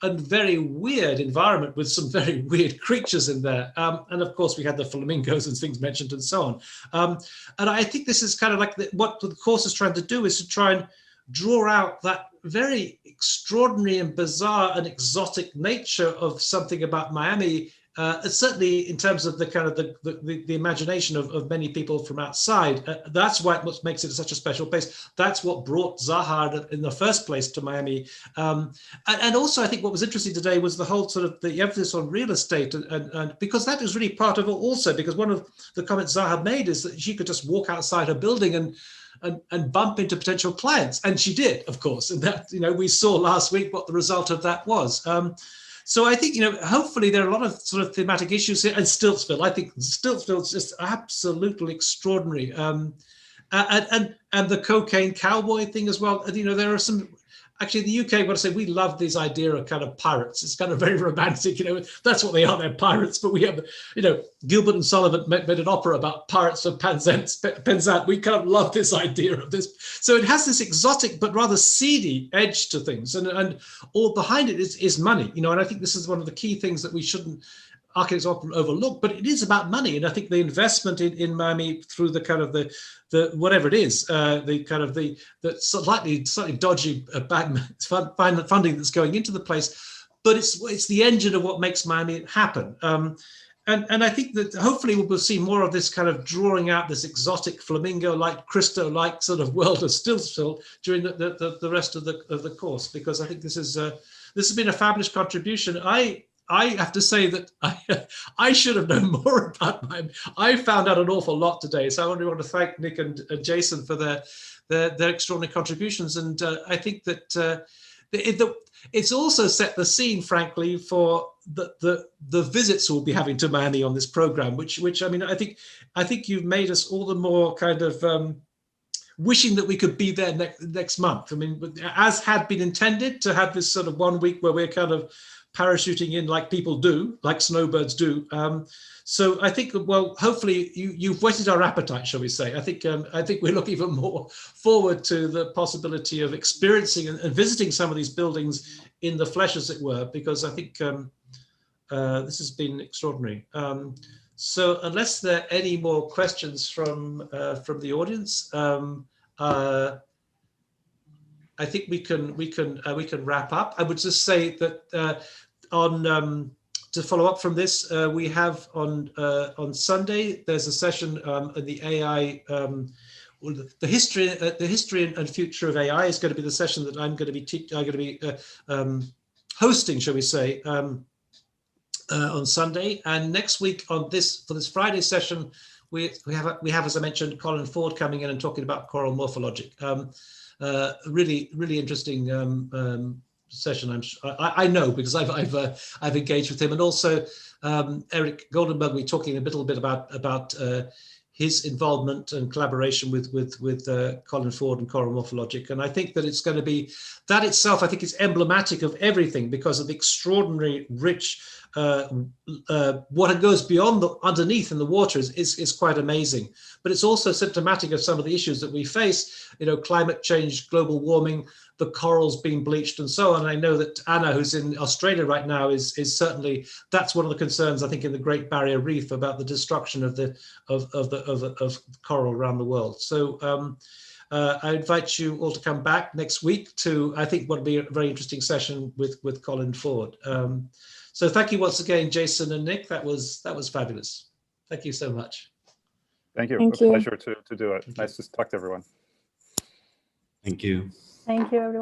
and very weird environment with some very weird creatures in there. And of course, we had the flamingos and things mentioned and so on. And I think this is kind of like what the course is trying to do is to try and draw out that very extraordinary and bizarre and exotic nature of something about Miami, certainly in terms of the kind of the imagination of many people from outside. That's what makes it such a special place. That's what brought Zaha in the first place to Miami. And also, I think what was interesting today was the whole sort of the emphasis on real estate, and because that is really part of it also, because one of the comments Zaha made is that she could just walk outside her building and bump into potential clients. And she did, of course. And that, we saw last week what the result of that was. So I think, hopefully there are a lot of sort of thematic issues here. And Stiltsville, I think Stiltsville is just absolutely extraordinary. And the cocaine cowboy thing as well. There are some, actually, the UK, I want to say, we love this idea of kind of pirates. It's kind of very romantic, that's what they are, they're pirates. But we have, Gilbert and Sullivan made an opera about pirates of Penzance. We kind of love this idea of this. So it has this exotic but rather seedy edge to things. And all behind it is money, and I think this is one of the key things that we shouldn't, architects often overlook, but it is about money. And I think the investment in Miami through the kind of the whatever it is, the kind of the slightly dodgy funding that's going into the place, but it's the engine of what makes Miami happen. And I think that hopefully we'll see more of this kind of drawing out this exotic flamingo-like, Christo-like sort of world of still during the rest of the course, because I think this has been a fabulous contribution. I have to say that I should have known more about Miami. I found out an awful lot today, so I want to thank Nick and Jason for their extraordinary contributions. And I think that it's also set the scene, frankly, for the visits we'll be having to Miami on this program. Which I mean, I think you've made us all the more kind of wishing that we could be there next month. I mean, as had been intended, to have this sort of 1 week where we're kind of parachuting in like people do, like snowbirds do. So I think, well, hopefully you've whetted our appetite, shall we say. I think we look even more forward to the possibility of experiencing and visiting some of these buildings in the flesh, as it were, because I think this has been extraordinary. So unless there are any more questions from the audience, I think we can wrap up. I would just say that to follow up from this, we have on Sunday there's a session on the AI, the history and future of AI is going to be the session that I'm going to be hosting, shall we say, on Sunday. And next week for this Friday session, we have, as I mentioned, Colin Ford coming in and talking about choral morphologic. Really interesting session. I know, because I've engaged with him, and also Eric Goldenberg. We're talking a little bit about his involvement and collaboration with Colin Ford and choral morphologic. And I think that it's going to be that itself. I think it's emblematic of everything because of the extraordinary rich. What goes beyond underneath in the water is quite amazing, but it's also symptomatic of some of the issues that we face, climate change, global warming, the corals being bleached and so on. I know that Anna, who's in Australia right now, is certainly, that's one of the concerns, I think, in the Great Barrier Reef about the destruction of coral around the world. So I invite you all to come back next week to, I think, what will be a very interesting session with Colin Ford. So thank you once again, Jason and Nick. That was fabulous. Thank you so much. Thank you. Thank a you. Pleasure to do it. Nice to talk to everyone. Thank you. Thank you, everyone.